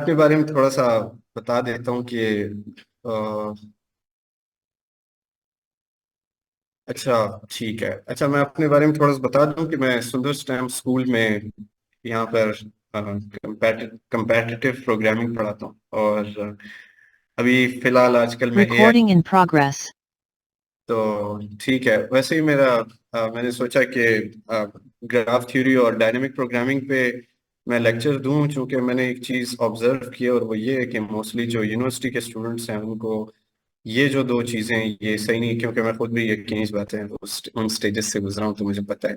अपने बारे में थोड़ा सा बता देता हूँ कि अच्छा, ठीक है। अच्छा, मैं अपने बारे में थोड़ा सा बता दूं कि मैं सुंदर स्टैम्प स्कूल में यहाँ पर कंपैटिटिव प्रोग्रामिंग पढ़ाता हूँ। और अभी फिलहाल आजकल मैं एआई। Recording in progress. तो ठीक है, वैसे ही मैंने सोचा कि ग्राफ थ्योरी और डायनेमिक प्रोग्रामिंग पे मैं लेक्चर दूं, चूंकि मैंने एक चीज़ ऑब्जर्व की है, और वो ये है कि मोस्टली जो यूनिवर्सिटी के स्टूडेंट्स हैं उनको ये जो दो चीज़ें हैं ये सही नहीं, क्योंकि मैं खुद भी यकीनी इस बातें उन स्टेजेस से गुजरा हूं, तो मुझे पता है।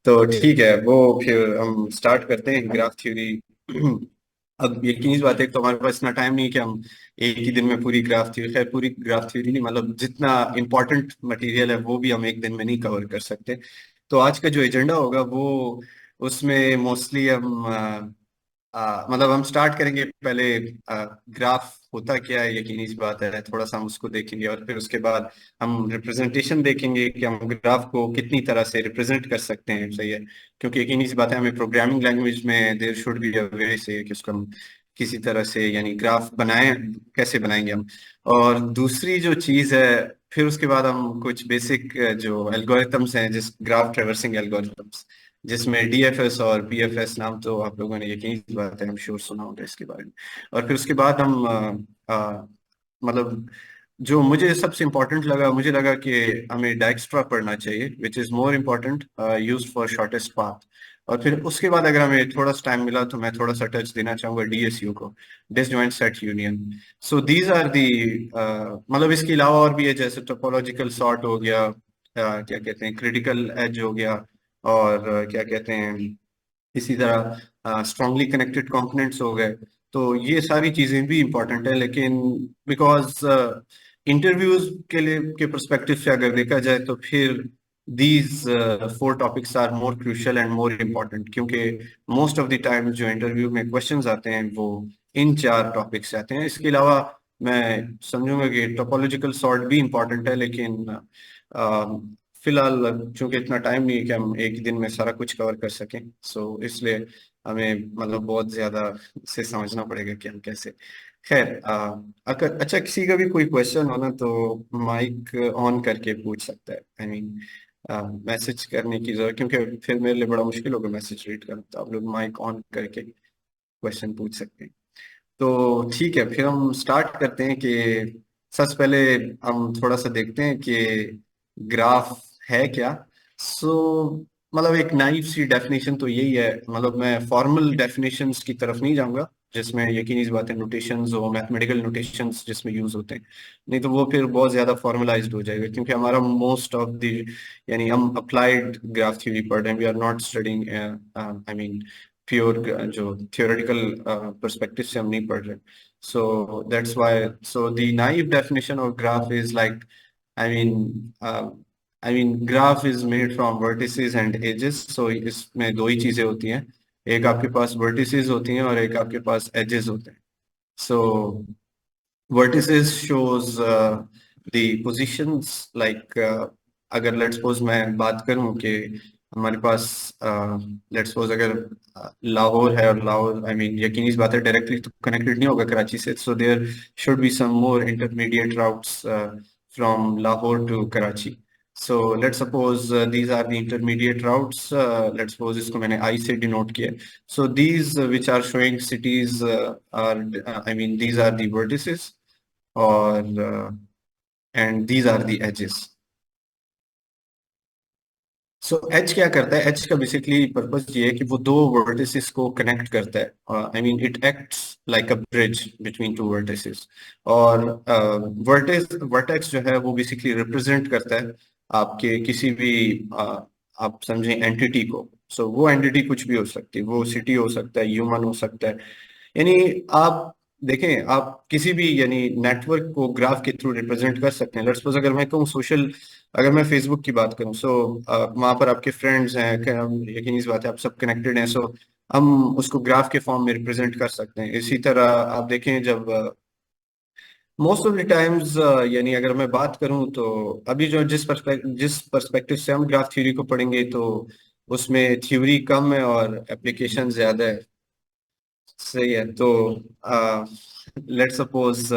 तो ठीक है, वो फिर हम स्टार्ट करते हैं ग्राफ थ्योरी। अब यकीनी बात है कि तो हमारे पास इतना टाइम नहीं है कि हम एक ही दिन में पूरी ग्राफ थ्योरी, खैर पूरी ग्राफ थ्योरी नहीं, मतलब जितना इंपॉर्टेंट मटेरियल है वो भी हम एक दिन में नहीं कवर कर सकते। तो आज का जो एजेंडा होगा वो, उसमें मोस्टली हम मतलब हम स्टार्ट करेंगे पहले। ग्राफ होता क्या है, यकीनी सी बात है, थोड़ा सा हम उसको देखेंगे, और फिर उसके बाद हम रिप्रेजेंटेशन देखेंगे कि हम ग्राफ को कितनी तरह से रिप्रेजेंट कर सकते हैं। सही है, क्योंकि यकीनी सी बात है, हमें प्रोग्रामिंग लैंग्वेज में देयर शुड बी अ वे से कि उसको हम किसी तरह से यानी ग्राफ बनाएं, कैसे बनाएंगे हम। और दूसरी जो चीज़ है, फिर उसके बाद हम कुछ बेसिक जो एल्गोरिथम्स हैं, जिस ग्राफ ट्रेवर्सिंग एल्गोरिथम्स, जिसमें डीएफएस और पीएफएस नाम तो आप लोगों ने यकीन सी बात है, हम श्योर सुना होगा इसके बारे में। और फिर उसके बाद हम मतलब जो मुझे सबसे इम्पोर्टेंट लगा, मुझे लगा कि हमें डाइक्स्ट्रा पढ़ना चाहिए, which is more important, used for shortest path. और फिर उसके बाद अगर हमें थोड़ा सा टाइम मिला तो मैं थोड़ा सा टच देना चाहूंगा डीएसयू को, disjoint set union. So these are the, मतलब इसके अलावा और भी है, जैसे टोपोलॉजिकल सॉर्ट हो गया, क्या कहते हैं, क्रिटिकल एज हो गया, और क्या कहते हैं, इसी तरह स्ट्रांगली कनेक्टेड कंपोनेंट्स हो गए। तो ये सारी चीजें भी इंपॉर्टेंट है, लेकिन बिकॉज इंटरव्यूज के लिए के परस्पेक्टिव से अगर देखा जाए तो फिर these four topics are more crucial and more important, क्योंकि मोस्ट ऑफ द टाइम जो इंटरव्यू में क्वेश्चंस आते हैं वो इन चार टॉपिक से आते हैं। इसके अलावा मैं समझूंगा कि टोपोलॉजिकल सॉर्ट भी इम्पोर्टेंट है, लेकिन फिलहाल चूंकि इतना टाइम नहीं है कि हम एक दिन में सारा कुछ कवर कर सकें, सो इसलिए हमें मतलब बहुत ज्यादा से समझना पड़ेगा कि हम कैसे। खैर, अगर अच्छा किसी का भी कोई क्वेश्चन हो ना तो माइक ऑन करके पूछ सकता है। आई मीन मैसेज करने की जरूरत, क्योंकि फिर मेरे लिए बड़ा मुश्किल होगा मैसेज रीड करना, तो आप लोग माइक ऑन करके क्वेश्चन पूछ सकते हैं। तो ठीक है, फिर हम स्टार्ट करते हैं कि सबसे पहले हम थोड़ा सा देखते हैं कि ग्राफ है क्या। सो मतलब एक नाइव सी डेफिनेशन तो यही है, मतलब मैं फॉर्मल डेफिनेशंस की तरफ नहीं जाऊंगा जिसमें यकीनी सी बात है नोटेशंस और मैथमेटिकल नोटेशंस जिसमें यूज होते हैं, नहीं तो वो फिर बहुत ज्यादा फॉर्मलाइज्ड हो जाएगा, क्योंकि हमारा मोस्ट ऑफ द यानी हम अप्लाइड ग्राफ थ्योरी पढ़ रहे हैं, we are not studying, I mean pure जो थियोरेटिकल पर्सपेक्टिव से हम नहीं पढ़ रहे। So that's why, so the naive definition of graph is like, I mean graph is made from vertices and edges. So इसमें दो ही चीजें होती हैं, एक आपके पास वर्टिसेस होती हैं और एक आपके पास एजेस होते हैं। सो vertices shows the positions like, अगर लेट्स सपोज मैं बात करूं कि हमारे पास लेट्स सपोज अगर लाहौर है, और लाहौर आई मीन यकीनी इस बात है डायरेक्टली तो कनेक्टेड नहीं होगा कराची से, so there should be some more intermediate routes from Lahore to Karachi. So let's suppose these are the intermediate routes. Let's suppose इसको मैंने I से denote किया है. So these which are showing cities are, I mean these are the vertices, और and these are the edges. So H क्या करता है, H का बेसिकली पर्पस ये है कि वो दो वर्टिसेस को कनेक्ट करता है। I mean it acts like a bridge between two vertices. और वर्टेक्स जो है वो बेसिकली रिप्रेजेंट करता है आपके किसी भी आप समझें एंटिटी को। सो वो एंटिटी कुछ भी हो सकती है, वो सिटी हो सकता है, ह्यूमन हो सकता है, यानी आप देखें, आप किसी भी यानी नेटवर्क को ग्राफ के थ्रू रिप्रेजेंट कर सकते हैं। लेट्स सपोज अगर मैं कहूँ सोशल, अगर मैं फेसबुक की बात करूँ, सो वहां पर आपके फ्रेंड्स हैं, यकीनी सी बात है आप सब कनेक्टेड हैं, सो हम उसको ग्राफ के फॉर्म में रिप्रेजेंट कर सकते हैं। इसी तरह आप देखें, जब मोस्ट ऑफ द टाइम्स यानी अगर मैं बात करूं तो अभी जो जिस पर्सपेक्टिव से हम ग्राफ थ्योरी को पढ़ेंगे, तो उसमें थ्योरी कम है और एप्लीकेशन ज्यादा है। सही है। तो लेट सपोज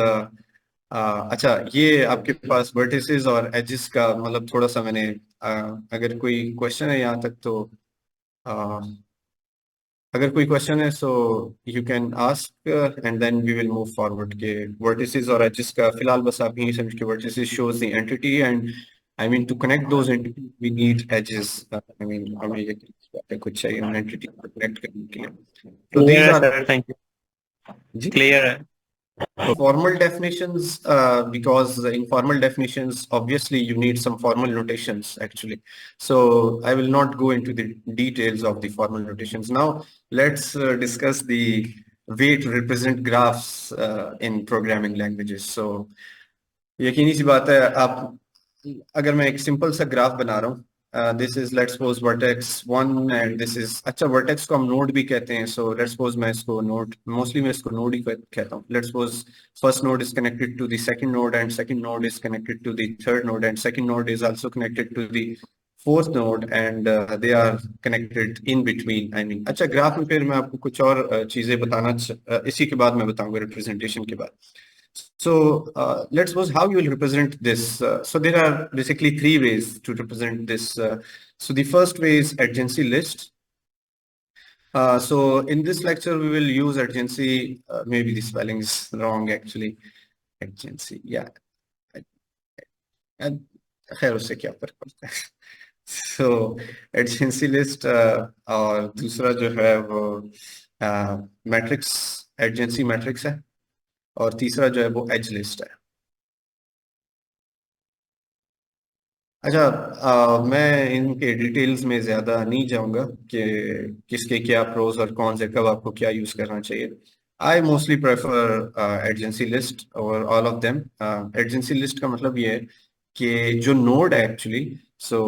अच्छा, ये आपके पास वर्टिसेस और एजेस का मतलब थोड़ा सा मैंने अगर कोई क्वेश्चन है यहाँ तक तो uh, अगर कोई क्वेश्चन है so you can ask and then we will move forward के वर्टिसेस और एजेस का फिलहाल बस आप यही समझ के vertices shows the entity and I mean to connect those entity we need edges. I mean हमें ये कुछ चाहिए उन एंटिटी को कनेक्ट करने के लिए। तो क्लियर दीज है आर सर, थैंक यू। जी। क्लियर है। Formal definitions, because in formal definitions, obviously you need some formal notations actually. So I will not go into the details of the formal notations. Now let's discuss the way to represent graphs in programming languages. So यकीनी सी बात है, आप अगर मैं एक simple सा graph बना रहा हूँ, this is let's suppose vertex one and this is, अच्छा वर्टेक्स को हम नोड भी कहते हैं, सो लेट्स सपोज मैं इसको नोड, मोस्टली मैं इसको नोड ही कहता हूँ। Let's suppose first node is connected to the second node and second node is connected to the third node and second node is also connected to the fourth node and they are connected in between. I mean अच्छा, graph में फिर मैं आपको कुछ और चीजें बताना इसी के बाद मैं बताऊंगा रिप्रेजेंटेशन के बाद। So let's suppose how you will represent this. So there are basically three ways to represent this. So the first way is adjacency list. So in this lecture we will use adjacency. Maybe the spelling is wrong actually. Adjacency, yeah. And खैर उससे क्या फर्क पड़ता है। So adjacency list और दूसरा जो है वो मैट्रिक्स, adjacency मैट्रिक्स है, और तीसरा जो है वो एज लिस्ट है। अच्छा, मैं इनके डिटेल्स में ज्यादा नहीं जाऊंगा कि किसके क्या प्रोज और कॉन्स है, कब आपको क्या यूज करना चाहिए। I mostly prefer adjacency list और all of them. Adjacency list का मतलब ये है कि जो नोड है एक्चुअली, सो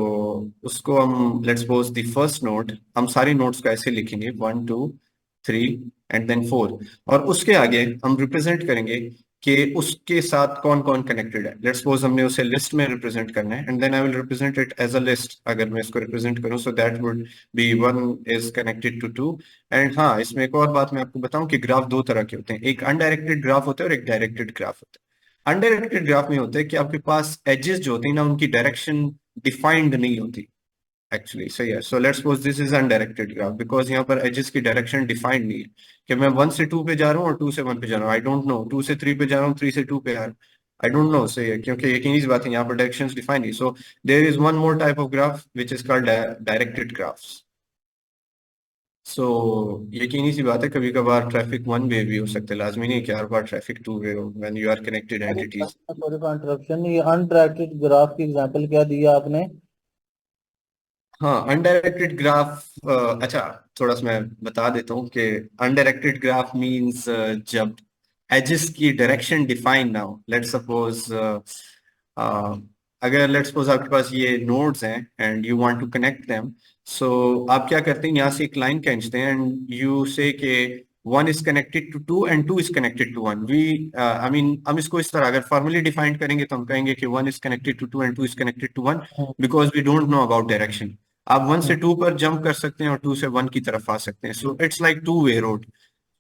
उसको हम let's suppose the first node, हम सारी नोड्स को ऐसे लिखेंगे one two three and then four, और उसके आगे हम रिप्रेजेंट करेंगे कि उसके साथ कौन कौन कनेक्टेड है। लेट्स सपोज हमने उसे लिस्ट में रिप्रेजेंट करना है and then I will represent it as a list. अगर मैं इसको रिप्रेजेंट करूं so that would be one is connected to two. And हाँ, इसमें एक और बात मैं आपको बताऊं कि ग्राफ दो तरह के होते हैं, एक अनडायरेक्टेड ग्राफ होता है और एक डायरेक्टेड ग्राफ होता है। अनडायरेक्टेड ग्राफ में होता है कि आपके पास एजेस जो होती है ना, उनकी डायरेक्शन डिफाइंड नहीं होती एक्चुअली। सही है। So let's suppose this is undirected graph because यहाँ पर एजेस की डायरेक्शन डिफाइंड नहीं है कि मैं वन से टू पे जा रहा हूँ और टू से वन पे जा रहा हूँ। आई डोंट नो, टू से थ्री पे जा रहा हूँ, थ्री से टू पे आ रहा हूँ। आई डोंट नो। सही है, क्योंकि यकीनी सी बात है यहाँ पर डायरेक्शंस डिफाइंड नहीं। So there is one more type of graph which is called directed graphs. So यकीनी सी बात है, कभी कभार ट्रैफिक वन वे भी हो सकता है, लाजमी नहीं कि हर बार ट्रैफिक टू वे हो when you are connected entities. Sorry for interruption, ये अनट्रैक्टेड ग्राफ की एग्जांपल क्या दिया आपने? हाँ, अनडायरेक्टेड ग्राफ, अच्छा थोड़ा सा मैं बता देता हूँ कि अनडायरेक्टेड ग्राफ मींस जब एजेस की डायरेक्शन डिफाइन ना हो। लेट्स सपोज अगर लेट्स सपोज आपके पास ये नोड्स हैं and you want to connect them, so आप क्या करते हैं, यहाँ से एक लाइन खींचते हैं एंड यू से के one is connected to two and two is connected to one. We I mean हम इसको इस तरह अगर फॉर्मली डिफाइन करेंगे तो हम कहेंगे कि one is connected to two and two is connected to one hmm, because we don't know about direction. आप वन से हम्म, टू पर जंप कर सकते हैं और टू से वन की तरफ आ सकते हैं, सो it's like two way road.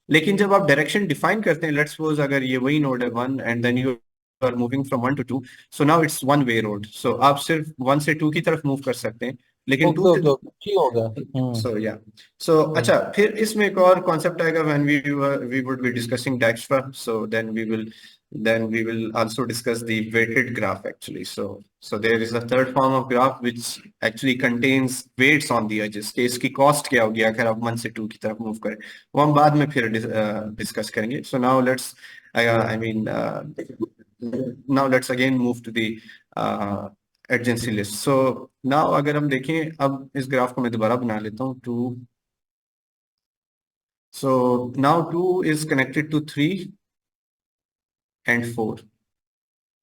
लेकिन जब आप डायरेक्शन डिफाइन करते हैं, लेट्स सपोज अगर ये वही नोड है one and then you are moving from one to two, so now it's one way road. So आप सिर्फ वन से टू की तरफ मूव कर सकते हैं, लेकिन टू ओके से, ओके ओके, ठीक हो गया। सो या, सो हम्म। अच्छा, फिर इसमें एक और कॉन्सेप्ट आएगा when we would be discussing Dijkstra, so then we will also discuss the weighted graph actually. So there is a third form of graph which actually contains weights on the edges कि इसकी cost क्या होगी अगर आप one से to की तरफ move करें, वो हम बाद में फिर डिस्कस करेंगे। So now let's I mean now let's again move to the adjacency list. So now अगर हम देखें, अब इस ग्राफ को मैं दोबारा बना लेता हूँ two. So now two is connected to three and four,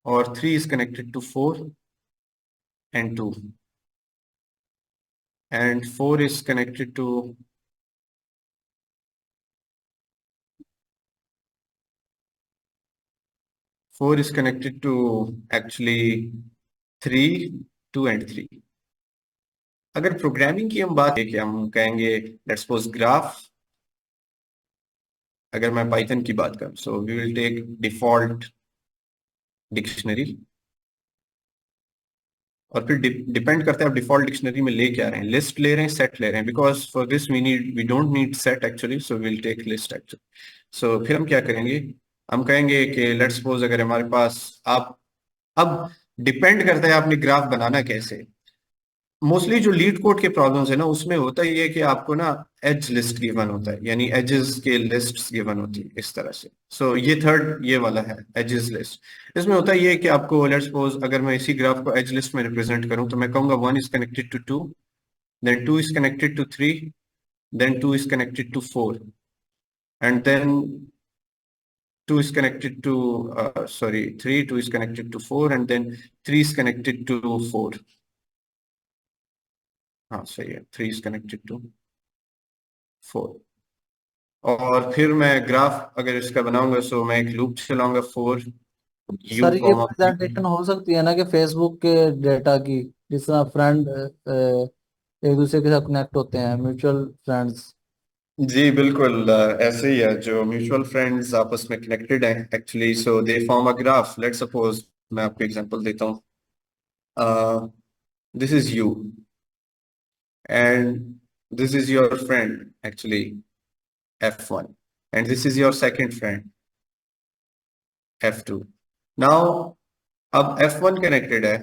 और three is connected to four and two, and four is connected to, four is connected to actually three, two and three. अगर programming की हम बात करें कि हम कहेंगे let's suppose graph अगर मैं पाइथन की बात करूं, so we will take default dictionary, और फिर डिपेंड करता है आप डिफॉल्ट डिक्शनरी में ले क्या रहे हैं, लिस्ट ले रहे हैं, सेट ले रहे हैं, because for this we don't need set actually, so will take list actually. So फिर हम क्या करेंगे, हम कहेंगे कि लेट्स सपोज अगर हमारे पास आप, अब डिपेंड करता है आपने ग्राफ बनाना कैसे। मोस्टली जो लीड कोड के प्रॉब्लम्स है ना, उसमें होता ही है कि आपको ना एज लिस्ट गिवन होता है, यानी एजेस के लिस्ट गिवन होती है इस तरह से। सो ये थर्ड ये वाला है एजेस लिस्ट। इसमें होता ये है कि आपको लेट्स सपोज अगर मैं इसी ग्राफ को एज लिस्ट में रिप्रेजेंट करूं, तो मैं कहूंगा 1 is connected to 2, then 2 is connected to 3, then 2 is connected to 4, and then 2 is connected to sorry 3, 2 is connected to 4, and then 3 is connected to 4। हाँ सही है, 3 is connected to 4। और फिर मैं ग्राफ अगर इसका बनाऊंगा, सो मैं एक लूप चलाऊंगा 4 u सर ये कॉमा प्रेजेंटेशन हो सकती है ना कि फेसबुक के डेटा की, जिस तरह फ्रेंड एक दूसरे के साथ कनेक्ट होते हैं, म्यूचुअल फ्रेंड्स। जी बिल्कुल, ऐसे ही है, जो म्यूचुअल फ्रेंड्स आपस में कनेक्टेड हैं actually, so they form a graph. Let's suppose मैं आपको एग्जांपल देता हूँ, this is you and this is your friend actually F1, and this is your second friend F2। now अब F1 कनेक्टेड है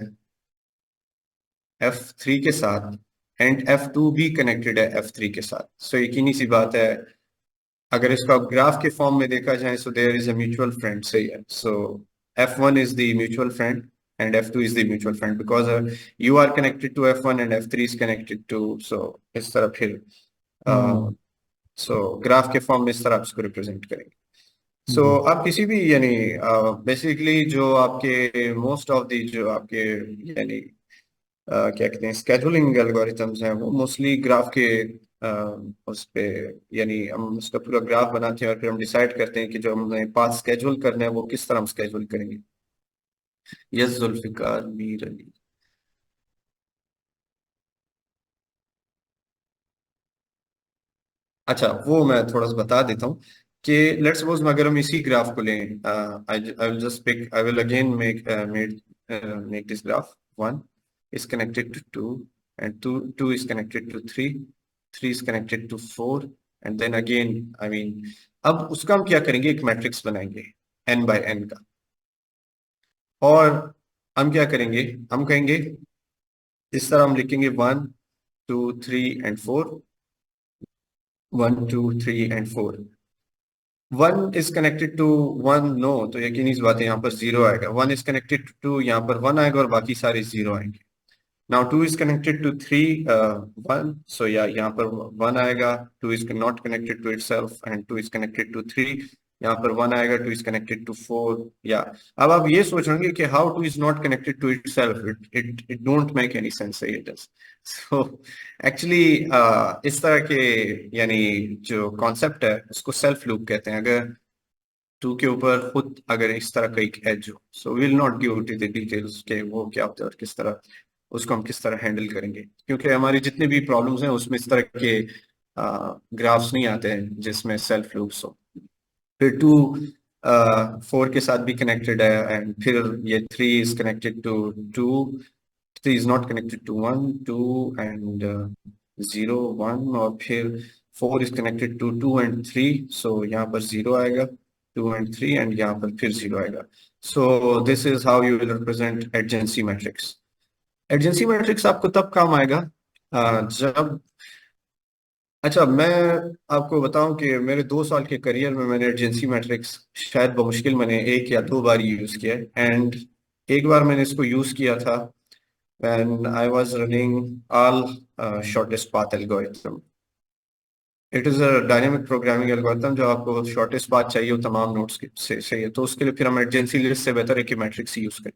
F3 के साथ, and F2 भी connected है F3 के साथ। सो यकीनी सी बात है, अगर इसको आप ग्राफ के फॉर्म में देखा जाए, so there is a mutual friend, सही है। सो F1 is the mutual friend and F2 is the mutual friend because you are connected to F1 and F3 is connected to, so इस तरह फिर हम्म। सो graph के form में इस तरह आप इसको रिप्रेजेंट करेंगे। सो जी। आप किसी भी यानी बेसिकली जो आपके मोस्ट ऑफ दी जो आपके यानी क्या कहते हैं स्केजुलिंग एल्गोरिथम्स हैं, वो मोस्टली ग्राफ के उस पे, यानी हम उसका पूरा ग्राफ बनाते हैं और फिर हम डिसाइड करते हैं कि जो हमने पाथ स्केजुल करना है वो किस तरह हम स्केजुल करेंगे। यस जुल्फिकार मीर अली। अच्छा वो मैं थोड़ा सा बता देता हूँ कि लेट्स सपोज अगर हम इसी ग्राफ को लें, I will just pick, I will again make this graph. 1 is connected to 2, and 2 is connected to 3, 3 is connected to 4, and then again I mean, अब उसका हम क्या करेंगे, एक मैट्रिक्स बनाएंगे n by n का, और हम क्या करेंगे, हम कहेंगे इस तरह हम लिखेंगे 1 2 3 and 4, 1 2 3 and 4। 1 is connected to 1, no, तो यकीनी सी बात है यहाँ पर 0 आएगा। 1 is connected to 2, यहाँ पर 1 आएगा और बाकी सारे 0 आएंगे। Now 2 is connected to 3, 1, so yeah, यहाँ पर 1 आएगा। 2 is not connected to itself and 2 is connected to 3, यहाँ पर 1 आएगा। 2 is connected to 4, yeah। अब आप ये सोच रहे होंगे कि how 2 is not connected to itself, it don't make any sense, say it does। so actually इस तरह के यानी जो कॉन्सेप्ट है उसको सेल्फ लूप कहते हैं। अगर 2 के ऊपर खुद अगर इस तरह का एक एज हो, so will not give to the details के वो क्या होता है और किस तरह उसको हम किस तरह हैंडल करेंगे, क्योंकि हमारी जितने भी प्रॉब्लम्स हैं उसमें इस तरह के ग्राफ्स नहीं आते हैं जिसमें सेल्फ लूप्स हो। फिर 2 4 के साथ भी कनेक्टेड है, एंड फिर ये 3 is connected to 2, 3 is not connected to 1 2 and 0 1, और फिर 4 is connected to 2 and 3, so यहाँ पर 0 आएगा। 2 एंड 3, एंड यहाँ पर फिर 0 आएगा। सो this is how you will represent adjacency matrix. Adjacency matrix आपको तब काम आएगा जब, अच्छा मैं आपको बताऊं कि मेरे 2 साल के करियर में मैंने एडजेंसी मैट्रिक्स शायद बमुश्किल मैंने 1 या 2 बार यूज किया है। एंड एक बार मैंने इसको यूज किया था when I was running all shortest path algorithm. It is a dynamic programming algorithm, जो आपको शॉर्टेस्ट पाथ चाहिए हो तमाम नोड्स के से चाहिए, तो उसके लिए फिर हम एडजेंसी लिस्ट से बेहतर है कि मैट्रिक्स यूज करें।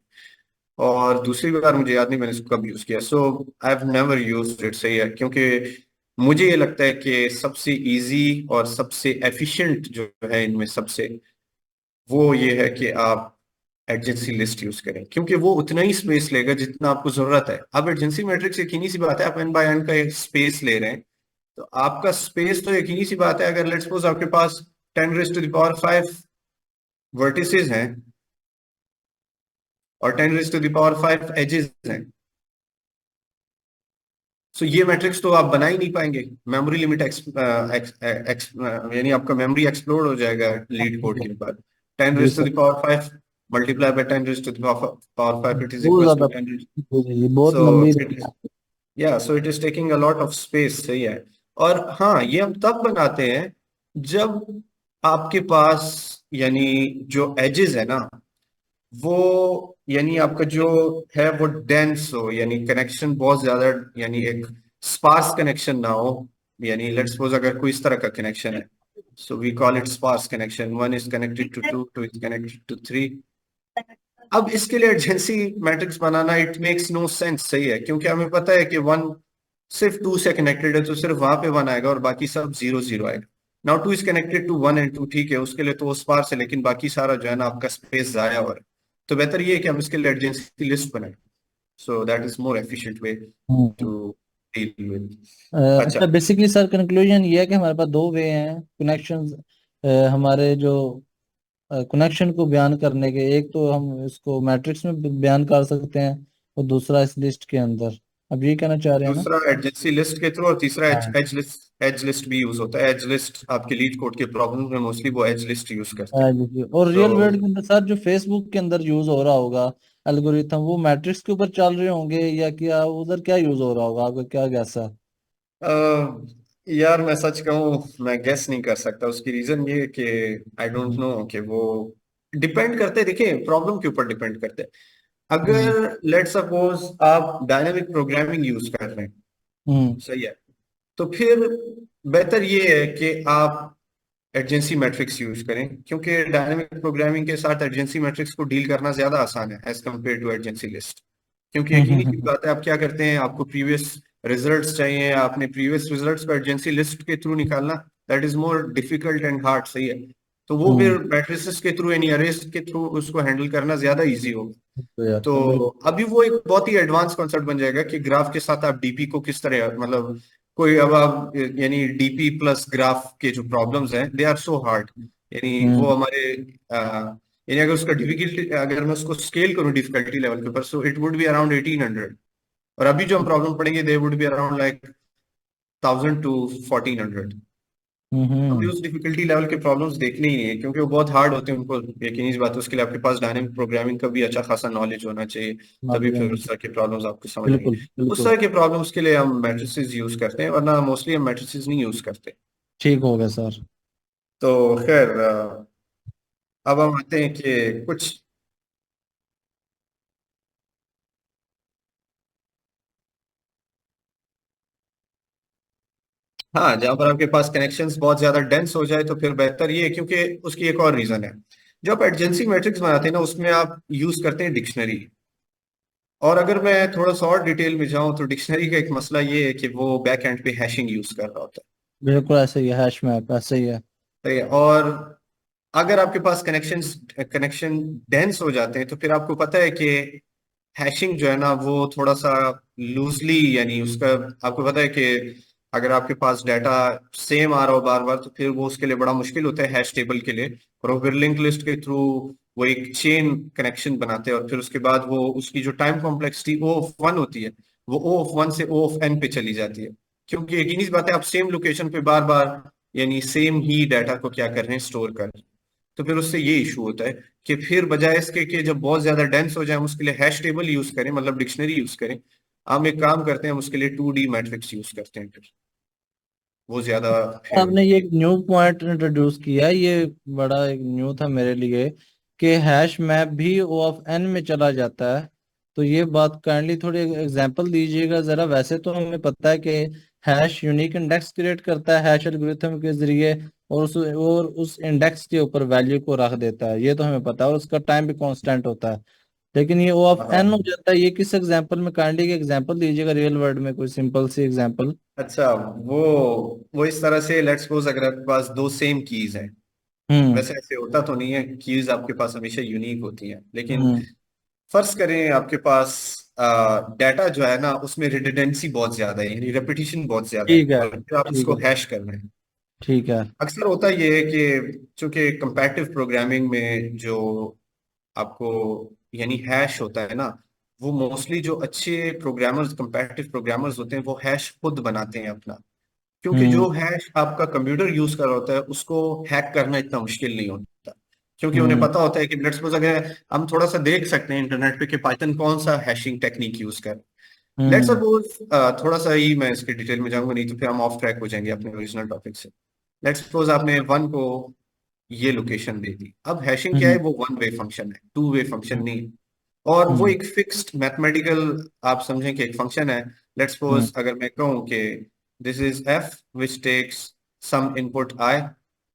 और दूसरी बार मुझे याद नहीं मैंने इसको कब यूज किया, so I have never used it, सही है, क्योंकि मुझे ये लगता है कि सबसे इजी और सबसे एफिशिएंट जो है इनमें सबसे, वो ये है कि आप एडजेंसी लिस्ट यूज करें, क्योंकि वो उतना ही स्पेस लेगा जितना आपको जरूरत है। अब एडजेंसी मैट्रिक्स यकीनी सी बात है, आप एन बाय एन का एक स्पेस ले रहे हैं, तो आपका स्पेस तो यकीनी सी बात है, अगर लेट्स सपोज आपके पास 10⁵ वर्टिसेस हैं और 10⁵ एजेस हैं। सो ये मैट्रिक्स तो आप बना ही नहीं पाएंगे, मेमोरी लिमिट यानी आपका मेमोरी एक्सप्लोड हो जाएगा लीड कोड के बाद। टेन जी raise to sir, the power five multiply by 10⁵ it is बहुत इक्वल टू ज्यादा, 10। जी बहुत सो लंबी इट रेंज इज, है। या सो it is taking a lot of space, सही है। और हाँ, ये हम तब बनाते हैं जब आपके पास यानी जो एजेस है ना, वो यानी आपका जो है वो डेंस हो, यानी कनेक्शन बहुत ज्यादा, यानी एक स्पार्स कनेक्शन ना हो। यानी लेट्स सपोज अगर कोई इस तरह का कनेक्शन है, so we call it sparse connection, one is connected to two, two is connected to three. अब इसके लिए एडजेंसी मैट्रिक्स बनाना इट मेक्स नो सेंस, सही है, क्योंकि हमें पता है कि वन सिर्फ टू से कनेक्टेड है तो सिर्फ वहां पे वन आएगा और बाकी सब जीरो जीरो आएगा। Now two is connected to one and two, ठीक है, उसके लिए तो वो स्पार्स है, लेकिन बाकी सारा जो है ना आपका स्पेस जाया हो रहा है। तो बेहतर ये है कि हम इसके लिए एडजेंसी लिस्ट बनाए, so that is more efficient way hmm. To deal with. अच्छा। अच्छा, बेसिकली सर कंक्लूजन ये है कि हमारे पास दो वे हैं कनेक्शन, हमारे जो कनेक्शन को बयान करने के। एक तो हम इसको मैट्रिक्स में बयान कर सकते हैं, और दूसरा इस लिस्ट के अंदर। अब ये कहना चाह रहे हैं ना? दूसरा एडजेंसी लिस्ट के थ्रू, और तीसरा एज हाँ, एज लिस्ट भी यूज होता है। एज लिस्ट आपके लीड कोड के प्रॉब्लम में मोस्टली वो एज लिस्ट यूज करते हैं। जी। और तो रियल वर्ल्ड के अंदर सर जो फेसबुक के अंदर यूज हो रहा होगा एल्गोरिथम, वो मैट्रिक्स के ऊपर चल रहे होंगे या क्या उधर क्या यूज हो रहा होगा, आपका क्या गैस है? यार मैं सच कहूँ, मैं गेस नहीं कर सकता। उसकी रीजन ये है कि आई डोंट नो कि वो डिपेंड करते, देखिए प्रॉब्लम के ऊपर डिपेंड करते हैं। हम्म। अगर लेट सपोज आप डायनामिक प्रोग्रामिंग यूज कर रहे हैं, हम्म। सही है, तो फिर बेहतर ये है कि आप एडजेंसी मैट्रिक्स यूज करें, क्योंकि डायनामिक प्रोग्रामिंग के साथ एडजेंसी मैट्रिक्स को डील करना ज्यादा आसान है as compare to adjacency list. क्योंकि हम्म। यकीनी सी बात है, आप क्या करते हैं, आपको प्रीवियस रिजल्ट्स चाहिए, आपने प्रीवियस रिजल्ट्स को एडजेंसी लिस्ट के थ्रू निकालना, that is more difficult and hard, सही है। तो वो हम्म। फिर मैट्रिसेस के थ्रू यानी अरेज के थ्रू उसको हैंडल करना ज्यादा इजी होगा। तो यार तो तो बिल्कुल। अभी वो एक बहुत ही एडवांस कॉन्सेप्ट बन जाएगा कि ग्राफ के साथ आप डीपी को किस तरह, मतलब कोई अब आप यानी डीपी प्लस ग्राफ के जो प्रॉब्लम्स हैं दे आर सो हार्ड, यानी वो हम्म। हमारे यानी अगर उसका डिफिकल्टी, अगर मैं उसको स्केल करूँ डिफिकल्टी लेवल के ऊपर, so it would be around 1800। और अभी जो हम प्रॉब्लम पढ़ेंगे they would be around like 1000 to 1400। अभी हम्म। उस डिफिकल्टी लेवल के प्रॉब्लम्स देखने ही नहीं है, क्योंकि वो बहुत हार्ड होते हैं, उनको यकीनी सी बात है उसके लिए आपके पास डायनेमिक प्रोग्रामिंग का भी अच्छा खासा नॉलेज होना चाहिए, हाँ तभी जी, हाँ फिर जी। उस तरह के प्रॉब्लम्स आपको समझ आएंगे। बिल्कुल उस बिल्कुल। तरह के प्रॉब्लम्स के लिए हम मैट्रिसेस यूज करते हैं, वरना मोस्टली हम मैट्रिसेस नहीं यूज करते। ठीक हो गया सर। तो खैर, अब हम आते हैं कि कुछ, हाँ, जहां पर आपके पास कनेक्शंस बहुत ज्यादा डेंस हो जाए तो फिर बेहतर ये है, क्योंकि उसकी एक और रीजन है। जो आप एडजेंसी मैट्रिक्स बनाते हैं ना, उसमें आप यूज करते हैं डिक्शनरी। और अगर मैं थोड़ा सा और डिटेल में जाऊं तो डिक्शनरी का एक मसला ये है कि वो बैक एंड पे हैशिंग यूज कर रहा होता बिल्कुल ऐसे ही है, हैश मैप ऐसे ही है। है, ठीक है। और अगर आपके पास कनेक्शन डेंस हो जाते हैं तो फिर आपको पता है कि हैशिंग जो है ना वो थोड़ा सा लूजली, यानी उसका आपको पता है कि अगर आपके पास डाटा सेम आ रहा हो बार बार, तो फिर वो उसके लिए बड़ा मुश्किल होता है हैश टेबल के लिए। और वो फिर लिंक लिस्ट के थ्रू वो एक चेन कनेक्शन बनाते हैं, और फिर उसके बाद वो उसकी जो time complexity O of one होती है, वो ओ ऑफ वन से ओ ऑफ एन पे चली जाती है। क्योंकि यकीनी सी बात है, आप सेम लोकेशन पे बार बार यानी सेम ही डाटा को क्या कर रहे हैं, स्टोर कर रहे हैं। तो फिर उससे ये इशू होता है कि फिर बजाय इसके कि जब बहुत ज्यादा डेंस हो जाए हम उसके लिए हैश टेबल यूज करें, मतलब डिक्शनरी यूज करें, हम एक काम करते हैं, हम उसके लिए 2D मैट्रिक्स यूज करते हैं, फिर वो ज्यादा है। आपने ये एक न्यू पॉइंट इंट्रोड्यूस किया है, ये बड़ा एक न्यू था मेरे लिए, कि हैश मैप भी ओ ऑफ एन में चला जाता है। तो ये बात काइंडली थोड़ी एग्जांपल दीजिएगा जरा। वैसे तो हमें पता है कि हैश यूनिक इंडेक्स क्रिएट करता है हैश एल्गोरिथम के जरिए, और उस इंडेक्स के ऊपर वैल्यू को रख देता है, ये तो हमें पता है, और उसका टाइम भी कांस्टेंट होता है। लेकिन ये ओ ऑफ एन हो हाँ। जाता है, ये किस एग्जांपल में? काइंडली एग्जांपल दीजिएगा रियल वर्ल्ड में, कोई सिंपल सी एग्जांपल। अच्छा, वो इस तरह से, लेट्स सपोज अगर आपके पास दो सेम कीज हैं, हम्म। वैसे ऐसे होता तो नहीं है, कीज आपके पास हमेशा यूनिक होती हैं, लेकिन हम्म। फर्ज करें आपके पास डाटा जो है ना उसमें रिडंडेंसी बहुत ज्यादा है, यानी रेपिटेशन बहुत ज्यादा है, ठीक है, और फिर आप ठीक उसको है। हैश कर रहे हैं। ठीक है। अक्सर होता ये है कि चूंकि कंपैरेटिव प्रोग्रामिंग में जो आपको यानी हैश होता है ना, वो मोस्टली जो अच्छे प्रोग्रामर्स कंपैरेटिव प्रोग्रामर्स होते हैं वो हैश खुद बनाते हैं अपना। क्योंकि हम्म। जो हैश आपका कंप्यूटर यूज कर रहा होता है उसको हैक करना इतना मुश्किल नहीं होता, क्योंकि उन्हें हम्म। पता होता है कि लेट्स सपोज अगर हम थोड़ा सा देख सकते हैं इंटरनेट पे कि पाइथन कौन सा हैशिंग टेक्निक यूज कर। Let's hmm. सपोज थोड़ा सा ही मैं इसके डिटेल में जाऊंगा, नहीं तो फिर हम ऑफ ट्रैक हो जाएंगे अपने ओरिजिनल टॉपिक से। लेट्स सपोज आपने वन को ये लोकेशन दे दी। अब हैशिंग क्या है, हम्म। वो वन वे फंक्शन है, टू वे फंक्शन हम्म। नहीं है। और वो हम्म। एक फिक्स्ड मैथमेटिकल, आप समझें कि एक फंक्शन है। Let's hmm. सपोज अगर मैं कहूँ कि this is F which takes some input I,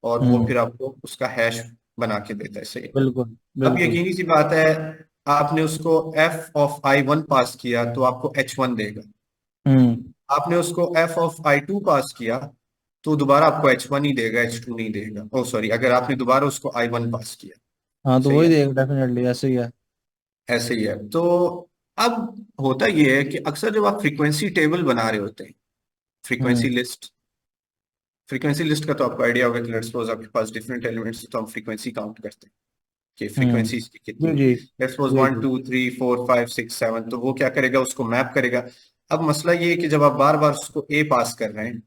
और वो हम्म। फिर आपको उसका हैश बना के देता है, सही है। बिल्कुल अब बिल्कुल। यकीनी सी बात है, आपने उसको F of I one pass किया तो आपको एच वन देगा। हम्म। आपने उसको एफ ऑफ आई टू पास किया तो दोबारा आपको एच वन ही देगा, एच टू नहीं देगा। ओ सॉरी, अगर आपने दोबारा उसको आई वन पास किया। हाँ तो सही वही है, देख, डेफिनेटली ऐसे ही है। ऐसे ही है। तो अब होता ये है कि अक्सर जब आप फ्रीक्वेंसी टेबल बना रहे होते हैं, फ्रीक्वेंसी हम्म। लिस्ट, फ्रीक्वेंसी लिस्ट का तो आपको आइडिया होगा कि लेट्स सपोज आपके पास डिफरेंट एलिमेंट्स, तो हम फ्रीक्वेंसी काउंट करते हैं कि हम्म। फ्रीक्वेंसी इसकी कितनी जी है। G. Let's suppose G one G. Two three four five six seven, तो वो क्या करेगा, उसको मैप करेगा। अब मसला ये है कि जब आप बार बार उसको ए पास कर रहे हैं,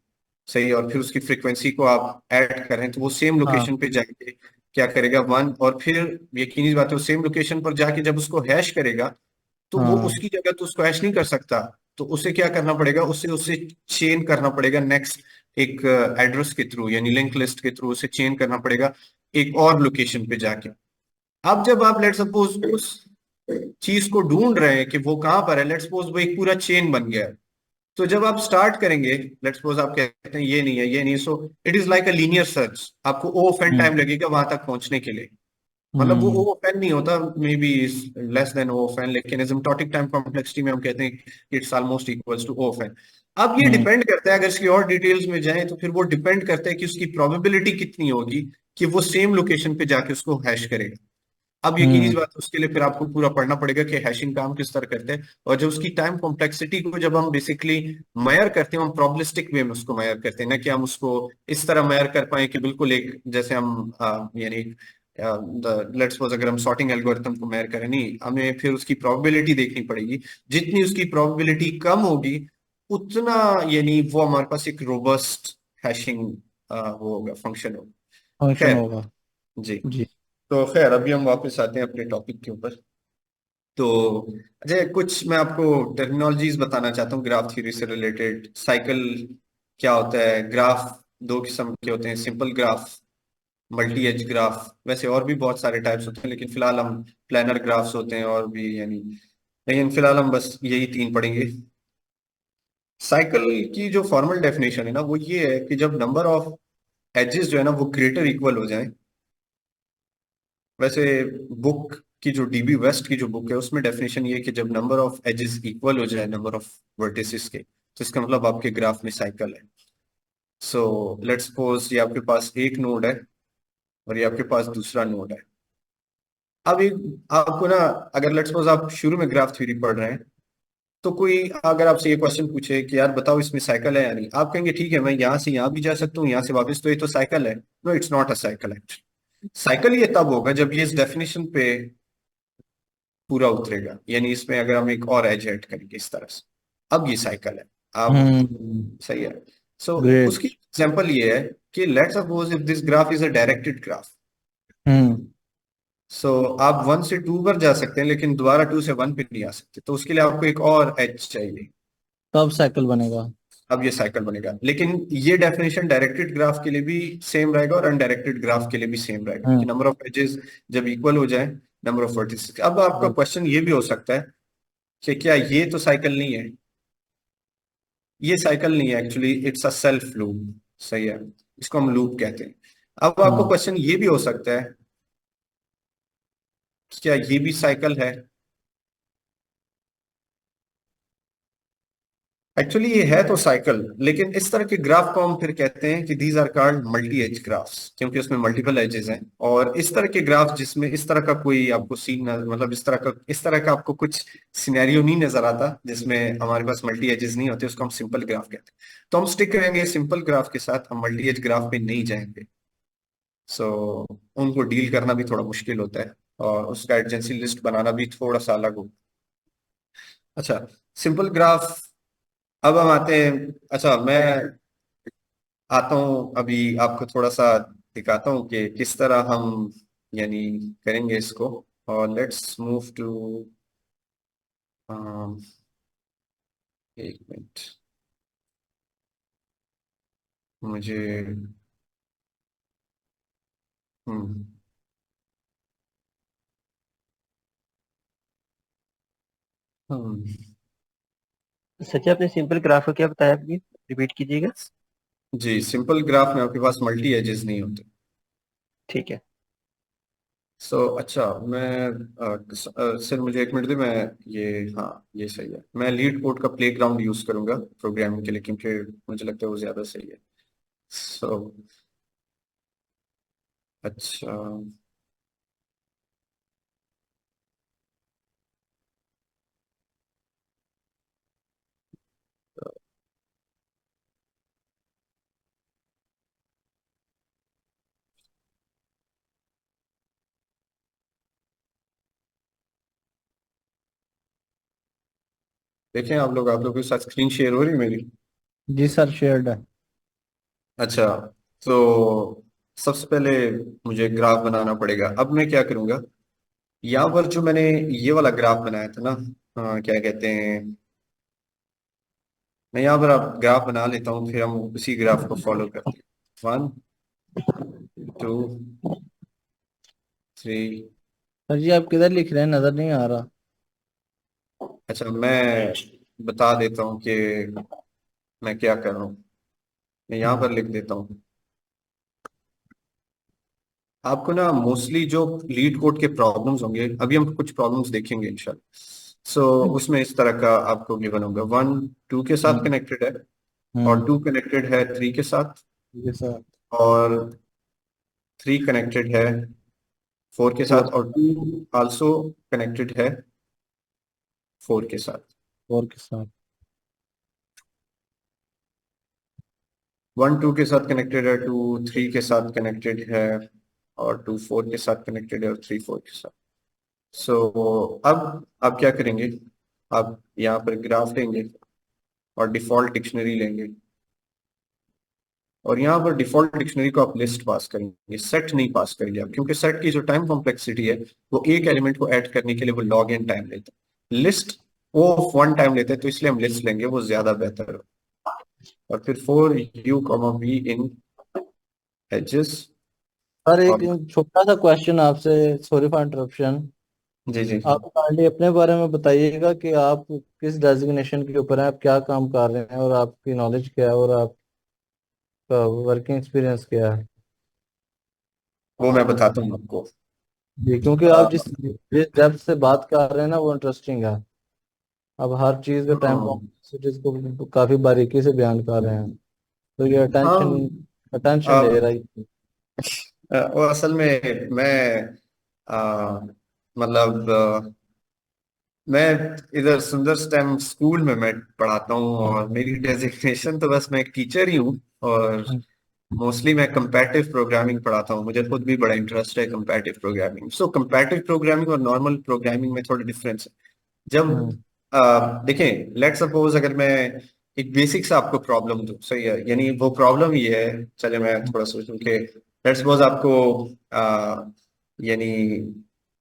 सही, और फिर उसकी फ्रीक्वेंसी को आप ऐड कर रहे हैं, तो वो सेम हाँ। लोकेशन पे जाके क्या करेगा, वन, और फिर यकीनी बात है वो सेम लोकेशन पर जाके जब उसको हैश करेगा तो वो हाँ। उसकी जगह तो उसको हैश नहीं कर सकता। तो उसे क्या करना पड़ेगा, उसे उसे चेन करना पड़ेगा नेक्स्ट एक एड्रेस के थ्रू, यानी लिंक लिस्ट के थ्रू उसे चेन करना पड़ेगा एक और लोकेशन पे जाके। अब जब आप लेट सपोज उस चीज को ढूंढ रहे हैं कि वो कहां पर है, लेट सपोज वो एक पूरा चेन बन गया है। तो जब आप स्टार्ट करेंगे, लेट सपोज आप कहते हैं ये नहीं है, ये नहीं, सो it is like a linear search, आपको ओ ऑफ एन हम्म। टाइम लगेगा वहां तक पहुंचने के लिए। मतलब वो हम्म। ओ ऑफ एन नहीं होता, may be less than O of N, लेकिन एसिम्प्टोटिक टाइम कॉम्प्लेक्सिटी में हम कहते हैं it's almost equals to O of N. अब ये हम्म। डिपेंड करता है, अगर इसकी और डिटेल्स में जाएं तो फिर वो डिपेंड करता है कि उसकी प्रोबेबिलिटी कितनी होगी कि वो सेम लोकेशन पे जाके उसको हैश करेगा। अब यकीनी सी हम्म। बात है, उसके लिए फिर आपको पूरा पढ़ना पड़ेगा कि हैशिंग काम किस तरह करते हैं। और जब उसकी टाइम कॉम्प्लेक्सिटी को जब हम बेसिकली मेजर करते हैं, हम प्रोबेबिलिस्टिक वे में उसको मेजर करते हैं, ना कि हम उसको इस तरह मेजर कर पाए कि बिल्कुल एक जैसे हम यानी लेट्स सपोज अगर हम सॉर्टिंग एल्गोरिथम को मेजर करें, नहीं, हमें फिर उसकी प्रोबेबिलिटी देखनी पड़ेगी। जितनी उसकी प्रोबेबिलिटी कम होगी उतना यानी वो हमारे पास एक रोबस्ट हैशिंग वो होगा, फंक्शन होगा। फंक्शन खैर, होगा। जी। जी। तो खैर अभी हम वापस आते हैं अपने टॉपिक के ऊपर। तो अजय, कुछ मैं आपको टर्मिनोलॉजीज बताना चाहता हूँ ग्राफ थ्योरी से रिलेटेड। साइकिल क्या होता है, ग्राफ दो किस्म के होते हैं, simple graph, multi edge graph, वैसे और भी बहुत सारे टाइप्स होते हैं, लेकिन फिलहाल हम प्लानर ग्राफ्स होते हैं और भी यानी, लेकिन फिलहाल हम बस यही तीन पढ़ेंगे। साइकिल की जो फॉर्मल डेफिनेशन है ना, वो ये है कि जब नंबर ऑफ एजेस जो है ना वो ग्रेटर इक्वल हो जाए। वैसे बुक की जो डीबी वेस्ट की जो बुक है उसमें डेफिनेशन ये है कि जब नंबर ऑफ एजेस इक्वल हो जाए नंबर ऑफ वर्टिसेस के, तो इसका मतलब आपके ग्राफ में साइकिल है। सो लेट्स सपोज ये आपके पास एक नोड है और ये आपके पास दूसरा नोड है। अब एक आपको ना, अगर लेट्स सपोज आप शुरू में ग्राफ थ्योरी पढ़ रहे हैं, तो कोई अगर आपसे ये क्वेश्चन पूछे कि यार बताओ इसमें साइकिल है या नहीं, आप कहेंगे ठीक है मैं यहाँ से यहाँ भी जा सकता हूँ, यहाँ से वापस, तो ये तो साइकिल है। No, it's not a cycle actually. Cycle ये तब होगा जब ये इस डेफिनेशन पे पूरा उतरेगा, यानी इसमें अगर हम एक और एज ऐड करेंगे इस तरह से, अब ये साइकिल है। अब हम्म। सही है। So great. उसकी एग्जांपल ये है कि let's suppose if this graph is a directed graph. Hmm. So आप वन से टू पर जा सकते हैं लेकिन दोबारा टू से वन पे नहीं आ सकते, तो उसके लिए आपको एक और एज चाहिए। तब साइकिल बनेगा। अब ये साइकिल बनेगा, लेकिन ये डेफिनेशन डायरेक्टेड ग्राफ के लिए भी सेम रहेगा और अनडायरेक्टेड ग्राफ के लिए भी सेम रहेगा कि हम्म। नंबर ऑफ एजेस जब इक्वल हो जाए नंबर ऑफ वर्टिसेस। अब आपका क्वेश्चन ये भी हो सकता है कि क्या ये तो साइकिल नहीं है, ये साइकिल नहीं है actually, it's a self loop. सही है, इसको हम लूप कहते हैं। अब आपको हाँ। क्वेश्चन ये भी हो सकता है कि क्या ये भी साइकिल है। एक्चुअली ये है तो साइकिल, लेकिन इस तरह के ग्राफ को हम फिर कहते हैं कि these are called multi edge graphs, क्योंकि उसमें मल्टीपल एजेस हैं। और इस तरह के ग्राफ जिसमें इस तरह का कोई आपको सीन, मतलब इस तरह का आपको कुछ सिनेरियो नहीं नजर आता जिसमें हमारे पास मल्टी एजेस नहीं होते, उसको हम सिंपल ग्राफ कहते हैं। तो हम स्टिक करेंगे सिंपल ग्राफ के साथ, हम मल्टी एज ग्राफ पे नहीं जाएंगे। सो उनको डील करना भी थोड़ा मुश्किल होता है, और उसका एडजेंसी लिस्ट बनाना भी थोड़ा सा अलग हो। अच्छा, सिंपल ग्राफ। अब हम आते हैं। अच्छा, मैं आता हूँ अभी आपको थोड़ा सा दिखाता हूँ कि किस तरह हम यानी करेंगे इसको। और लेट्स मूव टू, एक मिनट, मुझे, हम्म हम्म, सच है, आपने सिंपल ग्राफ का क्या बताया प्लीज रिपीट कीजिएगा। जी, सिंपल ग्राफ में आपके पास मल्टी एजेस नहीं होते। ठीक है। अच्छा, मैं सर मुझे एक मिनट दे, मैं ये, हाँ ये सही है, मैं लीड कोड का प्लेग्राउंड यूज करूंगा प्रोग्रामिंग के लिए, क्योंकि मुझे लगता है वो ज्यादा सही है। सो अच्छा, देखें आप लोग के साथ स्क्रीन शेयर हो रही है मेरी? जी सर, शेयर्ड है। अच्छा, तो सबसे पहले मुझे ग्राफ बनाना पड़ेगा। अब मैं क्या करूंगा, यहाँ पर जो मैंने ये वाला ग्राफ बनाया था ना, क्या कहते हैं, मैं यहाँ पर आप ग्राफ बना लेता हूँ, फिर हम उसी ग्राफ को फॉलो करते हैं। 1 2 3। सर जी, आप किधर लिख रहे हैं, नजर नहीं आ रहा। अच्छा, मैं बता देता हूँ कि मैं क्या कर रहा हूँ। मैं यहाँ हम्म। पर लिख देता हूँ। आपको ना मोस्टली जो लीड कोड के प्रॉब्लम्स होंगे, अभी हम कुछ प्रॉब्लम्स देखेंगे इंशाल्लाह। उसमें इस तरह का आपको गिवन होगा, 1 2 के साथ हम्म। कनेक्टेड है, और हम्म। 2 कनेक्टेड है 3 के साथ, ये सर। और 3 कनेक्टेड है 4 के साथ, फोर। और 2 आल्सो कनेक्टेड है 4 के साथ। फोर के साथ। 1 2 के साथ कनेक्टेड है, 2 3 के साथ कनेक्टेड है, और 2 4 के साथ कनेक्टेड है, और 3 4 के साथ। अब आप क्या करेंगे, आप यहाँ पर ग्राफ लेंगे और डिफॉल्ट डिक्शनरी लेंगे, और यहाँ पर डिफॉल्ट डिक्शनरी को आप लिस्ट पास करेंगे, सेट नहीं पास करेंगे आप, क्योंकि सेट की जो टाइम कॉम्प्लेक्सिटी है वो एक एलिमेंट को ऐड करने के लिए वो log n टाइम लेता है। लिस्ट वो 1 टाइम लेते हैं, तो इसलिए हम लिस्ट लेंगे, वो ज्यादा बेहतर है। और फिर for you comma we in edges. Sir, एक और छोटा सा क्वेश्चन आपसे, सॉरी फॉर इंटरप्शन। जी जी। आप काइंडली अपने बारे में बताइएगा कि आप किस डेजिग्नेशन के ऊपर हैं, आप क्या काम कर रहे हैं, और आपकी नॉलेज क्या है, और आपका वर्किंग एक्सपीरियंस क्या है। वो मैं बताता हूँ आपको। जी, क्योंकि आप जिस जिस डेप्थ से बात कर रहे हैं ना, वो इंटरेस्टिंग है। आप हर चीज़ का टाइम हाँ कॉम्प्लेक्सिटीज को काफ़ी बारीकी से बयान कर रहे हैं। तो ये अटेंशन हाँ, अटेंशन ले अब रहा है। वो असल में मैं आ, मतलब मैं इधर सुंदर स्टेम स्कूल में मैं पढ़ाता हूँ, और मेरी डेजिग्नेशन तो बस मैं एक टीचर ही हूँ। और मोस्टली मैं कंपैरेटिव प्रोग्रामिंग पढ़ाता हूँ, मुझे खुद भी बड़ा इंटरेस्ट है कंपैरेटिव प्रोग्रामिंग। कंपैरेटिव प्रोग्रामिंग और नॉर्मल प्रोग्रामिंग में थोड़ा डिफरेंस है। जब हम्म। देखें, लेट सपोज अगर मैं एक बेसिक सा आपको प्रॉब्लम दूं, सही है, यानी वो प्रॉब्लम ये है, चले मैं थोड़ा सोचूं कि लेट सपोज आपको यानी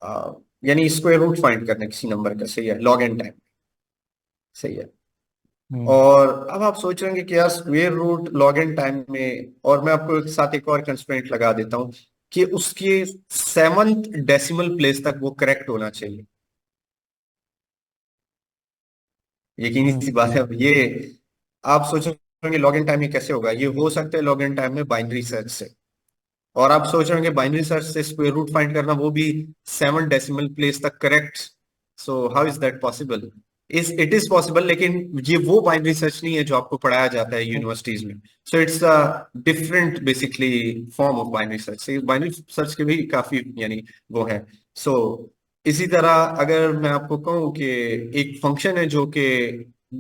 आ, यानी स्क्वायर रूट फाइंड करना है किसी नंबर का, सही है, लॉग एन टाइम, सही है। हम्म। और अब आप सोच रहे हैं कि यार square root log N time में, और मैं आपको एक साथ एक और कंस्ट्रेंट लगा देता हूँ कि उसके 7th डेसिमल प्लेस तक वो करेक्ट होना चाहिए। यकीनी सी बात हम्म। है। अब ये आप सोचेंगे लॉग इन टाइम में कैसे होगा, ये हो सकता है लॉग इन टाइम में बाइनरी सर्च से। और आप सोच रहे होंगे बाइनरी सर्च से स्क्वायर रूट फाइंड करना, वो भी 7 डेसिमल प्लेस तक correct. How is that possible? It is possible, लेकिन ये वो बाइनरी सर्च नहीं है जो आपको पढ़ाया जाता है यूनिवर्सिटीज में। सो it's a different basically form of binary search. Binary search के भी काफी यानी वो है। सो इसी तरह अगर मैं आपको कहूँ कि एक फंक्शन है जो कि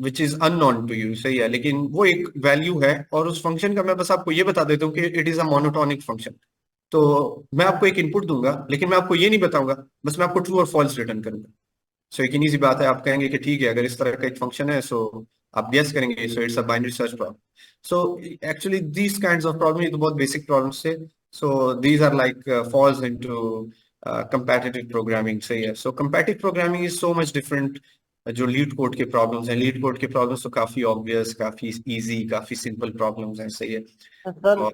which is unknown to you, सही है, लेकिन वो एक वैल्यू है, और उस फंक्शन का मैं बस आपको ये बता देता हूँ कि it is a monotonic function. तो मैं आपको एक इनपुट दूंगा, लेकिन मैं आपको ये नहीं बताऊंगा, बस मैं आपको ट्रू और फॉल्स रिटर्न करूंगा। सो एक इजी सी बात है, आप कहेंगे कि ठीक है अगर इस तरह का एक फंक्शन है, सो आप गेस करेंगे, so it's a binary search problem. So actually these kinds of problem, ये तो बहुत बेसिक प्रॉब्लम्स थे। So these are like falls into competitive programming, सही है। So competitive programming is so much different. जो लीड कोड के problems हैं, LeetCode के प्रॉब्लम्स तो काफी ऑब्वियस, काफी इजी, काफी सिंपल प्रॉब्लम्स हैं, सही है। सर और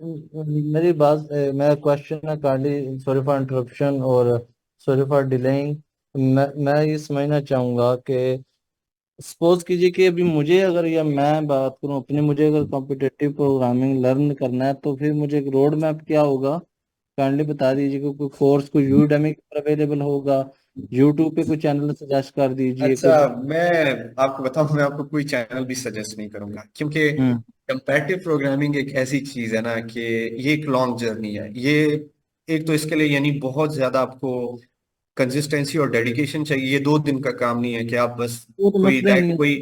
मेरी बात, मेरा क्वेश्चन है काइंडली, सॉरी फॉर इंटरप्शन और सॉरी फॉर डिलेइंग। मैं ये समझना चाहूंगा कि सपोज कीजिए कि अभी मुझे अगर, या मैं बात करूं अपने, मुझे अगर कॉम्पिटिटिव प्रोग्रामिंग लर्न करना है तो फिर मुझे एक रोड मैप क्या होगा, काइंडली बता दीजिए। कोई कोर्स कोई यूडेमी पर अवेलेबल होगा, यूट्यूब पे कोई चैनल सजेस्ट कर दीजिए अच्छा, कुछ। मैं आपको बताऊं, मैं आपको कोई चैनल भी सजेस्ट नहीं करूंगा, क्योंकि हम्म। कंपैरेटिव प्रोग्रामिंग एक ऐसी चीज है ना कि ये एक लॉन्ग जर्नी है। ये एक तो इसके लिए यानी बहुत ज्यादा आपको कंसिस्टेंसी और डेडिकेशन चाहिए। ये 2 दिन का काम नहीं है कि आप बस वो तो कोई मसला ही नहीं है। कोई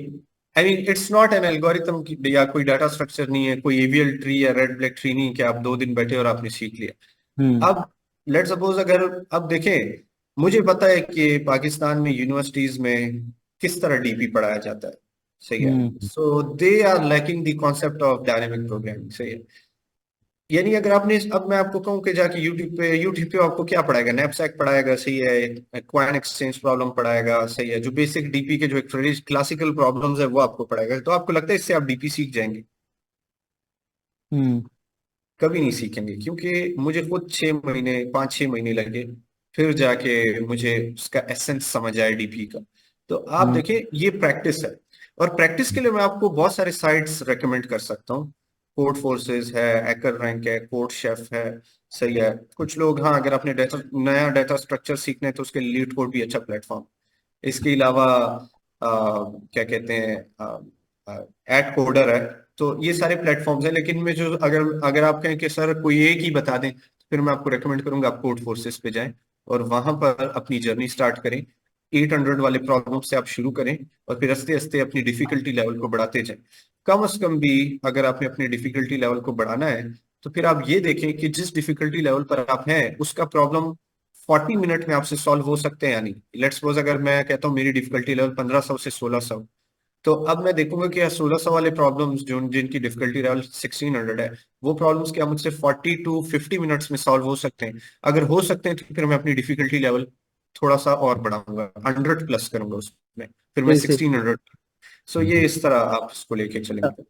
I mean it's not an algorithm या कोई डाटा स्ट्रक्चर नहीं है, कोई एवीएल ट्री या रेड ब्लैक ट्री नहीं कि आप 2 दिन बैठे और आपने सीख लिया। हम्म। अब लेट सपोज अगर, अब देखें, मुझे पता है कि पाकिस्तान में यूनिवर्सिटीज में किस तरह डीपी पढ़ाया जाता है, सही है। Hmm. So they are lacking the concept of dynamic programming, सही है। यानी अगर आपने, अब मैं आपको कहूँ कि जाके यूट्यूब पे आपको क्या पढ़ाएगा, नैपसैक पढ़ाएगा, सही है, क्वाइन एक्सचेंज प्रॉब्लम पढ़ाएगा, सही है, जो बेसिक डीपी के जो एक क्लासिकल प्रॉब्लम्स है वो आपको पढ़ाएगा। तो आपको लगता है इससे आप डीपी सीख जाएंगे? हम्म। कभी नहीं सीखेंगे, क्योंकि मुझे खुद 6 महीने, 5-6 महीने लगे, फिर जाके मुझे उसका एसेंस समझ आया डीपी का। तो आप हम्म। देखें, ये प्रैक्टिस है, और प्रैक्टिस के लिए मैं आपको बहुत सारे साइट्स रेकमेंड कर सकता हूँ। कोड फोर्सेस है, हैकर रैंक है, कोड शेफ है, सही है। कुछ लोग, हाँ, अगर आपने नया डाटा स्ट्रक्चर सीखना है तो उसके लिए लीड कोड भी अच्छा प्लेटफॉर्म। इसके अलावा क्या कहते हैं, एड कोडर है। तो ये सारे प्लेटफॉर्म्स हैं, लेकिन मैं जो, अगर अगर आप कहें कि सर कोई एक ही बता दें, तो फिर मैं आपको रेकमेंड करूंगा आप कोड फोर्सेस पे जाएं और वहां पर अपनी जर्नी स्टार्ट करें। 800 वाले प्रॉब्लम से आप शुरू करें, और फिर आस्ते आस्ते अपनी डिफिकल्टी लेवल को बढ़ाते जाएं। कम से कम भी अगर आपने अपनी डिफिकल्टी लेवल को बढ़ाना है, तो फिर आप ये देखें कि जिस डिफिकल्टी लेवल पर आप हैं उसका प्रॉब्लम 40 मिनट में आपसे सॉल्व हो सकते हैं या नहीं। लेट्स सपोज अगर मैं कहता हूँ मेरी डिफिकल्टी लेवल 1500 से 1600, तो अब मैं देखूंगा कि 1600 वाले प्रॉब्लम्स जो जिनकी डिफिकल्टी लेवल 1600 है, वो प्रॉब्लम्स क्या मुझसे 40 to 50 मिनट्स में सॉल्व हो सकते हैं? अगर हो सकते हैं तो फिर मैं अपनी डिफिकल्टी लेवल थोड़ा सा और बढ़ाऊंगा, 100 प्लस करूंगा उसमें, फिर मैं सही सही। 1600। सो ये इस तरह आप इसको लेके चलेंगे।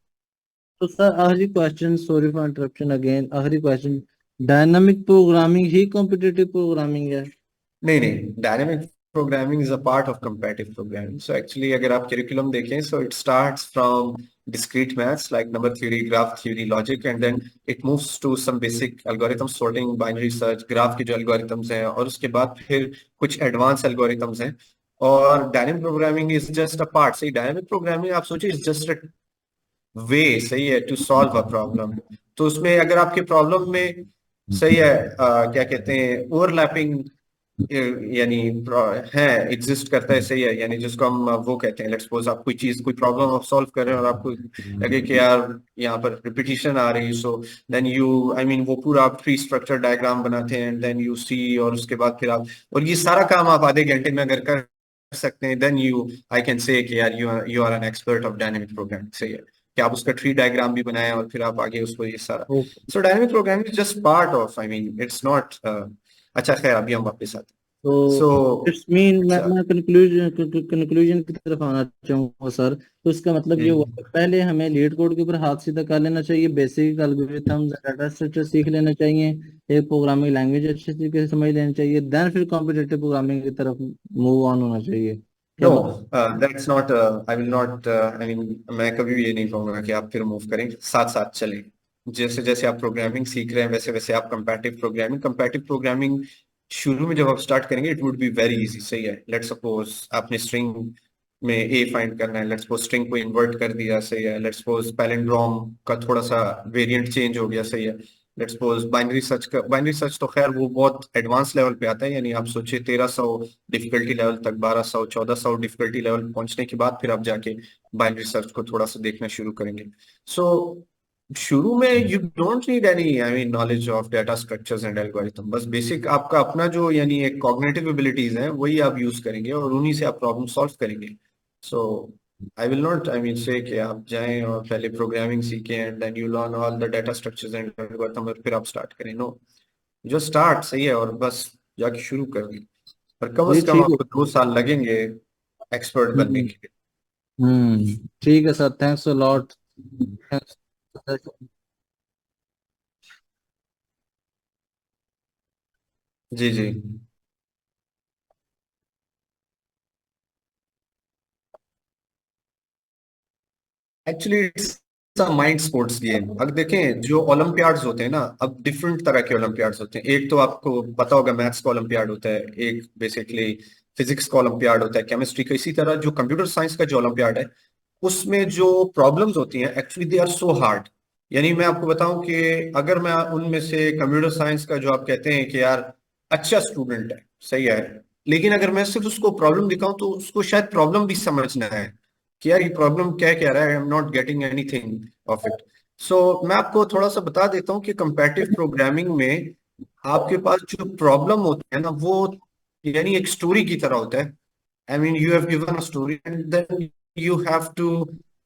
तो सर आखिरी question, sorry for interruption again, आखिरी क्वेश्चन, डायनामिक प्रोग्रामिंग ही कॉम्पिटिटिव प्रोग्रामिंग है? नहीं नहीं, dynamic programming is a part of comparative programming. So actually अगर आप करिकुलम देखें, so it starts from discrete maths like number theory, graph theory, logic, and then it moves to some basic algorithms, sorting, binary search, graph के जो algorithms हैं, और उसके बाद फिर कुछ advanced algorithms हैं। और dynamic programming is just a part। सही, dynamic programming आप सोचिए is just a way, सही है, to solve a problem। तो उसमें अगर आपके प्रॉब्लम में, सही है, क्या कहते हैं, ओवरलैपिंग यानी है, एग्जिस्ट करता है, सही है, यानी जिसको हम वो कहते हैं, लेट्स सपोज आप कोई चीज, कोई प्रॉब्लम आप सॉल्व कर रहे हैं और आपको लगे कि यार यहाँ पर रिपीटिशन आ रही है, so then you, I mean वो पूरा आप ट्री स्ट्रक्चर डायग्राम बनाते हैं, देन यू सी, और उसके बाद फिर आप, और ये सारा काम आप आधे घंटे में अगर कर सकते हैं, then you, I can say कि यार you are an expert of dynamic programming, सही है, कि आप उसका ट्री डायग्राम भी बनाए और फिर आप आगे उसको ये सारा। Okay. So dynamic programming is just part of, I mean it's not. अच्छा, खैर, अभी हम वापस आते हैं। तो सो इट्स मीन, मैं अच्छा। मैं कंक्लूजन की तरफ आना चाहूंगा सर। तो इसका मतलब ये हुआ हम्म। कि पहले हमें लीड कोड के ऊपर हाथ सीधा कर लेना चाहिए, बेसिक एल्गोरिथम्स, डाटा स्ट्रक्चर सीख लेना चाहिए, एक प्रोग्रामिंग लैंग्वेज अच्छे तरीके से समझ लेनी चाहिए, देन फिर कॉम्पिटिटिव प्रोग्रामिंग की तरफ मूव ऑन होना चाहिए। नो, क्या बता। That's not, I will not, I mean मैं कभी भी ये नहीं कहूंगा कि आप फिर मूव करें, साथ साथ चलें। जैसे जैसे आप प्रोग्रामिंग सीख रहे हैं, वैसे वैसे आप कंपैरेटिव प्रोग्रामिंग शुरू में जब आप स्टार्ट करेंगे, it would be very easy, सही है। लेट्स सपोज आपने स्ट्रिंग में ए फाइंड करना है, लेट्स सपोज स्ट्रिंग को इन्वर्ट कर दिया, सही है, लेट्स सपोज पैलिंड्रोम का थोड़ा सा वेरिएंट चेंज हो गया, सही है, लेट्स सपोज बाइनरी सर्च तो खैर वो बहुत एडवांस लेवल पे आता है, यानी आप सोचिए 1300 डिफिकल्टी लेवल तक, 1200 1400 डिफिकल्टी लेवल पहुंचने के बाद फिर आप जाके बाइनरी सर्च को थोड़ा सा देखना शुरू करेंगे। सो शुरू में you don't need any I mean knowledge of data structures and algorithm, बस बेसिक आपका अपना जो यानी एक कॉग्निटिव एबिलिटीज हैं वही आप यूज करेंगे और उन्हीं से आप प्रॉब्लम सॉल्व करेंगे। So I will not I mean say कि आप जाएं और पहले प्रोग्रामिंग सीखें and then you learn all the data structures and algorithm और फिर आप स्टार्ट करें, नो, जो स्टार्ट सही है और बस जाके शुरू कर दें, पर कम जी से कम ठीक है। आपको 2 साल लगेंगे एक्सपर्ट बनने हम्म के लिए। ठीक है सर, थैंक्स अ लॉट। जी जी। Actually it's a mind sports game. अब देखें जो ओलंपियाड्स होते हैं ना, अब डिफरेंट तरह के ओलंपियाड्स होते हैं। एक तो आपको पता होगा मैथ्स का ओलंपियाड होता है, एक बेसिकली फिजिक्स का ओलंपियाड होता है, केमिस्ट्री का। इसी तरह जो कंप्यूटर साइंस का जो ओलंपियाड है उसमें जो प्रॉब्लम्स होती हैं actually they are so hard. यानी मैं आपको बताऊं कि अगर मैं उनमें से कंप्यूटर साइंस का जो आप कहते हैं कि यार अच्छा स्टूडेंट है, सही है, लेकिन अगर मैं सिर्फ उसको प्रॉब्लम दिखाऊं तो उसको शायद प्रॉब्लम भी समझना है कि यार ये प्रॉब्लम क्या कह रहा है, I am not getting anything of it. So मैं आपको थोड़ा सा बता देता हूँ कि कंपैरेटिव प्रोग्रामिंग में आपके पास जो प्रॉब्लम होती है ना वो यानी एक स्टोरी की तरह होता है। I mean you have given a story and then you have to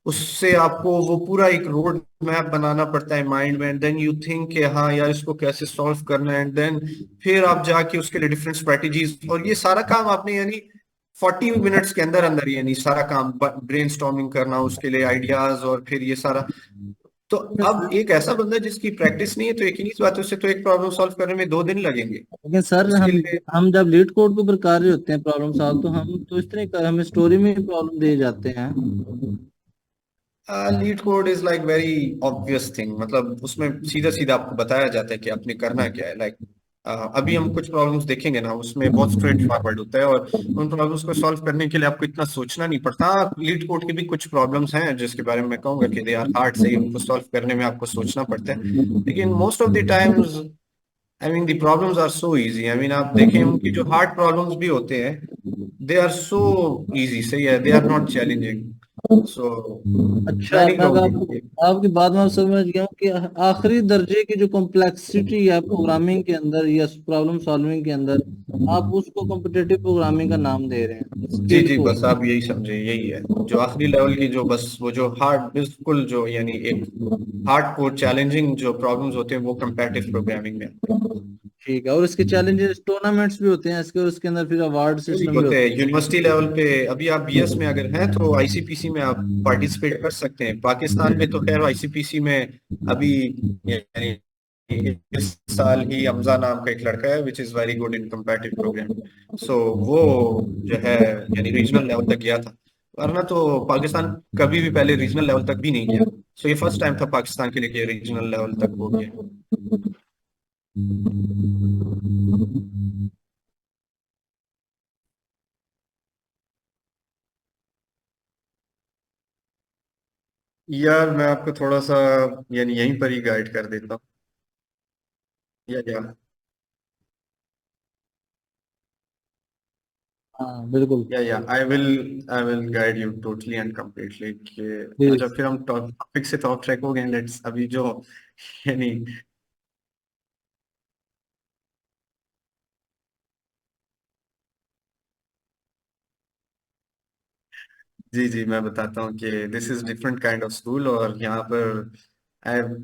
उससे आपको वो पूरा एक रोड मैप बनाना पड़ता है माइंड में, एंड देन यू थिंक कि हाँ यार इसको कैसे सॉल्व करना है, एंड देन फिर आप जाके उसके लिए डिफरेंट स्ट्रेटजीज, और ये सारा काम आपने यानी 40 मिनट्स के अंदर अंदर यानी सारा काम ब्रेनस्टॉर्मिंग करना उसके लिए आइडियाज और फिर ये सारा। तो अब एक ऐसा बंदा जिसकी प्रैक्टिस नहीं है तो यकीनी सी बात है उसे तो एक प्रॉब्लम सॉल्व करने में 2 दिन लगेंगे लेकिन सर उसके हम लिए। हम जब लीड कोड के ऊपर कर रहे होते हैं प्रॉब्लम सॉल्व, तो हम तो इस तरह हमें स्टोरी में प्रॉब्लम दिए जाते हैं। Leet code is like very obvious thing, मतलब उसमें सीधा सीधा आपको बताया जाता है कि आपने करना क्या है। लाइक अभी हम कुछ प्रॉब्लम्स देखेंगे ना उसमें बहुत स्ट्रेट फॉरवर्ड होता है और उन प्रॉब्लम्स को सॉल्व करने के लिए आपको इतना सोचना नहीं पड़ता। लीड कोड के भी कुछ प्रॉब्लम्स हैं जिसके बारे में मैं कहूंगा कि दे आर हार्ड, सही, उनको सॉल्व करने में आपको सोचना पड़ता है, लेकिन most of the times I mean the problems are so easy. I mean आप देखें उनकी जो हार्ड प्रॉब्लम्स भी होते हैं दे आर सो इजी, सही है, दे आर नॉट चैलेंजिंग। सो मैं अच्छा, नहीं मैं अब कहूंगी आपको कि आपकी बात में समझ गया हूँ कि आखिरी दर्जे की जो कॉम्प्लेक्सिटी है प्रोग्रामिंग के अंदर या प्रॉब्लम सॉल्विंग के अंदर, आप उसको कॉम्पिटिटिव प्रोग्रामिंग का नाम दे रहे हैं, जी स्किल जी, को। बस आप यही समझे, यही है जो आखिरी लेवल की जो बस वो जो हार्ड बिल्कुल जो यानी एक हार्ड कोर चैलेंजिंग जो प्रॉब्लम्स होते हैं वो कंपैरेटिव प्रोग्रामिंग में आते हैं। ठीक है, और इसके चैलेंजेस टूर्नामेंट्स भी होते हैं इसके, और उसके अंदर फिर अवार्ड वही सिस्टम भी होते होता हैं यूनिवर्सिटी लेवल पे। अभी आप बीएस में अगर हैं तो आईसीपीसी में आप पार्टिसिपेट कर सकते हैं। पाकिस्तान में तो खैर आईसीपीसी में अभी यानी इस साल ही हमजा नाम का एक लड़का है which is very good in comparative programming. So वो जो है यानी रीजनल लेवल तक गया था, वरना तो पाकिस्तान कभी भी पहले रीजनल लेवल तक भी नहीं गया। सो ये फर्स्ट टाइम था पाकिस्तान के लिए कि रीजनल लेवल तक हो गया। यार मैं आपको थोड़ा सा यानी यहीं पर ही गाइड कर देता हूँ। या हाँ बिल्कुल। या I will guide you totally and completely कि अच्छा प्लीज। फिर हम टॉपिक से तो ऑफ ट्रैक हो गए, लेट्स अभी जो यानी जी जी मैं बताता हूँ कि this is different kind of school और यहाँ पर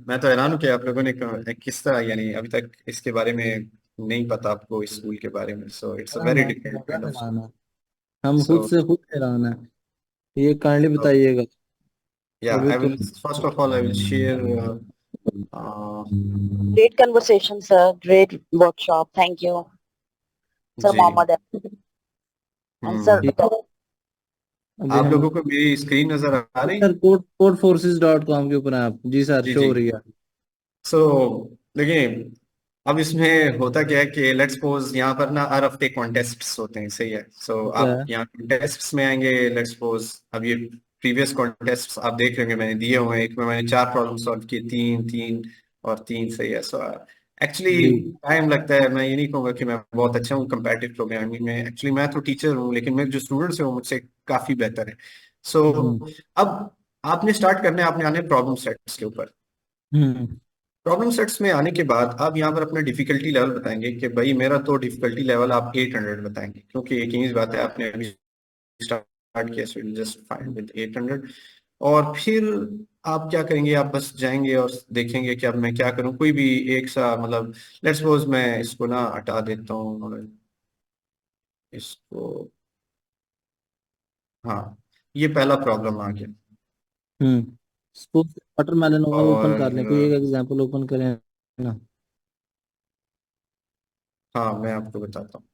मैं तो हैरान हूँ कि आप लोगों ने किस तरह यानी अभी तक इसके बारे में नहीं पता आपको इस स्कूल के बारे में। सो इट्स अ वेरी मैं डिफरेंट ज्यादा काइंड ऑफ हैरान स्कूल। है, हम सो खुद से खुद हैरान है, ये काइंडली बताइएगा। या अभी आई तो will first of all I will share Great conversation, sir. Great workshop. Thank you, Sir जी। Mohammed and Sir हम्म। ठीक, Dr. अभी आप हम लोगों को मेरी स्क्रीन नजर आ रही? सर codeforces.com के ऊपर हैं आप? जी सर, जी शो जी। हो रही है। सो देखिए अब इसमें होता क्या है कि लेट्स सपोज यहाँ पर ना हर हफ्ते कॉन्टेस्ट्स होते हैं, सही है। सो क्या आप है? यहाँ कॉन्टेस्ट्स में आएंगे। लेट्स सपोज अब ये प्रीवियस कॉन्टेस्ट्स आप देख रहे होंगे, मैंने दिए हुए हैं। एक में मैंने 4 प्रॉब्लम सॉल्व किए, 3 3 और 3, सही है। सो एक्चुअली जी। टाइम लगता है। मैं ये नहीं कहूंगा कि मैं बहुत अच्छा हूँ कंपैरेटिव प्रोग्रामिंग में। एक्चुअली मैं तो टीचर हूँ, लेकिन मेरे जो स्टूडेंट्स हैं वो मुझसे काफी बेहतर है। सो हम्म। अब आपने स्टार्ट करना है, आपने आने प्रॉब्लम सेट्स के ऊपर। हम्म। प्रॉब्लम सेट्स में आने के बाद आप यहाँ पर अपना डिफिकल्टी लेवल बताएंगे कि भाई मेरा तो डिफिकल्टी लेवल आप 800 बताएंगे, क्योंकि एक ही बात है, आपने अभी स्टार्ट किया, सो जस्ट फाइन विद 800। और फिर आप क्या करेंगे, आप बस जाएंगे और देखेंगे कि अब मैं क्या करूं। कोई भी एक सा मतलब लेट्स सपोज मैं इसको ना हटा देता हूँ और इसको, हाँ, ये पहला प्रॉब्लम आ गया। हम्म। सपोज वाटरमेलन ओपन कर लें, कोई और एक एग्जांपल ओपन करें ना। हाँ, मैं आपको बताता हूँ।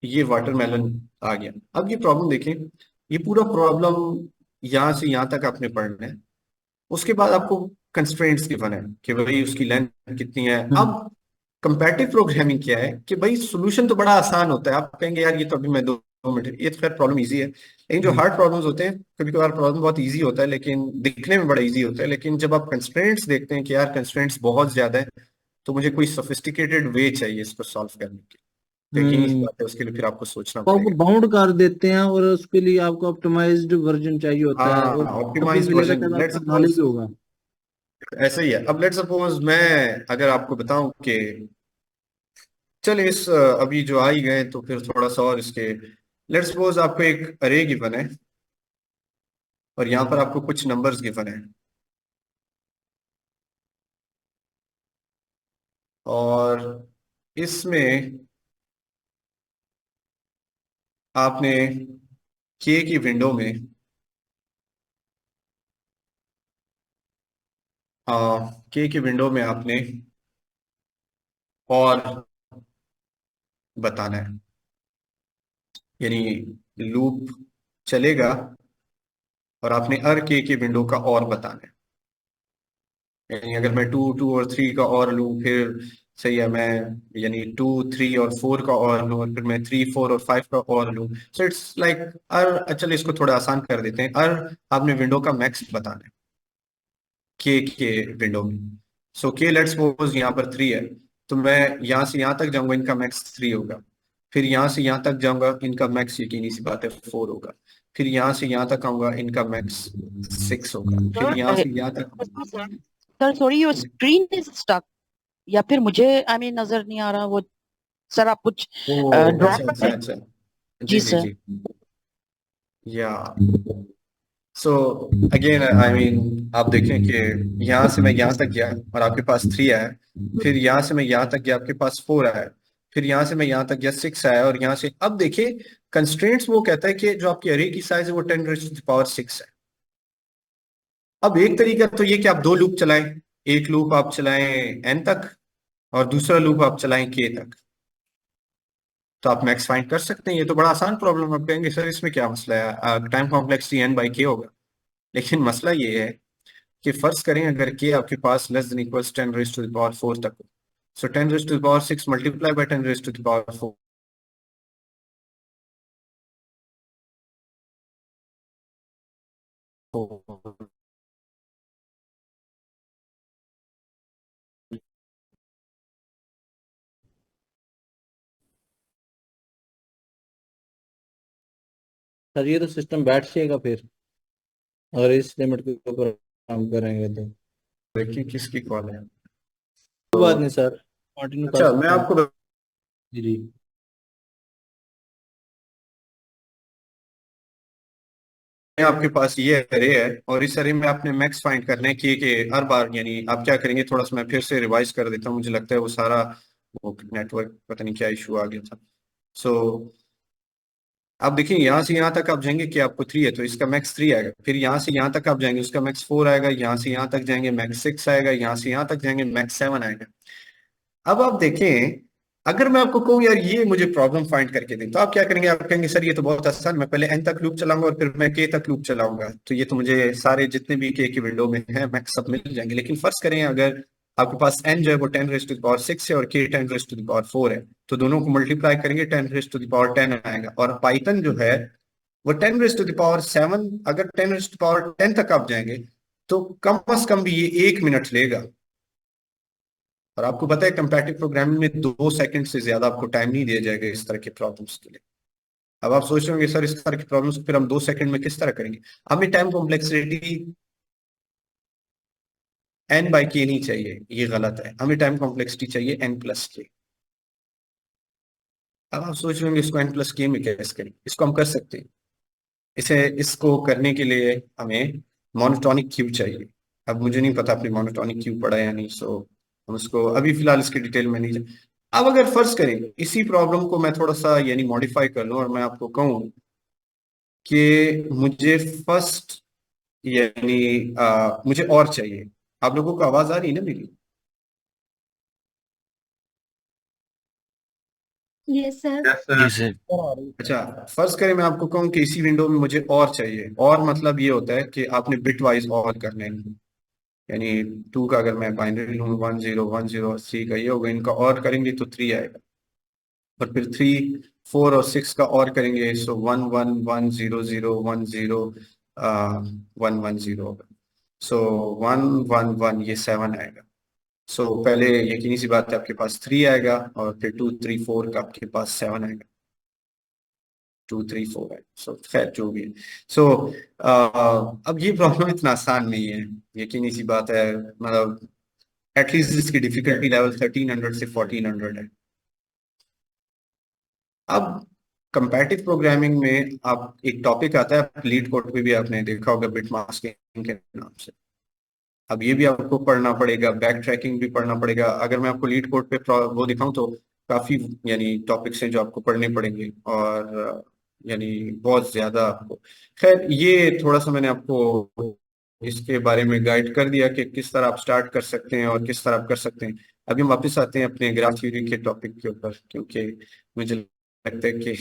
ये वाटरमेलन आ गया। अब ये प्रॉब्लम देखें, ये पूरा प्रॉब्लम यहाँ से यहाँ तक आपने पढ़ना है। उसके बाद आपको कंस्ट्रेंट्स गिवन है कि भाई उसकी लेंथ कितनी है। हम्म। अब कंपैरेटिव प्रोग्रामिंग क्या है कि भाई सोल्यूशन तो बड़ा आसान होता है। आप कहेंगे यार ये तो अभी मैं 2 मिनट, ये तो खैर प्रॉब्लम इजी है। लेकिन जो हम्म। हार्ड प्रॉब्लम्स होते हैं, कभी कभार प्रॉब्लम बहुत इजी होता है, लेकिन दिखने में बड़ा इजी होता है। लेकिन जब आप कंस्ट्रेंट्स देखते हैं कि यार कंस्ट्रेंट्स बहुत ज्यादा है, तो मुझे कोई सोफिस्टिकेटेड वे चाहिए इसको सॉल्व करने के लिए। तो यकीन सी हम्म। बात है, उसके लिए फिर आपको सोचना तो आपको पड़ेगा। बाउंड कर देते हैं और उसके लिए आपको ऑप्टिमाइज्ड वर्जन चाहिए होता है, हाँ, और तभी ऑप्टिमाइज मिलेगा वर्जन, जब लेट्स आपका नॉलेज सपोज होगा। ऐसा ही है। अब लेट्स सपोज मैं अगर आपको बताऊं कि चल इस अभी जो आ ही गए तो फिर थोड़ा सा और इसके, लेट्स सपोज आपको एक अरे गिवन है और यहाँ पर आपको कुछ नंबर्स गिवन है, और इसमें आपने के की विंडो में के की विंडो में आपने और बताना है, यानी लूप चलेगा और आपने हर के की विंडो का और बताना है। यानी अगर मैं 2 2 और 3 का और लूँ, फिर सही है, मैं यानी 2 3 और 4 का और लूँ, और फिर मैं 3 4 और 5 का और लूँ। सो इट्स लाइक अर, चलो इसको थोड़ा आसान कर देते हैं। अर आपने विंडो का मैक्स बताना है के विंडो में। सो के लेट्स सपोज यहाँ पर 3 है, तो मैं यहाँ से यहाँ तक जाऊंगा, इनका मैक्स 3 होगा। फिर यहाँ से यहाँ तक जाऊंगा, इनका मैक्स यकीनी सी बात है 4 होगा। फिर यहाँ से यहाँ तक आऊंगा, इनका मैक्स 6 होगा। फिर Sir, यहाँ से यहाँ तक। sir, sorry, your screen is stuck. या फिर मुझे नजर नहीं आ रहा वो। सर आप कुछ ओ ड्रॉ अच्छा कर अच्छा दें। अच्छा। जी जी जी सर। जी। या सो अगेन आई मीन आप देखें कि यहाँ से मैं यहाँ तक गया और आपके पास 3 आया। फिर यहाँ से मैं यहाँ तक गया, आपके पास 4 आया। फिर यहाँ से मैं यहाँ तक गया, 6 आया। और यहाँ से अब देखिए कंस्ट्रेंट्स वो कहता है कि जो आपकी अरे की साइज है वो 10 to the power 6 है। अब एक तरीका तो ये कि आप 2 लूप चलाएं। एक लूप आप चलाएं एन तक और दूसरा लूप आप चलाएं के तक, तो आप मैक्स फाइंड कर सकते हैं। ये तो बड़ा आसान प्रॉब्लम। आप कहेंगे सर इसमें क्या मसला है, टाइम कॉम्प्लेक्सिटी n/k होगा। लेकिन मसला ये है कि फर्ज करें अगर k आपके पास less than equals 10 raised to the power 4 तक हो, so 10 raised to the power 6 multiply by 10 raised to the power 4। Sir ये तो सिस्टम बैठ जाएगा फिर, अगर इस लिमिट के ऊपर काम करेंगे तो। देखिए किसकी कॉल है। कोई बात तो नहीं सर, कंटिन्यू कर अच्छा, मैं सकते हैं। आपको जी जी। आपके पास ये अरे है और इस अरे में आपने मैक्स फाइंड करना है कि हर बार, यानी आप क्या करेंगे, थोड़ा सा मैं फिर से रिवाइज कर देता हूँ। मुझे लगता है वो सारा वो नेटवर्क पता नहीं क्या इशू आ गया था। सो आप देखिए यहाँ से यहाँ तक आप जाएंगे कि आपको 3 है तो इसका मैक्स 3 आएगा। फिर यहाँ से यहाँ तक आप जाएंगे, उसका मैक्स 4 आएगा। यहाँ से यहाँ तक जाएंगे, मैक्स 6 आएगा। यहाँ से यहाँ तक जाएंगे, मैक्स 7 आएगा। अब आप देखें, अगर मैं आपको कहूँ यार ये मुझे प्रॉब्लम फाइंड करके दें, तो आप क्या करेंगे, आप कहेंगे सर ये तो बहुत आसान, मैं पहले एन तक लूप चलाऊंगा और फिर मैं के तक लूप चलाऊंगा, तो ये तो मुझे सारे जितने भी के की विंडो में है मैक्स सब मिल जाएंगे। लेकिन फर्ज करें अगर आपके पास n जो है वो 10⁻⁶ है और k 10⁻⁴ है, तो दोनों को मल्टीप्लाई करेंगे 10⁻10 आएगा। और पाइथन जो है वो 10⁻7, अगर 10⁻10 तक आप जाएंगे तो कम से कम भी ये 1 मिनट लेगा। और आपको पता है कंपैरेटिव प्रोग्रामिंग में 2 सेकंड से ज्यादा आपको टाइम नहीं दिया जाएगा इस तरह के प्रॉब्लम्स के लिए। अब आप सोच रहे होंगे सर इस तरह की प्रॉब्लम्स फिर हम 2 सेकंड में किस तरह करेंगे। हमें टाइम कॉम्प्लेक्सिटी n/k नहीं चाहिए, ये गलत है, हमें टाइम कॉम्प्लेक्सिटी चाहिए n+k। अब आप सोच रहे होंगे इसको n+k में कैसे करें। इसको हम कर सकते हैं, इसको करने के लिए हमें मोनोटोनिक क्यू चाहिए। अब मुझे नहीं पता आपने मोनोटोनिक क्यू पढ़ा या नहीं, सो हम उसको अभी फिलहाल इसके डिटेल में नहीं जाए। अब अगर फर्ज करें इसी प्रॉब्लम को मैं थोड़ा सा यानी मॉडिफाई कर लूं और मैं आपको कहूं कि मुझे फर्स्ट यानी मुझे और चाहिए। आप लोगों को आवाज आ रही है ना मेरी? Yes sir. जी सर। अच्छा, फर्ज करें मैं आपको कहूं कि इसी विंडो में मुझे और चाहिए। और मतलब ये होता है कि आपने बिट वाइज और करने हैं, यानी 2 का अगर मैं बाइनरी लूँ 1010 का ये होगा, इनका और करेंगे तो 3 आएगा। और फिर 3 4 और 6 का और करेंगे सो 1110010110 होगा। सो 111 ये 7 आएगा। सो पहले यकीनी सी बात है आपके पास 3 आएगा और फिर 2 3 4 का आपके पास 7 आएगा। 2 3 4 है, सो खैर जो भी है। सो अब ये प्रॉब्लम इतना आसान नहीं है, यकीनी सी बात है। मतलब एटलीस्ट इसकी डिफिकल्टी लेवल 1300 से 1400 है। अब कंपैरेटिव प्रोग्रामिंग में आप एक टॉपिक आता है, लीड कोड पे भी आपने देखा होगा, बिट मास्किंग के नाम से। अब ये भी आपको पढ़ना पड़ेगा, बैक ट्रैकिंग भी पढ़ना पड़ेगा। अगर मैं आपको लीड कोड पे वो दिखाऊं तो काफी यानी टॉपिक्स हैं जो आपको पढ़ने पड़ेंगे और यानी बहुत ज्यादा आपको। खैर ये थोड़ा सा मैंने आपको इसके बारे में गाइड कर दिया कि किस तरह आप स्टार्ट कर सकते हैं और किस तरह आप कर सकते हैं। अभी हम वापस आते हैं अपने ग्राफ थ्योरी के टॉपिक के ऊपर, क्योंकि मुझे लगता है कि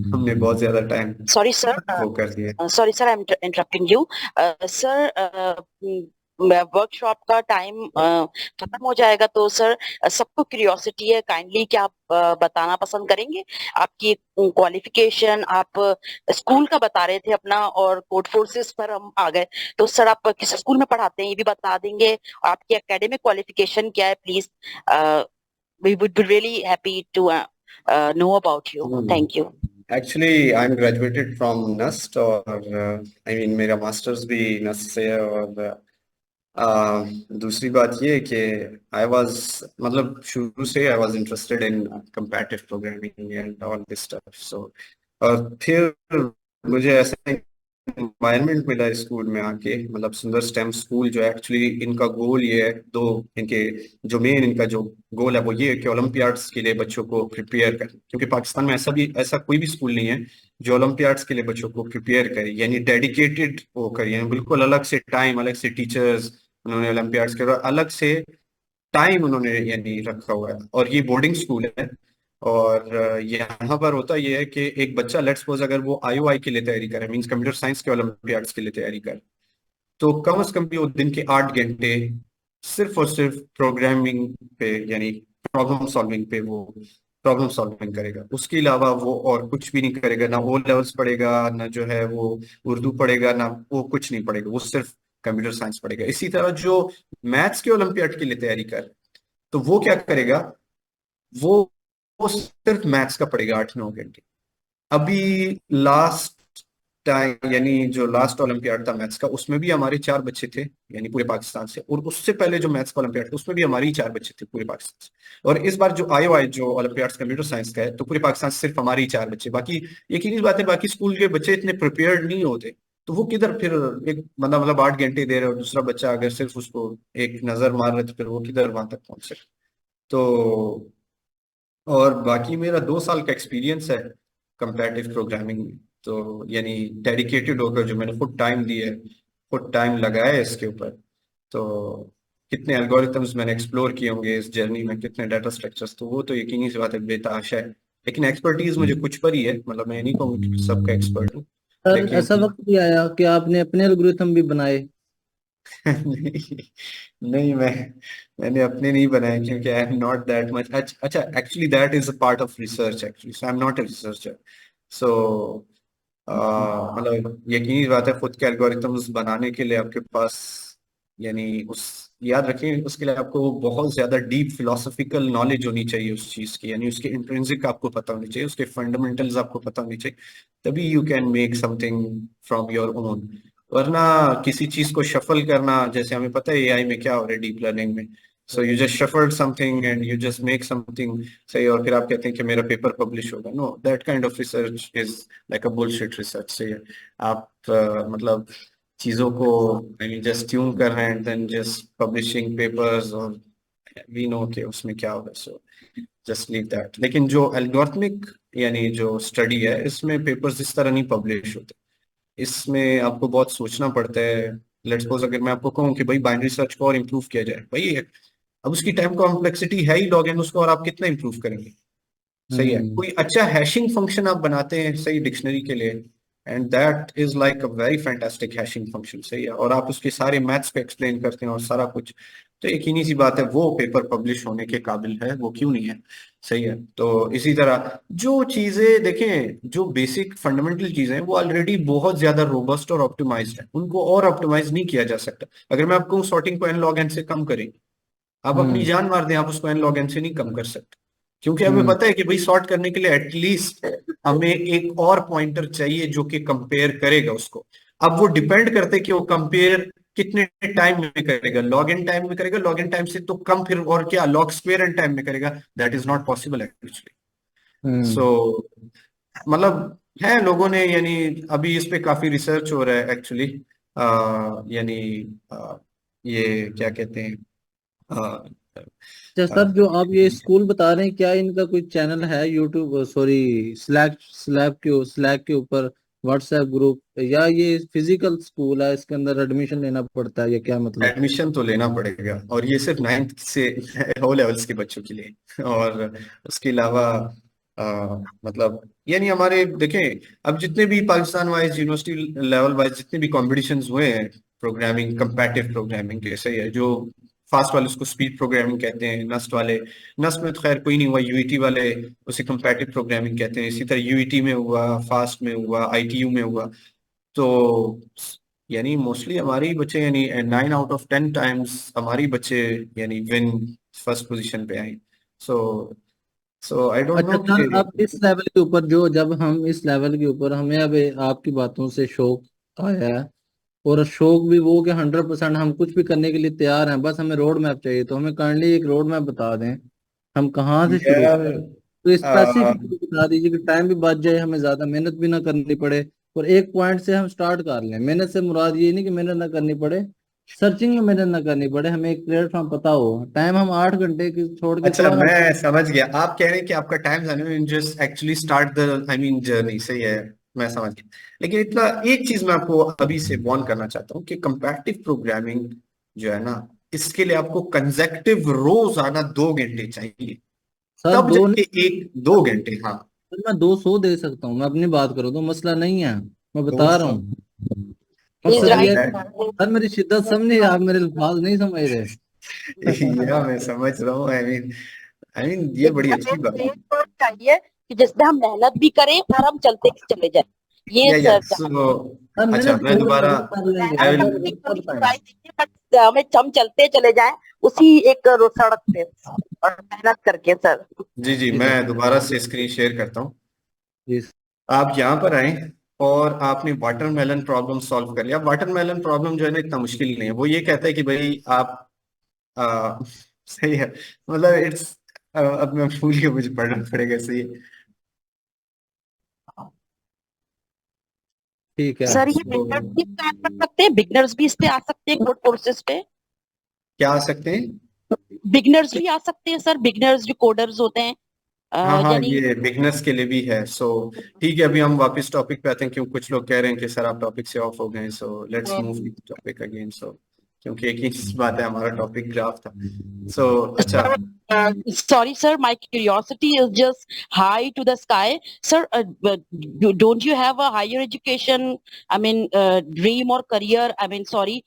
हमने बहुत ज्यादा टाइम Sorry, sir. वो कर दिया। Sorry, sir. I'm interrupting you. Sir, workshop का टाइम खत्म हो जाएगा तो सर सबको क्यूरियोसिटी है, काइंडली क्या आप बताना पसंद करेंगे आपकी क्वालिफिकेशन? आप स्कूल का बता रहे थे अपना और कोड फोर्सेस पर हम आ गए, तो सर आप किस स्कूल में पढ़ाते हैं ये भी बता देंगे। आपकी एकेडमिक क्वालिफिकेशन क्या है please? We would be really happy to know about you. Thank you. Actually I am graduated from NUST और आई मीन मेरा मास्टर्स भी नस्ट से है। और दूसरी बात ये है कि आई वाज मतलब शुरू से I was interested in comparative programming and all this stuff. So और फिर मुझे ऐसा एनवायरनमेंट मिला स्कूल में आके, मतलब सुंदर स्टेम स्कूल जो है एक्चुअली इनका गोल ये है, दो इनके जो मेन इनका जो गोल है वो ये है कि ओलंपियाड्स के लिए बच्चों को प्रिपेयर करें। क्योंकि पाकिस्तान में ऐसा कोई भी स्कूल नहीं है जो ओलंपियाड्स के लिए बच्चों को प्रिपेयर करे, यानी डेडिकेटेड वो करे, यानी बिल्कुल अलग से टाइम, अलग से टीचर्स उन्होंने ओलंपियाड्स के अलग से टाइम उन्होंने यानी रखा हुआ है। और ये बोर्डिंग स्कूल है। और यहाँ पर होता यह है कि एक बच्चा लेट्स सपोज अगर वो IOI के लिए तैयारी करे, मींस कंप्यूटर साइंस के ओलंपियाड्स के लिए तैयारी करे, तो कम से कम भी वो दिन के 8 घंटे सिर्फ और सिर्फ प्रोग्रामिंग पे यानी प्रॉब्लम सॉल्विंग पे वो प्रॉब्लम सॉल्विंग करेगा। उसके अलावा वो और कुछ भी नहीं करेगा, ना ओ लेवल्स पढ़ेगा, ना जो है वो उर्दू पढ़ेगा, ना वो कुछ नहीं पढ़ेगा, वो सिर्फ कंप्यूटर साइंस पढ़ेगा। इसी तरह जो मैथ्स के ओलंपियाड के लिए तैयारी कर, तो वो क्या करेगा, वो वो सिर्फ मैथ्स का पढ़ेगा 8 9 घंटे। अभी लास्ट टाइम यानी जो लास्ट ओलंपियाड था मैथ्स का, उसमें भी हमारे 4 बच्चे थे यानी पूरे पाकिस्तान से। और उससे पहले जो मैथ्स का ओलंपियाड था उसमें भी हमारे ही 4 बच्चे थे पूरे पाकिस्तान से। और इस बार जो IOI जो ओलंपियाड कंप्यूटर साइंस का है, तो पूरे पाकिस्तान से सिर्फ हमारे ही 4 बच्चे। बाकी यकीनी बात है बाकी स्कूल के बच्चे इतने प्रिपेयर्ड नहीं होते, तो वो किधर फिर एक बंदा मतलब 8 घंटे दे रहे और दूसरा बच्चा अगर सिर्फ उसको एक नजर मार रहे तो फिर वो किधर वहां तक पहुंच सके। तो और बाकी मेरा 2 साल का एक्सपीरियंस है कंपैरेटिव प्रोग्रामिंग में, तो यानी डेडिकेटेड होकर जो मैंने खुद टाइम दिया है, खुद टाइम लगाया है इसके ऊपर। तो कितने एल्गोरिथम्स मैंने एक्सप्लोर किए होंगे इस जर्नी में, कितने डाटा स्ट्रक्चर्स, तो वो तो यकीनी सी बात है बेताशा है। लेकिन एक्सपर्टीज मुझे कुछ पर ही है, मतलब मैं नहीं कहूँगा कि सबका एक्सपर्ट हूँ, सर लेकिन ऐसा वक्त भी आया कि आपने अपने एल्गोरिथम भी बनाए? नहीं नहीं, मैंने अपने नहीं बनाए क्योंकि I am not that much. अच्छा, actually that is a part of research actually, so I am not a researcher. So मतलब यकीनी बात है, खुद के एल्गोरिथम्स बनाने के लिए आपके पास यानी उस याद रखें, उसके लिए आपको बहुत ज्यादा डीप फिलोसफिकल नॉलेज होनी चाहिए उस चीज की, यानी उसके इंट्रिंसिक आपको पता होनी चाहिए, उसके फंडामेंटल्स आपको पता होनी चाहिए, तभी you can make something from your own. वरना किसी चीज को शफल करना, जैसे हमें पता है एआई में क्या हो रहा है, डीप लर्निंग में, so you just shuffled something and you just make something सही, और फिर आप कहते हैं कि मेरा पेपर पब्लिश होगा। No, that kind of research is like a bullshit research. सही है, आप मतलब चीजों को आई मीन जस्ट ट्यून कर रहे हैं and then just publishing papers, और वी नो कि उसमें क्या होगा, सो जस्ट लीव दैट। लेकिन जो एल्गोरिथमिक यानी जो स्टडी है, इसमें पेपर्स इस तरह नहीं पब्लिश होते, इसमें आपको बहुत सोचना पड़ता है। लेट्स सपोज अगर मैं आपको कहूँ कि भाई बाइनरी सर्च को और इम्प्रूव किया जाए, भाई अब उसकी टाइम कॉम्प्लेक्सिटी है ही लॉग एन, उसको और आप कितना इम्प्रूव करेंगे। सही है, हम्म कोई अच्छा हैशिंग फंक्शन आप बनाते हैं सही डिक्शनरी के लिए, and that is like a very fantastic hashing function. सही है, और आप उसके सारे मैथ्स पे एक्सप्लेन करते हैं और सारा कुछ, तो यकीनी सी बात है वो पेपर पब्लिश होने के काबिल है, वो क्यों नहीं है। सही है, तो इसी तरह जो चीजें देखें, जो बेसिक फंडामेंटल चीजें हैं वो ऑलरेडी बहुत ज्यादा रोबस्ट और ऑप्टिमाइज्ड है, उनको और ऑप्टिमाइज नहीं किया जा सकता। अगर मैं आपको सॉर्टिंग को एन लॉग एन से कम करें, आप अपनी हम्म जान मार दें, आप उसको एन लॉग एन से नहीं कम कर सकते, क्योंकि हमें हम्म पता है कि भाई सॉर्ट करने के लिए एटलीस्ट हमें एक और पॉइंटर चाहिए जो कि कंपेयर करेगा उसको। अब वो डिपेंड करते कि वो कंपेयर कितने टाइम में करेगा, लॉग इन टाइम में करेगा, लॉग इन टाइम से तो कम, फिर और क्या लॉग स्क्वेयर एन टाइम में करेगा, that is not possible actually. Hmm so मतलब है, लोगों ने यानी अभी इस पे काफी रिसर्च हो रहा है एक्चुअली, यानी ये क्या कहते हैं, अच्छा सर, जो आप ये स्कूल बता रहे हैं, क्या इनका कोई चैनल है यूट्यूब, सॉरी, स्लैक के ऊपर, व्हाट्सएप ग्रुप, या ये फिजिकल स्कूल है, इसके अंदर एडमिशन लेना पड़ता है, या क्या मतलब? एडमिशन तो लेना पड़ेगा, और ये सिर्फ नाइन्थ से ओ लेवल्स के बच्चों के लिए, और उसके अलावा मतलब यानी हमारे देखें, अब जितने भी Pakistan wise university level wise जितने भी कॉम्पिटिशन्स हुए हैं प्रोग्रामिंग, कंपैटिव प्रोग्रामिंग के, सही है, जो फास्ट वाले उसको स्पीड प्रोग्रामिंग कहते हैं, नस्ट वाले, नस्ट में तो खैर कोई नहीं हुआ, यूईटी वाले उसे कंपैटिव प्रोग्रामिंग कहते हैं, इसी तरह यूईटी में हुआ, फास्ट में हुआ, आईटीयू में हुआ। तो यानी मोस्टली हमारे बच्चे यानी 9 आउट ऑफ 10 टाइम्स हमारी बच्चे यानी विन फर्स्ट पोजीशन पे आए। सो सो आई डोंट अच्छा नो सर, कि अब इस लेवल के ऊपर, जो जब हम इस लेवल के ऊपर, हमें अब आपकी बातों से शौक आया है, और शौक भी वो कि 100% हम कुछ भी करने के लिए तैयार हैं, बस हमें रोड मैप चाहिए, तो हमें काइंडली एक रोड मैप बता दें, हम कहाँ से शुरू यार करें। तो स्पेसिफिक बता दीजिए कि टाइम भी बच जाए, हमें ज्यादा मेहनत भी ना करनी पड़े, और एक पॉइंट से हम स्टार्ट कर लें। मेहनत से मुराद ये नहीं कि मेहनत ना करनी पड़े, सर्चिंग में मेहनत ना करनी पड़े, हमें एक प्लेटफॉर्म पता हो, टाइम हम 8 घंटे की छोड़ के अच्छा, थोड़ा ना। मैं समझ गया, आप कह रहे हैं कि आपका टाइम जाने में just actually start the I mean journey. सही है, मैं समझ गया, लेकिन इतना एक चीज मैं आपको अभी से वार्न करना चाहता हूँ कि कंपैरेटिव प्रोग्रामिंग जो है ना, इसके लिए आपको कंसेक्टिव रोजाना 2 घंटे चाहिए, सर तब दो जाके नहीं, 1-2 घंटे। हाँ, सर मैं 200 दे सकता हूँ, मैं अपनी बात करूँ तो मसला नहीं है, मैं दो बता रहा सौ हूँ। He's मकसद ये right. है कि सर मेरी शिद्दत समझिए, आप मेरे अल्फाज नहीं समझ रहे। या मैं समझ रहा हूँ, आई मीन ये एक बड़ी अच्छी हमें बात है। स्टेज पर चाहिए कि जिसमें हम मेहनत भी करें और हम चलते चले जाएं, ये या सर सो चाहते हैं। सर अच्छा, मेहनत मैं छोड़ दोबारा दें, वो कर लेंगे, आई आप विल बस मेहनत भी वक्त कभी बताएं। छुड़ाई देंगे, बट हमें हम चलते चले जाएं उसी एक सड़क पे और मेहनत करके सर। जी जी, जी मैं सर। दोबारा से स्क्रीन शेयर करता हूँ। जी आप यहाँ पर आए और आपने वाटरमेलन प्रॉब्लम सॉल्व कर लिया। वाटरमेलन प्रॉब्लम जो है ना इतना मुश्किल नहीं है, वो ये कहता है कि भाई आप आ, सही है, मतलब इट्स अब मैं भूल गया, मुझे पढ़ना पड़ेगा। सही है, ठीक है। सर ये तो बिगनर्स भी काम कर सकते हैं, बिगनर्स भी इस पे आ सकते हैं कोड कोर्सेज पे, क्या आ सकते हैं? बिगनर्स भी आ सकते हैं सर, बिगनर्स जो कोडर्स होते हैं, हाँ हाँ, यानी ये बिगनर्स के लिए भी है। सो ठीक है, अभी हम वापस टॉपिक पे आते हैं, क्यों कुछ लोग कह रहे हैं कि सर आप टॉपिक से ऑफ हो गए, so let's move topic again. So क्योंकि एक ही बात है, हमारा टॉपिक ग्राफ था। सो अच्छा, Sorry, sir, my curiosity is just high to the sky. Sir, don't you have a higher education, I mean, dream or career? I mean, sorry,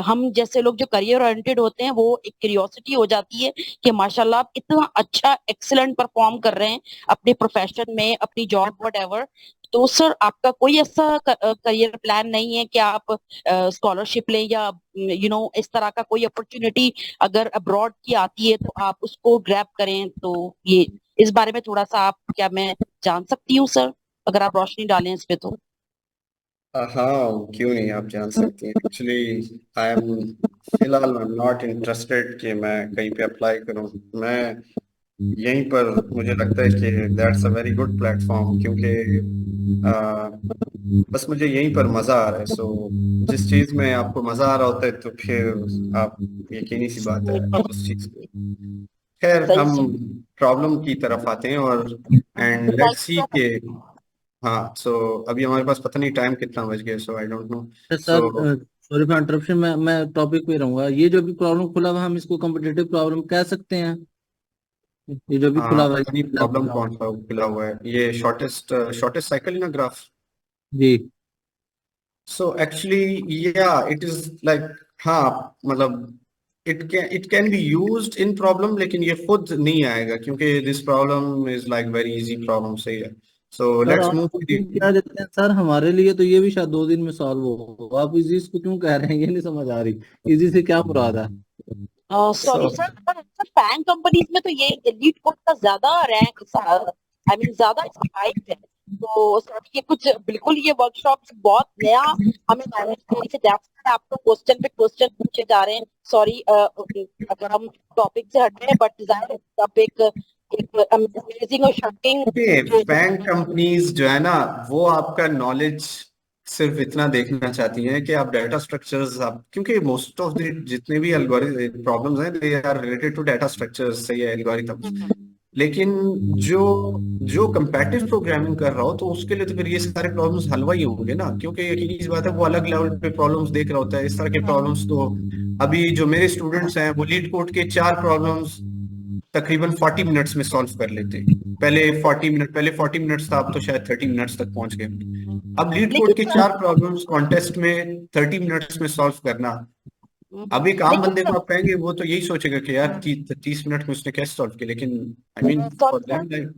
हम जैसे लोग जो career oriented होते हैं, वो एक curiosity हो जाती है कि माशाल्लाह आप इतना अच्छा excellent perform कर रहे हैं अपने profession में, अपनी job whatever. तो सर आपका कोई ऐसा करियर प्लान नहीं है कि आप स्कॉलरशिप लें या इस तरह का कोई अपॉर्चुनिटी अगर अब्रॉड की आती है तो आप उसको ग्रैब करें? तो ये इस बारे में थोड़ा सा आप, क्या मैं जान सकती हूँ सर, अगर आप रोशनी डालें इस पे तो? हाँ, क्यों नहीं, आप जान सकती हैं। एक्चुअली आई एम फिलहाल आई एम नॉट इंटरेस्टेड कि मैं कहीं पे अप्लाई करूं। मैं यहीं पर, मुझे लगता है कि that's a very good platform, क्योंकि बस मुझे यहीं पर मजा आ रहा है। सो जिस चीज में आपको मजा आ रहा होता है तो फिर आप, यकीनी सी बात है, उस चीज को। खैर, सही हम सर। प्रॉब्लम की तरफ आते हैं और एंड लेट्स सी के। हाँ, सो अभी हमारे पास पता नहीं टाइम कितना बज गया, so I don't know. Sir so sorry for interruption, मैं टॉपिक पे रहूंगा। ये जो भी प्रॉब्लम खुला हुआ है, हम इसको कॉम्पिटिटिव प्रॉब्लम कह सकते हैं? ये जो भी खुला हुआ पता नहीं प्रॉब्लम है। कौन सा खुला हुआ है, ये शॉर्टेस्ट शॉर्टेस्ट साइकिल ना graph. Ji So actually, yeah, it is like, हाँ, मतलब it can be used in problem, लेकिन ये खुद नहीं आएगा क्योंकि this problem is like very easy problem, सही है। So सर, let's आप move 2 to दिन the क्या देते हैं सर? हमारे लिए तो ये भी शायद 2 दिन में सॉल्व हो। आप इजी इसको क्यों कह रहे हैं? ये नहीं समझ आ रही। इजी से क्या मुराद है? सॉरी so सर, पर बैंक कंपनीज में तो ये एलीट कोड का ज्यादा रैंक, आई मीन ज्यादा हाइप है। तो सर ये कुछ बिल्कुल, ये वर्कशॉप बहुत नया हमें मैनेज करने से आपको क्वेश्चन पे क्वेश्चन पूछे जा रहे हैं। सॉरी अगर हम टॉपिक से हट रहे हैं, बट जाहिर है एक अमेजिंग और शॉकिंग। बैंक कंपनीज जो है ना, वो आपका नॉलेज सिर्फ इतना देखना चाहती हैं कि आप डाटा स्ट्रक्चर्स, आप, क्योंकि मोस्ट ऑफ द जितने भी एल्गोरिथम प्रॉब्लम्स हैं, they are related to data structures, सही है, एल्गोरिथम्स। लेकिन जो जो कंपैटिटिव प्रोग्रामिंग कर रहा हो तो उसके लिए तो फिर ये सारे प्रॉब्लम्स हलवा ही होंगे ना, क्योंकि यकीनी सी बात है वो अलग लेवल पे प्रॉब्लम्स देख रहा होता है। इस तरह के प्रॉब्लम्स तो अभी जो मेरे स्टूडेंट्स हैं वो लीड कोड के 4 प्रॉब्लम्स तकरीबन 40 मिनट्स में सॉल्व कर लेते। पहले 40 मिनट्स था, अब तो शायद 30 मिनट्स तक पहुंच गए। अब लीड कोड के लेकिन 4 प्रॉब्लम्स कॉन्टेस्ट में 30 मिनट्स में सॉल्व करना, अब एक आम लेकिन बंदे को आप कहेंगे वो तो यही सोचेगा कि यार 30 मिनट में उसने कैसे सॉल्व किया, लेकिन I mean sorry for them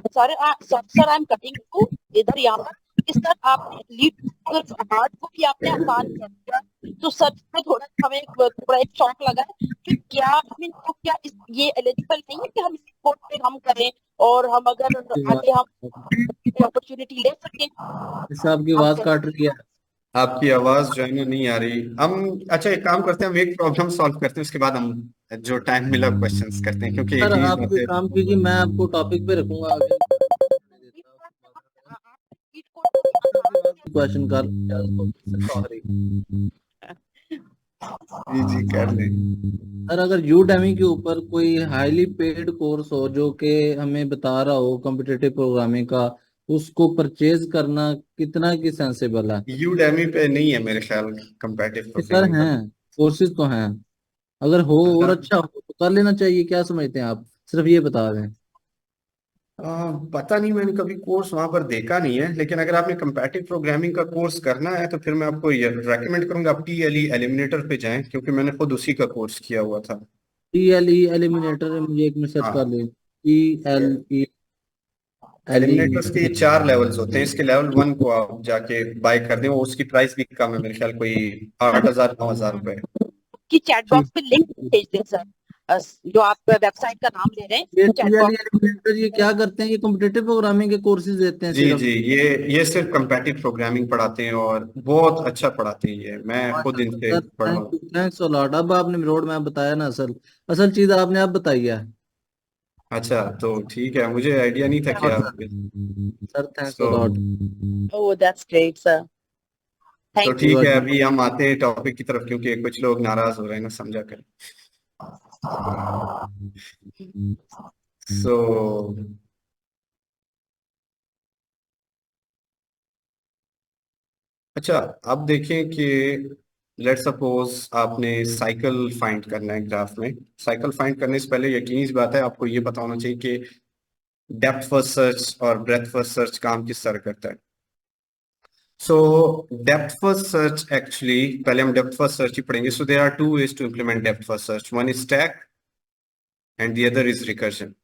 sir, sir I am cutting you इधर यहाँ पर। कि सर आपने लीड अगर हार्ड को भी आपने आसान कर दिया, तो सच में थोड़ा हमें थोड़ा एक शौक लगा है कि क्या, आई मीन, तो क्या ये एलिजिबल नहीं है कि हम इस कोर्स पे हम करें और हम अगर आगे हम अपॉर्चुनिटी ले सकें? इससे आपकी हम आवाज काट रही है। आपकी आवाज जो है ना नहीं आ रही। हम, अच्छा, एक काम करते हैं, हम एक प्रॉब्लम सॉल्व करते हैं, उसके बाद हम जो टाइम मिला क्वेश्चंस करते हैं, क्योंकि सर, यकीनी सी आप बात एक है। काम कीजिए, मैं आपको टॉपिक पे रखूंगा आगे। क्वेश्चन कर सॉरी। जी जी, कर लें। सर, अगर यूडेमी के ऊपर कोई हाईली पेड कोर्स हो जो कि हमें बता रहा हो कॉम्पिटिटिव प्रोग्रामिंग का, उसको परचेज करना कितना की सेंसेबल है? यूडेमी पे नहीं है मेरे ख्याल कंपैटिटिव सर प्रोग्रामिंग का। हैं, कोर्सेज तो हैं। अगर हो और हाँ, अच्छा हो तो कर लेना चाहिए। क्या समझते हैं आप? सिर्फ ये बता दें। पता नहीं, मैंने कभी कोर्स वहां पर देखा नहीं है, लेकिन अगर आपने कंपैटिटिव प्रोग्रामिंग का कोर्स करना है तो फिर मैं आपको ये रेकमेंड करूंगा, आप टीएलई एलिमिनेटर पे जाएं, क्योंकि मैंने खुद उसी का कोर्स किया हुआ था। TLE एलिमिनेटर, मुझे एक में सर्च कर हाँ, ले। TLE एलिमिनेटर्स के 4 लेवल्स होते हैं, इसके लेवल 1 को आप जाके बाय कर दें, वो उसकी प्राइस भी कम है, मेरे ख्याल कोई 8,000 9,000 रुपए। कि चैट ठीक। बॉक्स पे लिंक भेज दें सर। जो आप वेबसाइट का नाम ले रहे ये हैं चैट TLE बॉक्स। एलिमिनेटर ये क्या करते हैं? ये कॉम्पिटिटिव प्रोग्रामिंग के कोर्सेज देते हैं जी सिर्फ? जी, ये सिर्फ कंपैटिटिव प्रोग्रामिंग पढ़ाते हैं और बहुत अच्छा पढ़ाते हैं, ये मैं खुद इनसे सर, पढ़ा थैंक हूँ। You, thanks a lot. अब आपने रोड मैप बताया ना, असल असल चीज आपने अब बताई है। अच्छा, तो ठीक है, मुझे आइडिया नहीं था कि और आप। सर थैंक्स अ तो lot. Oh that's great sir, तो थैंक ठीक यू। है, अभी हम आते हैं टॉपिक की तरफ, क्योंकि कुछ लोग नाराज हो रहे हैं ना, समझा कर। सो अच्छा, अब देखें कि लेट्स सपोज आपने साइकिल फाइंड करना है ग्राफ में। साइकिल फाइंड करने से पहले यकीनी सी बात है, आपको ये पता होना चाहिए कि डेप्थ फर्स्ट सर्च और ब्रेथ फर्स्ट सर्च काम किस तरह करता है। So depth first search actually, पहले हम डेप्थ फर्स्ट सर्च ही पढ़ेंगे। So there are two ways to implement depth first search, one is stack and the other is recursion.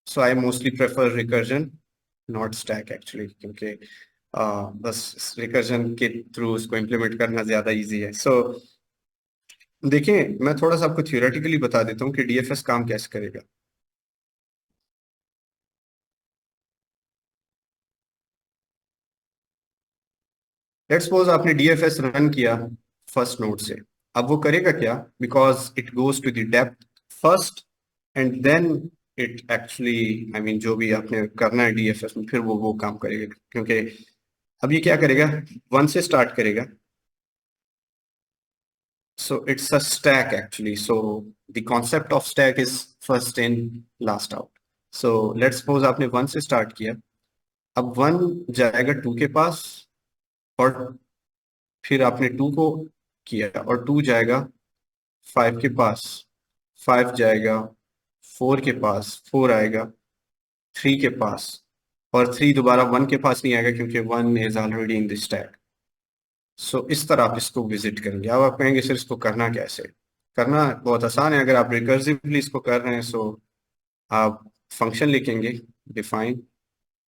So I mostly prefer recursion not stack actually, क्योंकि बस recursion के through उसको implement करना ज्यादा easy है। सो देखिए, मैं थोड़ा सा आपको थियोरेटिकली बता देता हूँ कि डीएफएस काम कैसे करेगा। लेट्स सपोज आपने डीएफएस रन किया फर्स्ट नोड से। अब वो करेगा क्या, because it goes to the depth first and then it actually, I mean जो भी आपने करना है डीएफएस में, फिर वो काम करेगा। क्योंकि अब ये क्या करेगा, वन से स्टार्ट करेगा। So it's a stack actually. So the concept of stack is first in, last out. So let's suppose आपने वन से स्टार्ट किया। अब वन जाएगा टू के पास, और फिर आपने टू को किया, और टू जाएगा फाइव के पास, फाइव जाएगा फोर के पास, फोर आएगा थ्री के पास, और थ्री दोबारा वन के पास नहीं आएगा क्योंकि one is already in this stack. So इस तरह आप इसको विजिट करेंगे। अब आप कहेंगे सर इसको करना कैसे। करना बहुत आसान है। अगर आप रिकर्सिवली इसको कर रहे हैं, सो आप फंक्शन लिखेंगे डिफाइन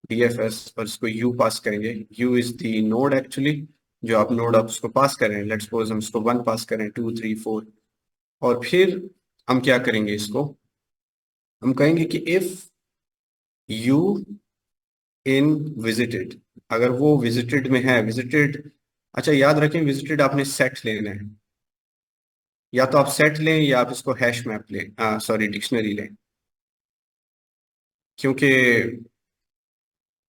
डीएफएस, और इसको यू पास करेंगे। You is the node actually, जो आप नोड आप उसको पास करें। लेट्स सपोज हम इसको वन पास करें, टू थ्री फोर, और फिर हम क्या करेंगे, इसको हम कहेंगे कि इफ यू इन विजिटेड, अगर वो विजिटेड में है, विजिटेड, अच्छा याद रखें विजिटेड आपने सेट लेना है। या तो आप सेट लें या आप इसको हैश मैप लें, सॉरी डिक्शनरी लें, क्योंकि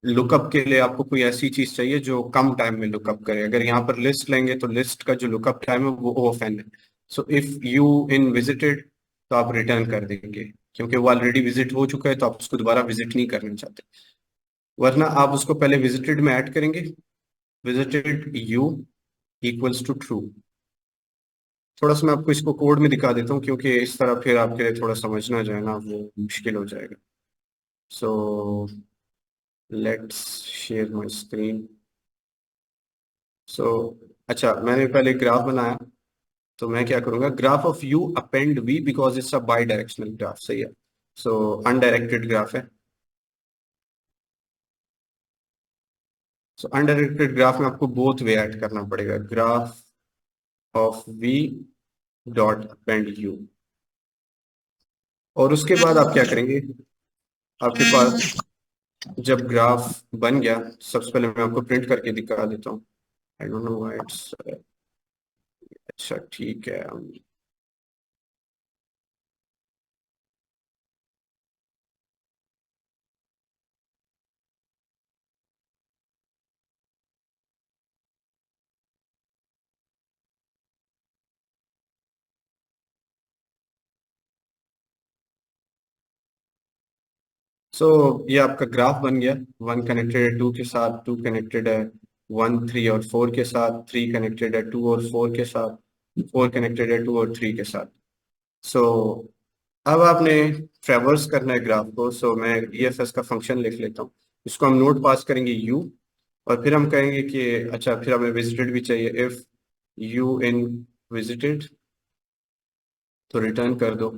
लुकअप के लिए आपको कोई ऐसी चीज चाहिए जो कम टाइम में लुकअप करे। अगर यहाँ पर लिस्ट लेंगे तो लिस्ट का जो लुकअप टाइम है वो ऑफ एन है। So if u in visited, तो आप रिटर्न कर देंगे, क्योंकि वो ऑलरेडी विजिट हो चुका है तो आप उसको दोबारा विजिट नहीं करना चाहते। वरना आप उसको पहले विजिटेड में ऐड करेंगे, visited u equals to true. थोड़ा सा मैं आपको इसको कोड में दिखा देता हूँ, क्योंकि इस तरह फिर आपके लिए थोड़ा समझना जो है ना वो मुश्किल हो जाएगा। So let's share my screen. So अच्छा, मैंने पहले ग्राफ बनाया, तो मैं क्या करूंगा, graph of U append V, because it's a bidirectional graph. सही है, सो अनडायरेक्टेड ग्राफ है। सो अनडायरेक्टेड ग्राफ में आपको बोथ वे ऐड करना पड़ेगा, graph of V dot append you. और उसके बाद आप क्या करेंगे, आपके पास जब ग्राफ बन गया, सबसे पहले मैं आपको प्रिंट करके दिखा देता हूँ। आई डोंट नो व्हाई इट्स, अच्छा ठीक है। सो ये आपका ग्राफ बन गया। वन कनेक्टेड है टू के साथ, टू कनेक्टेड है वन थ्री और फोर के साथ, थ्री कनेक्टेड है टू और फोर के साथ, फोर कनेक्टेड है टू और थ्री के साथ। सो अब आपने ट्रेवर्स करना है ग्राफ को। सो मैं डीएफएस का फंक्शन लिख लेता हूँ। इसको हम नोड पास करेंगे यू, और फिर हम कहेंगे कि अच्छा फिर हमें विजिटेड भी चाहिए। इफ यू इन विजिटेड, तो रिटर्न कर दो,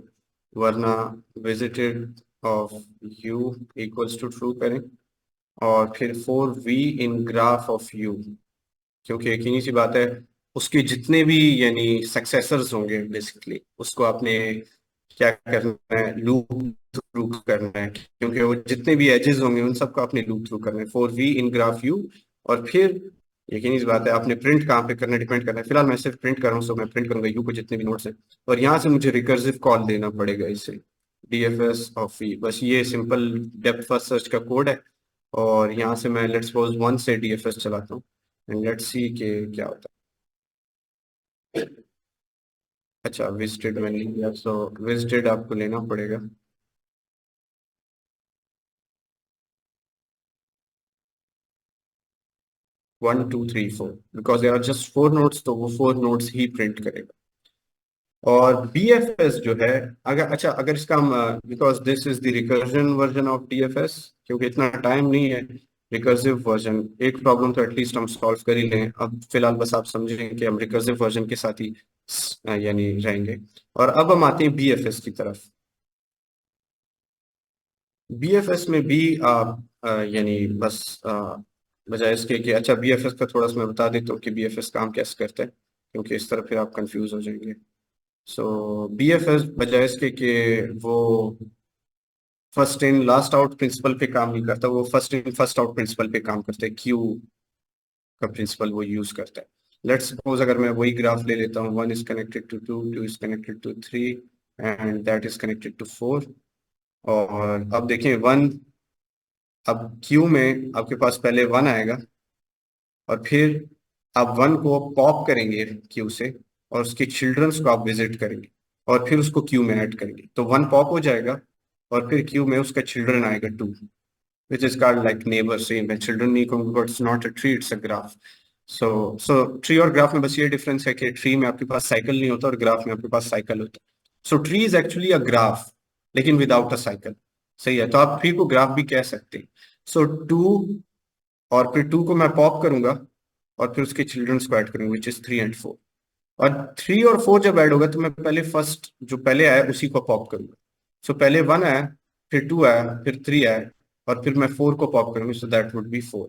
वरना visited of u equals to true करें। और फिर for v in graph of u, क्योंकि यकीनी सी बात है उसके जितने भी यानी सक्सेसर्स होंगे बेसिकली उसको आपने क्या करना है, लूप थ्रू करना है, क्योंकि वो जितने भी एजेस होंगे उन सबको आपने लूप थ्रू करना है, for v in graph u. और फिर यकीनी सी बात है आपने प्रिंट कहाँ पे करना है, डिपेंड करना है। फिलहाल मैं सिर्फ प्रिंट कर रहा हूँ, सो मैं प्रिंट करूंगा यू को जितने भी नोट्स हैं, और यहाँ से मुझे रिकर्सिव कॉल देना पड़ेगा इसे, डीएफएस ऑफ वी। बस ये सिंपल डेप्थ फर्स्ट सर्च का कोड है। और यहाँ से मैं लेट्स सपोज वन से डीएफएस चलाता हूँ, एंड लेट्स सी के क्या होता है। अच्छा विजिटेड मैंने लिया, सो विजिटेड आपको लेना पड़ेगा। 1 2 3 4, because there are just 4 nodes, तो वो 4 नोड्स ही प्रिंट करेगा। और BFS जो है, अगर इसका हम, because this is the recursion version of DFS, क्योंकि इतना टाइम नहीं है, रिकर्सिव वर्जन एक प्रॉब्लम तो एटलीस्ट हम सॉल्व कर ही लें। अब फिलहाल बस आप समझें कि हम रिकर्सिव वर्जन के साथ ही यानी रहेंगे। और अब हम आते हैं BFS की तरफ। BFS में भी आप यानी बस बजाय इसके कि अच्छा BFS का थोड़ा सा मैं बता देता हूँ कि BFS काम कैसे करता है, क्योंकि इस तरह फिर आप कंफ्यूज हो जाएंगे। सो BFS बजाय इसके कि वो first in last out principle पे काम नहीं करता, वो first in first out principle पे काम करता है, क्यू का प्रिंसिपल वो यूज करता है। लेट्स सपोज अगर मैं वही ग्राफ ले लेता हूँ, 1 is connected to 2, 2 is connected to 3 and that is connected to 4। और अब देखें 1, अब क्यू में आपके पास पहले 1 आएगा और फिर आप 1 को पॉप करेंगे क्यू से और उसके चिल्ड्रंस को आप विजिट करेंगे और फिर उसको क्यू में ऐड करेंगे, तो 1 पॉप हो जाएगा और फिर क्यू में उसका चिल्ड्रन आएगा 2, which is called like neighbor, same है, children नहीं कहूँगा, but it's not a tree, it's a graph. So tree और graph में बस ये difference है कि tree में आपके पास cycle नहीं होता और graph में आपके पास cycle होता है। So tree is actually a graph, लेकिन without a cycle। सही है, तो आप tree को graph भी कह सकते हैं। So 2 और फिर 2 को मैं पॉप करूंगा और फिर उसके चिल्ड्रंस को ऐड करूंगा, which is 3 and 4। और 3 और 4 जब ऐड होगा तो मैं पहले फर्स्ट जो पहले आया उसी को पॉप करूंगा। सो पहले 1 आया, फिर 2 आया, फिर 3 आया और फिर मैं 4 को पॉप करूंगा, सो दैट वुड बी 4।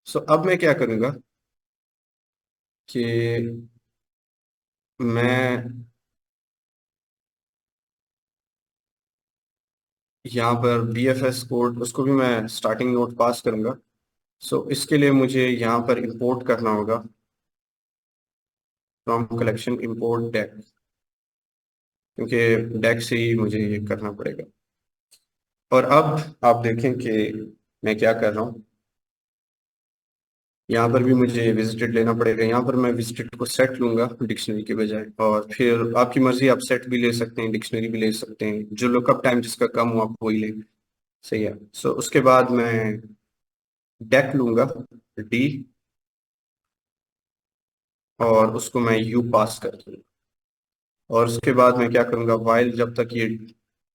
सो अब मैं क्या करूंगा कि मैं यहाँ पर BFS कोड उसको भी मैं स्टार्टिंग नोट पास करूंगा। सो इसके लिए मुझे यहाँ पर इंपोर्ट करना होगा, फ्रॉम कलेक्शन इंपोर्ट डेक, क्योंकि डेक से ही मुझे ये करना पड़ेगा। और अब आप देखें कि मैं क्या कर रहा हूँ, यहाँ पर भी मुझे विजिटेड लेना पड़ेगा। यहाँ पर मैं विजिटेड को सेट लूंगा डिक्शनरी के बजाय, और फिर आपकी मर्जी, आप सेट भी ले सकते हैं, डिक्शनरी भी ले सकते हैं, जो लुकअप टाइम जिसका कम हो आप वही लें। सही है। सो उसके बाद मैं डेक लूंगा डी और उसको मैं यू पास कर दूंगा। और उसके बाद मैं क्या करूंगा, वाइल जब तक ये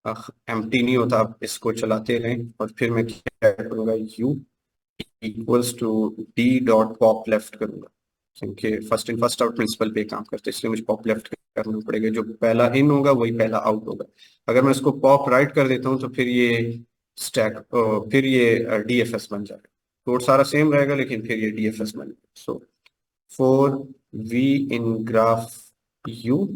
एम्प्टी नहीं होता आप इसको चलाते रहें, और फिर मैं क्या करूंगा, u equals to d dot pop left करूंगा, क्योंकि first in first out principle पे काम करते हैं, इसलिए मुझे पॉप लेफ्ट करना पड़ेगा। जो पहला इन होगा वही पहला आउट होगा। अगर मैं इसको पॉप राइट कर देता हूँ तो फिर ये स्टैक, फिर ये DFS बन जाएगा। कोड सारा सेम रहेगा लेकिन फिर ये DFS बन जाएगा। So for v in graph u,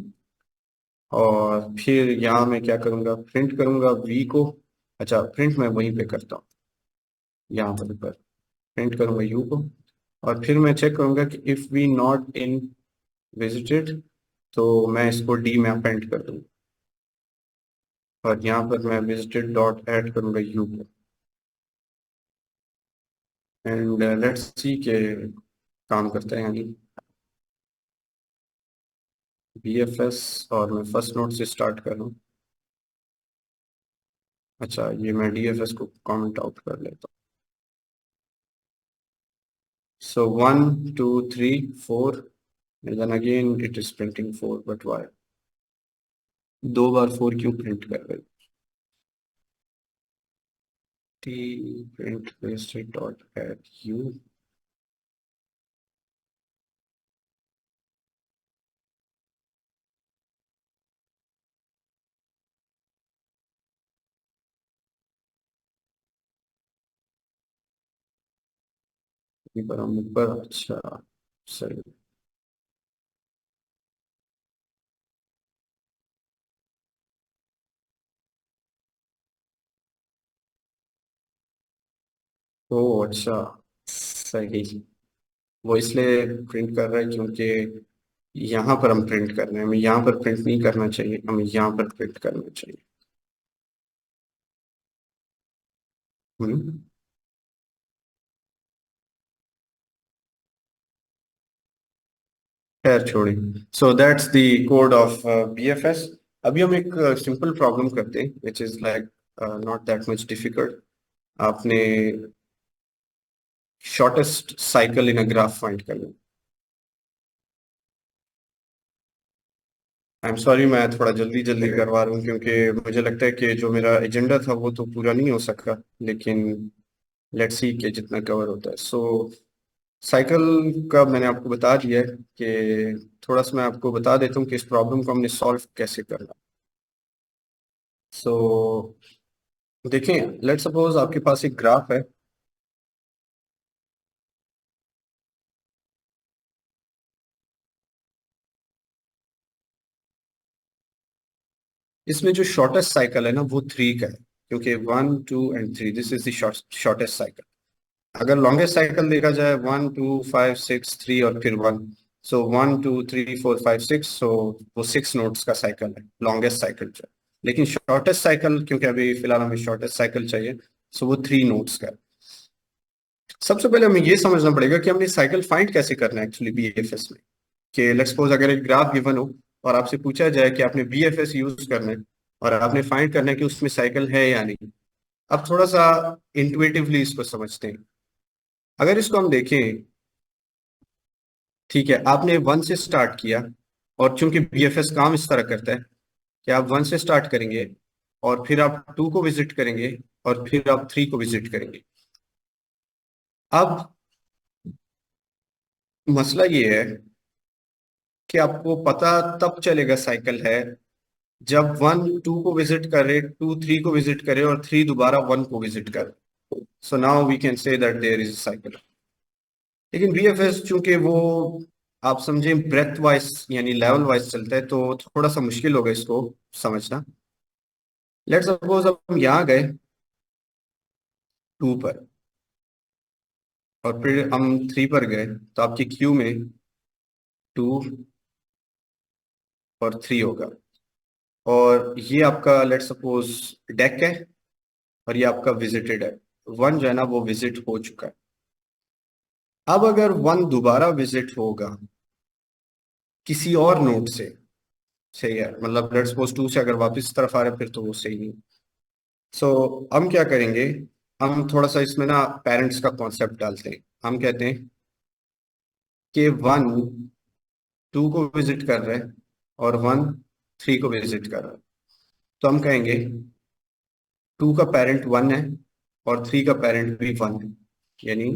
और फिर यहाँ मैं क्या करूंगा, प्रिंट करूंगा वी को। अच्छा, प्रिंट मैं वहीं पे करता हूँ, यहाँ पर प्रिंट करूंगा यू को, और फिर मैं चेक करूंगा कि if v not in visited, तो मैं इसको डी में अपेंड कर दूंगा और यहाँ पर मैं विजिटेड डॉट ऐड करूंगा यू को। एंड लेट्स सी के काम करता है, यानी BFS, और मैं फर्स्ट नोट से स्टार्ट कर रहा हूँ। अच्छा, ये मैं DFS को कमेंट आउट कर लेता हूँ। So 1 2 3 4 and then again it is printing 4, but why? 2 बार 4 क्यों प्रिंट कर रहे? T print listed dot add u, बराबर। अच्छा, सही। ओ अच्छा, सही। वो इसलिए प्रिंट कर रहा है क्योंकि यहाँ पर हम प्रिंट कर रहे हैं, हमें यहाँ पर प्रिंट नहीं करना चाहिए, हमें यहाँ पर प्रिंट करना चाहिए। हम्म, खैर छोड़िए। So that's the code of BFS। अभी हम एक सिंपल प्रॉब्लम करते हैं which is like not that much difficult. आपने shortest cycle in a graph find करना। आई एम सॉरी, मैं थोड़ा जल्दी जल्दी करवा रहा हूँ क्योंकि मुझे लगता है कि जो मेरा एजेंडा था वो तो पूरा नहीं हो सका, लेकिन लेट्स सी कि जितना कवर होता है। सो साइकिल का मैंने आपको बता दिया है कि थोड़ा सा मैं आपको बता देता हूँ कि इस प्रॉब्लम को हमने सॉल्व कैसे करना। सो देखें, लेट्स सपोज आपके पास एक ग्राफ है। इसमें जो शॉर्टेस्ट साइकिल है ना वो 3 का है, क्योंकि 1 2 and 3 this is the shortest cycle. अगर लॉन्गेस्ट साइकिल देखा जाए 1 2 5 6 3 और फिर 1, सो 1 2 3 4 5 6, सो वो 6 नोड्स का साइकिल है लॉन्गेस्ट साइकिल जो है। लेकिन शॉर्टेस्ट साइकिल, क्योंकि अभी फिलहाल हमें शॉर्टेस्ट साइकिल चाहिए, सो वो 3 नोड्स का है। सबसे पहले हमें ये समझना पड़ेगा कि हमने साइकिल फाइंड कैसे करना है एक्चुअली बीएफएस में। कि लेट्स सपोज अगर एक ग्राफ गिवन हो और आपसे पूछा जाए कि आपने बीएफएस यूज करना है और आपने फाइंड करना है कि उसमें साइकिल है या नहीं। अब थोड़ा सा इंटुइटिवली इसको समझते हैं। अगर इसको हम देखें, ठीक है, आपने 1 से स्टार्ट किया, और चूंकि बीएफएस काम इस तरह करता है कि आप 1 से स्टार्ट करेंगे और फिर आप 2 को विजिट करेंगे और फिर आप 3 को विजिट करेंगे। अब मसला ये है कि आपको पता तब चलेगा साइकिल है जब 1 2 को विजिट करे, 2 3 को विजिट करे और 3 दोबारा 1 को विजिट करे। So now we can say that there is a cycle. लेकिन बीएफएस चूंकि वो आप समझे ब्रेथ वाइज यानी लेवल वाइज चलता है, तो थोड़ा सा मुश्किल होगा इसको समझना। लेट्स सपोज हम यहाँ गए 2 पर और फिर हम 3 पर गए, तो आपकी क्यू में 2 और 3 होगा। और ये आपका लेट्स सपोज डेक है और ये आपका विजिटेड है। 1 जो है ना वो विजिट हो चुका है। अब अगर 1 दोबारा विजिट होगा किसी और नोड से, सही है, मतलब लेट्स सपोज 2 से अगर वापस इस तरफ आ रहे हैं फिर तो वो सही नहीं। सो हम क्या करेंगे, हम थोड़ा सा इसमें ना पेरेंट्स का कॉन्सेप्ट डालते हैं। हम कहते हैं कि 1 2 को विजिट कर रहा है और 1 3 को विजिट कर रहा है। तो हम कहेंगे 2 का पेरेंट 1 है और 3 का पेरेंट भी 1 है। यानी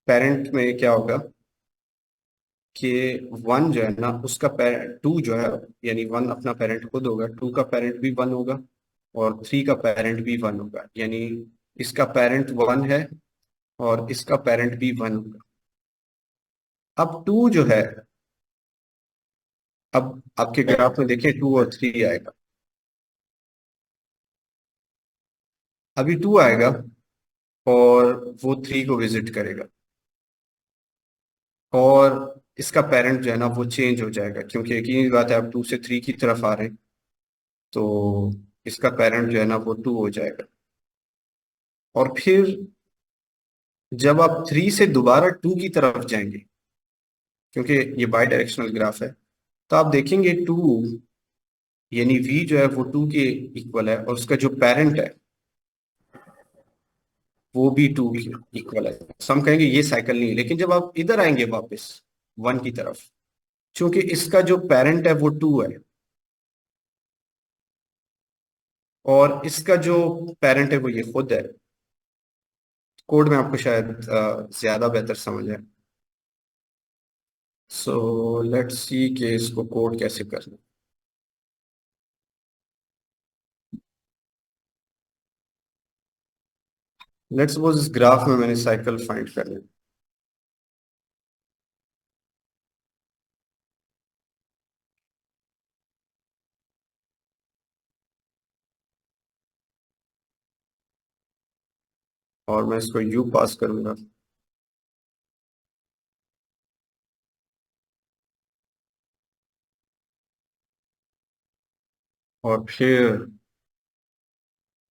पेरेंट में क्या होगा कि 1 जो है ना उसका पेरेंट 2 जो है, यानी 1 अपना पेरेंट खुद होगा, 2 का पेरेंट भी 1 होगा और 3 का पेरेंट भी 1 होगा। यानी इसका पेरेंट 1 है और इसका पेरेंट भी 1 होगा। अब 2 जो है, अब आपके ग्राफ में देखें 2 और 3 आएगा। अभी 2 आएगा और वो 3 को विजिट करेगा और इसका पेरेंट जो है ना वो चेंज हो जाएगा, क्योंकि यकीनी बात है आप 2 से 3 की तरफ आ रहे हैं, तो इसका पेरेंट जो है ना वो 2 हो जाएगा। और फिर जब आप 3 से दोबारा 2 की तरफ जाएंगे, क्योंकि ये बाई डायरेक्शनल ग्राफ है, तो आप देखेंगे 2 यानी v जो है वो 2 के इक्वल है और उसका जो पेरेंट है वो भी 2 के इक्वल है। तो हम कहेंगे ये साइकिल नहीं है। लेकिन जब आप इधर आएंगे वापस 1 की तरफ, क्योंकि इसका जो पेरेंट है वो 2 है और इसका जो पेरेंट है वो ये खुद है। कोड में आपको शायद ज्यादा बेहतर समझ है। सो लेट्स सी कि इसको कोड कैसे करना। लेट्स सपोज इस ग्राफ में मैंने साइकिल फाइंड करना है। और मैं इसको यू पास करूंगा और फिर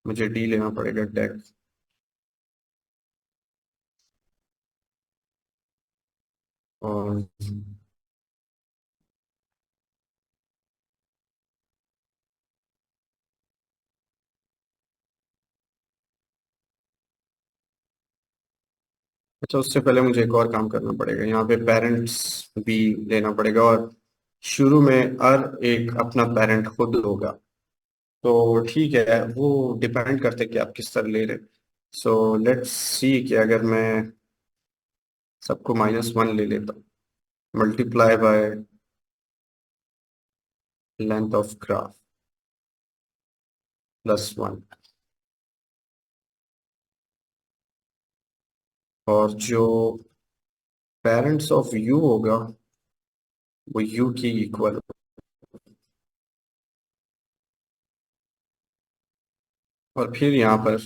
मुझे डी लेना पड़ेगा डेक। और अच्छा, उससे पहले मुझे एक और काम करना पड़ेगा, यहाँ पे पेरेंट्स भी लेना पड़ेगा, और शुरू में हर एक अपना पेरेंट खुद होगा। तो ठीक है, वो डिपेंड करते हैं कि आप किस तरह ले रहे हैं। सो लेट्स सी कि अगर मैं सबको -1 ले लेता हूँ, multiply by length of graph +1, और जो पेरेंट्स ऑफ यू होगा वो यू की इक्वल, और फिर यहाँ पर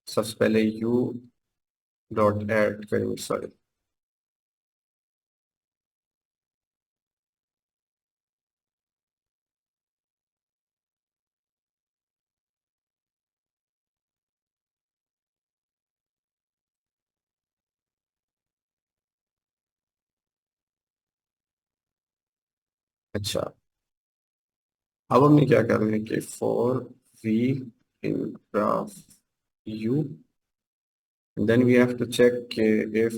सबसे पहले यू डॉट ऐड करेंगे, सॉरी। अच्छा, अब हमने क्या करना है कि for v in graph u, then we have to check if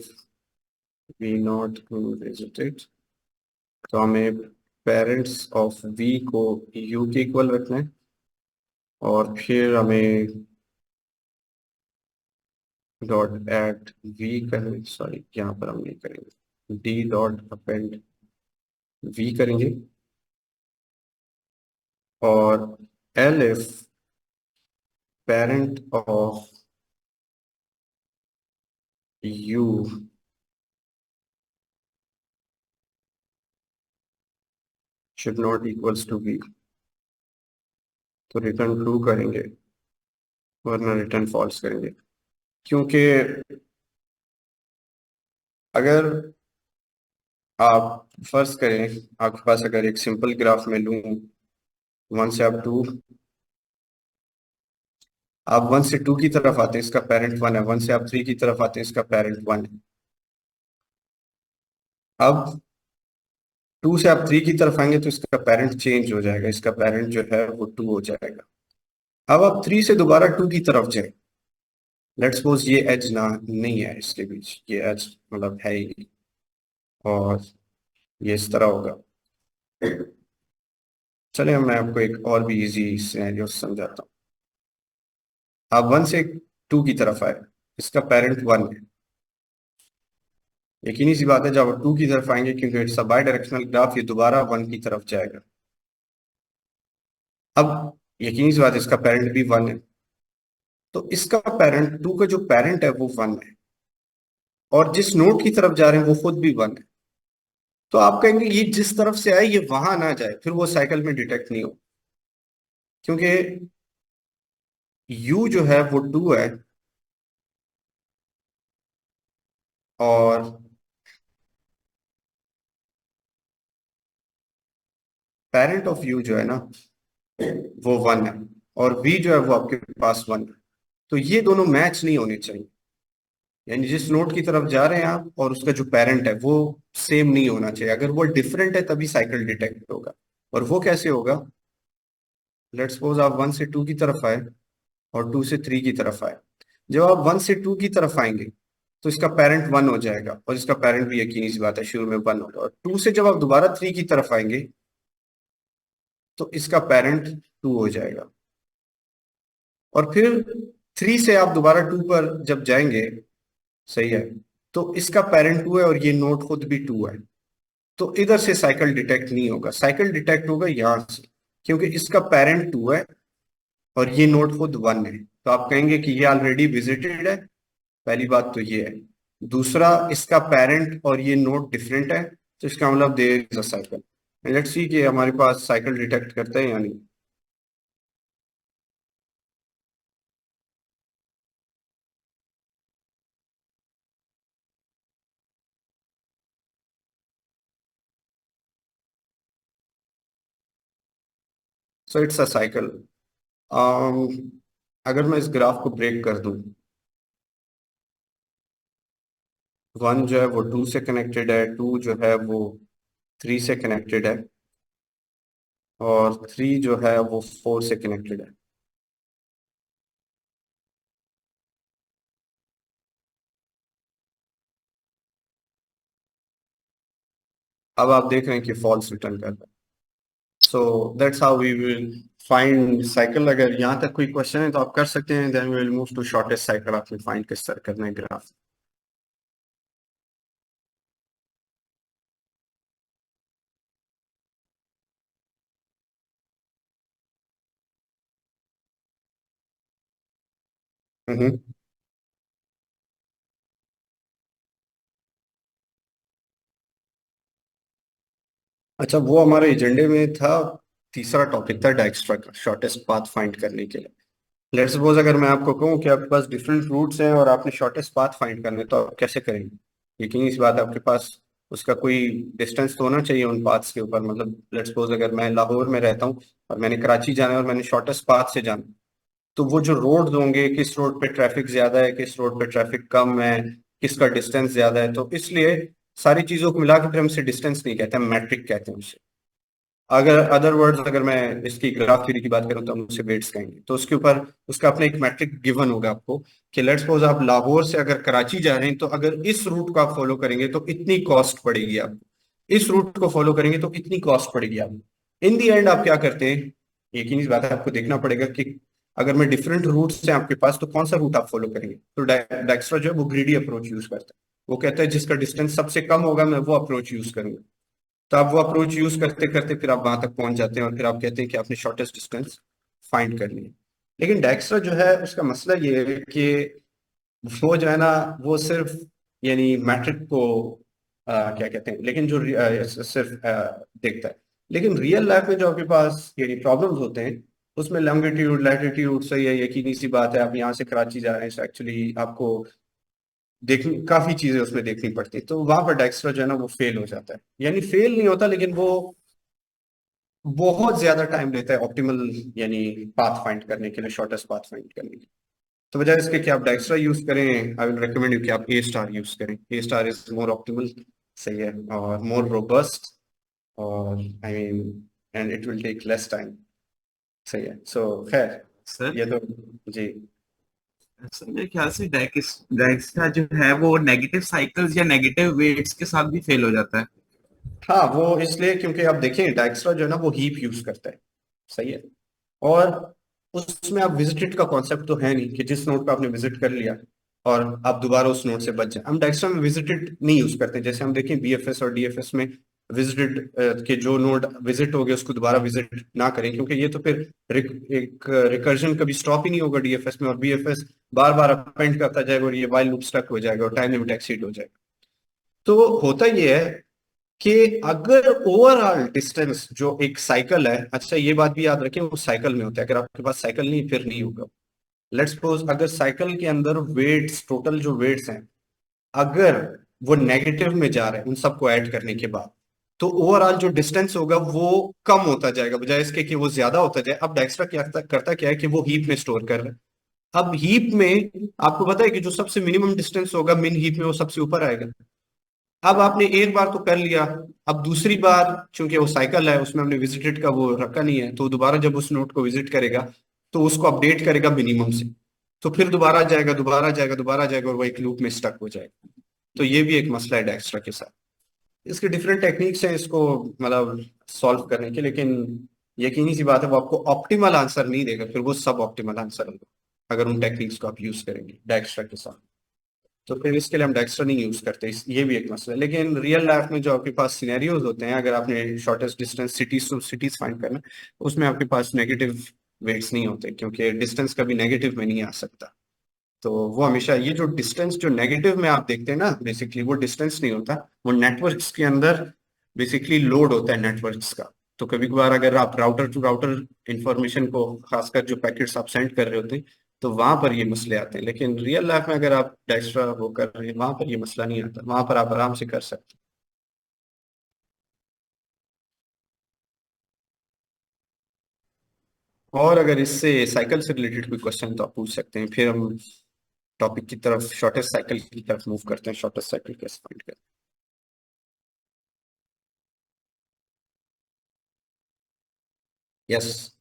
v not visited, तो हमें पेरेंट्स ऑफ वी को यू के इक्वल रखना है, और फिर हमें डॉट एट वी करेंगे, सॉरी यहाँ पर हम नहीं करेंगे, डी डॉट अपेंड वी करेंगे, और elif parent of u should not equals to v, तो रिटर्न ट्रू करेंगे, वरना रिटर्न फॉल्स करेंगे। क्योंकि अगर आप फर्ज करें, आपके पास अगर एक सिंपल ग्राफ में लूं, 1 से आप 2, आप 1 से 2 की तरफ आते हैं, इसका पेरेंट 1 है, 1 से आप 3 की तरफ आते हैं, इसका पेरेंट 1 है। अब 2 से आप 3 की तरफ आएंगे तो इसका पेरेंट चेंज हो जाएगा, इसका पेरेंट जो है वो 2 हो जाएगा। अब आप 3 से दोबारा 2 की तरफ जाए, लेट्स सपोज ये एज ना नहीं है इसके बीच, ये एज मतलब है ही नहीं, और ये इस तरह होगा। चलिए मैं आपको एक और भी इजी सिनेरियो समझाता हूँ। आप 1 से 2 की तरफ आए, इसका पेरेंट 1 है। यकीनी सी बात है, जब आप 2 की तरफ आएंगे, क्योंकि it's a bidirectional graph, ये दोबारा 1 की तरफ जाएगा। अब यकीनी सी बात है, इसका पेरेंट भी 1 है, तो इसका पेरेंट 2 का जो पेरेंट है वो 1 है, और जिस नोड की तरफ जा रहे हैं वो खुद भी 1 है। तो आप कहेंगे ये जिस तरफ से आए ये वहां ना जाए, फिर वो साइकिल में डिटेक्ट नहीं हो, क्योंकि u जो है वो 2 है, और पेरेंट ऑफ u जो है ना वो 1 है, और v जो है वो आपके पास 1 है। तो ये दोनों मैच नहीं होने चाहिए, यानी जिस नोड की तरफ जा रहे हैं आप और उसका जो पेरेंट है वो सेम नहीं होना चाहिए। अगर वो डिफरेंट है तभी साइकिल डिटेक्ट होगा। और वो कैसे होगा? लेट्स सपोज आप 1 से 2 की तरफ आए और 2 से 3 की तरफ आए। जब आप 1 से 2 की तरफ आएंगे तो इसका पेरेंट 1 हो जाएगा, और इसका पेरेंट भी यकीनी सी बात है शुरू में 1 होगा। और 2 से जब आप दोबारा 3 की तरफ आएंगे तो इसका पेरेंट 2 हो जाएगा, और फिर 3 से आप दोबारा 2 पर जब जाएंगे, सही है, तो इसका पेरेंट 2 है और ये नोड खुद भी 2 है। तो इधर से साइकिल डिटेक्ट नहीं होगा, साइकिल डिटेक्ट होगा यहां से, क्योंकि इसका पेरेंट 2 है और ये नोड खुद 1 है। तो आप कहेंगे कि ये ऑलरेडी विजिटेड है, पहली बात तो ये है। दूसरा, इसका पेरेंट और ये नोड डिफरेंट है, तो इसका मतलब there is a cycle. Let's see कि हमारे पास साइकिल डिटेक्ट करते हैं या नहीं। So it's a cycle. अगर मैं इस ग्राफ को ब्रेक कर दूं, 1 जो है वो 2 से कनेक्टेड है, 2 जो है वो 3 से कनेक्टेड है, और 3 जो है वो 4 से कनेक्टेड है। अब आप देख रहे हैं कि फॉल्स रिटर्न कर रहा है। So that's how we will find cycle. अगर यहाँ तक कोई क्वेश्चन है तो आप कर सकते हैं, then we will move to shortest cycle. आपने फाइंड किस तरह करना है ग्राफ। हम्म। अच्छा, वो हमारे एजेंडे में था, तीसरा टॉपिक था डाइक्स्ट्रा का, शॉर्टेस्ट पाथ फाइंड करने के लिए। लेट्स सपोज अगर मैं आपको कहूँ कि आपके पास डिफरेंट रूट्स हैं और आपने शॉर्टेस्ट पाथ फाइंड करना है, तो आप कैसे करेंगे? यकीनी सी बात है, आपके पास उसका कोई डिस्टेंस तो होना चाहिए उन पाथ्स के ऊपर। मतलब लेट्स सपोज अगर मैं लाहौर में रहता हूँ और मैंने कराची जाना है और मैंने शॉर्टेस्ट पाथ से जाना, तो वो जो रोड होंगे, किस रोड पे ट्रैफिक ज्यादा है, किस रोड पे ट्रैफिक कम है, किसका डिस्टेंस ज्यादा है, तो इसलिए सारी चीजों को मिला के फिर हम इसे डिस्टेंस नहीं कहते, हम मैट्रिक कहते हैं उसे। अगर अदर वर्ड्स, अगर मैं इसकी ग्राफ थ्योरी की बात करूं तो हम उसे वेट्स कहेंगे। तो उसके ऊपर उसका अपना एक मैट्रिक गिवन होगा आपको कि लेट्स सपोज आप लाहौर से अगर कराची जा रहे हैं, तो अगर इस रूट को आप फॉलो करेंगे तो इतनी कॉस्ट पड़ेगी आपको, इस रूट को फॉलो करेंगे तो इतनी कॉस्ट पड़ेगी आपको। इन दी एंड आप क्या करते हैं, यकीनी सी बात है, आपको देखना पड़ेगा कि अगर मैं डिफरेंट रूट से आपके पास, तो कौन सा रूट आप फॉलो करेंगे। तो डाइक्स्ट्रा जो है वो ग्रीडी अप्रोच यूज करता है। वो कहता है जिसका डिस्टेंस सबसे कम होगा मैं वो अप्रोच यूज करूंगा। तो आप वो अप्रोच यूज करते करते फिर आप वहां तक पहुंच जाते हैं और फिर आप कहते हैं कि आपने शॉर्टेस्ट डिस्टेंस फाइंड कर लिया। लेकिन डाइक्स्ट्रा जो है उसका मसला ये है कि वो जो है ना, वो सिर्फ यानी मैट्रिक को क्या कहते हैं, लेकिन जो सिर्फ देखता है। लेकिन रियल लाइफ में जो आपके पास यानी प्रॉब्लम्स होते हैं, उसमें लॉन्गिट्यूड लैटिट्यूड सही है, यकीनी सी बात है। आप यहाँ से कराची जा रहे हैं, एक्चुअली आपको देखनी काफी चीजें उसमें देखनी पड़ती है, तो वहां पर डाइक्स्ट्रा जो है ना वो फेल हो जाता है। यानी फेल नहीं होता, लेकिन वो बहुत ज्यादा टाइम लेता है ऑप्टिमल यानी पाथ फाइंड करने के लिए, शॉर्टेस्ट पाथ फाइंड करने के लिए। तो बजाय इसके कि आप डाइक्स्ट्रा यूज करें, आई विल रिकमेंड यू कि आप ए स्टार यूज करें। A star is more optimal, सही है, और मोर रोबस्ट, और I mean and it will take less time, सही है। सो खैर, सर ये तो जी। सर मेरे ख्याल से डाइक्स्ट्रा जो है वो नेगेटिव साइकिल्स या नेगेटिव वेट्स के साथ भी फेल हो जाता है। हाँ, वो इसलिए क्योंकि आप देखें डाइक्स्ट्रा जो है ना वो हीप यूज करता है, सही है। और उसमें आप विजिटेड का कॉन्सेप्ट तो है नहीं कि जिस नोड पे आपने विजिट कर लिया और आप दोबारा उस नोड से बच जाए। हम डाइक्स्ट्रा में विजिटेड नहीं यूज करते, जैसे हम देखें बीएफएस और डीएफएस में विजिटेड के जो नोड विजिट हो गए उसको दोबारा विजिट ना करें, क्योंकि ये तो फिर एक रिकर्जन कभी स्टॉप ही नहीं होगा डीएफएस में, और बीएफएस बार बार अपेंड करता जाएगा और ये वाइल लूप स्टक हो जाएगा और टाइम लिमिट एक्सीड हो जाएगा। तो होता ये है कि अगर ओवरऑल डिस्टेंस जो एक साइकिल है, अच्छा ये बात भी याद रखें वो साइकिल में होता है, अगर आपके पास साइकिल नहीं फिर नहीं होगा। लेट्स सपोज अगर साइकिल के अंदर वेट्स, टोटल जो वेट्स हैं, अगर वो नेगेटिव में जा रहे हैं उन सबको ऐड करने के बाद, तो ओवरऑल जो डिस्टेंस होगा वो कम होता जाएगा, बजाय इसके कि वो ज्यादा होता जाए। अब डाइक्स्ट्रा करता क्या है कि वो हीप में स्टोर कर रहा है। अब हीप में आपको पता है कि जो सबसे मिनिमम डिस्टेंस होगा मिन हीप में वो सबसे ऊपर आएगा। अब आपने एक बार तो कर लिया, अब दूसरी बार चूंकि वो साइकिल है उसमें हमने विजिटेड का वो रखा नहीं है, तो दोबारा जब उस नोट को विजिट करेगा तो उसको अपडेट करेगा मिनिमम से, तो फिर दोबारा जाएगा, दोबारा जाएगा, दोबारा जाएगा, और वो एक लूप में स्टक हो जाएगा। तो ये भी एक मसला है डाइक्स्ट्रा के साथ। इसके डिफरेंट टेक्निक्स हैं इसको मतलब सॉल्व करने के, लेकिन यकीनी सी बात है वो आपको ऑप्टिमल आंसर नहीं देगा, फिर वो सब ऑप्टिमल आंसर होगा अगर उन टेक्निक्स को आप यूज करेंगे डाइक्स्ट्रा के साथ। तो फिर इसके लिए हम डेक्स्ट्रा नहीं यूज करते, ये भी एक मसला है। लेकिन रियल लाइफ में जो आपके पास सिनेरियोज होते हैं, अगर आपने shortest distance cities to cities find करना, उसमें आपके पास नेगेटिव वेट्स नहीं होते, क्योंकि डिस्टेंस कभी नेगेटिव में नहीं आ सकता। तो वो हमेशा ये जो डिस्टेंस जो नेगेटिव में आप देखते हैं ना, बेसिकली वो डिस्टेंस नहीं होता, वो नेटवर्क्स के अंदर बेसिकली लोड होता है नेटवर्क्स का। तो कभी कभार अगर आप राउटर टू राउटर इंफॉर्मेशन को, खासकर जो पैकेट्स आप सेंड कर रहे होते हैं, तो वहां पर ये मसले आते हैं। लेकिन रियल लाइफ में अगर आप डाइक्स्ट्रा वो कर रहे हैं, वहां पर ये मसला नहीं आता, वहां पर आप आराम से कर सकते हैं। और अगर इससे साइकिल से रिलेटेड कोई क्वेश्चन तो आप पूछ सकते हैं, फिर हम टॉपिक की तरफ, शॉर्टेस्ट साइकिल की तरफ मूव करते हैं। शॉर्टेस्ट साइकिल कैसे फाइंड करें? यस,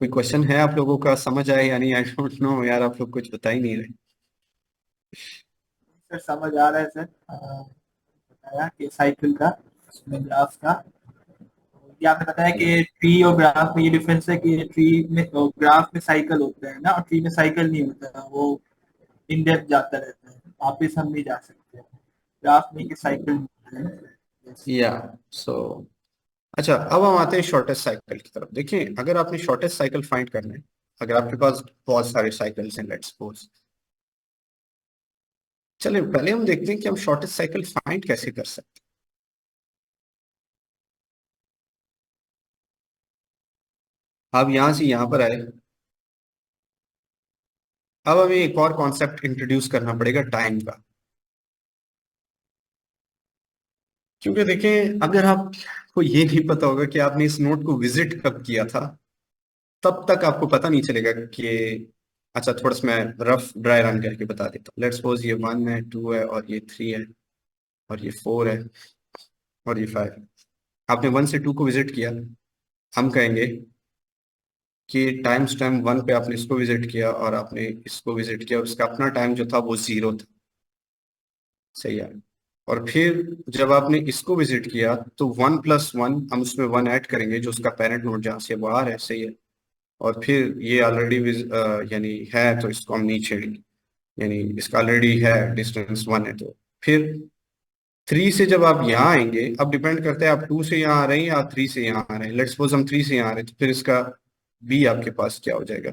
कोई क्वेश्चन है आप लोगों का? समझ आए या नहीं, आई डोंट नो यार, आप लोग कुछ बता ही नहीं रहे। सर समझ आ रहा है सर, बताया कि साइकिल का उसमें ग्राफ का। ये आपने बताया कि ट्री और ग्राफ में ये डिफरेंस है कि ट्री में ग्राफ में साइकिल होता है ना, और ट्री में साइकिल नहीं होता है, वो इन डेप्थ जाता रहता है, वापिस हम नहीं जा सकते। ग्राफ में कि साइकिल होता है। Yes. या सो अच्छा, अब हम आते हैं शॉर्टेस्ट साइकिल की तरफ। देखिए, अगर आपने शॉर्टेस्ट साइकिल फाइंड करना है, अगर आपके पास बहुत सारे साइकिल्स हैं, लेट्स सपोज, चलिए पहले हम देखते हैं कि हम शॉर्टेस्ट साइकिल फाइंड कैसे कर सकते हैं। अब यहां से यहां पर आए, अब हमें एक और कॉन्सेप्ट इंट्रोड्यूस करना पड़ेगा, टाइम का। क्योंकि देखें, अगर आपको ये नहीं पता होगा कि आपने इस नोट को विजिट कब किया था, तब तक आपको पता नहीं चलेगा कि अच्छा, थोड़ा सा मैं रफ ड्राई रन करके बता देता हूँ। लेट्स सपोज ये 1 है, 2 है, और ये 3 है, और ये 4 है, और ये 5 है। आपने 1 से 2 को विजिट किया, हम कहेंगे कि टाइम 1 पे आपने इसको विजिट किया और आपने इसको विजिट किया, उसका अपना टाइम जो था वो 0 था। सही है। और फिर जब आपने इसको विजिट किया तो 1+1, हम उसमें 1 ऐड करेंगे जो उसका पेरेंट नोड जहाँ से बाहर है। सही है। और फिर ये ऑलरेडी यानी है, तो इसको हम नहीं छेड़ेंगे, यानी इसका ऑलरेडी है, डिस्टेंस 1 है। तो फिर 3 से जब आप यहाँ आएंगे, अब डिपेंड करता है आप 2 से यहाँ आ रहे हैं या 3 से यहाँ आ रहे हैं। लेट्स सपोज हम 3 से यहाँ आ रहे हैं, तो फिर इसका बी आपके पास क्या हो जाएगा,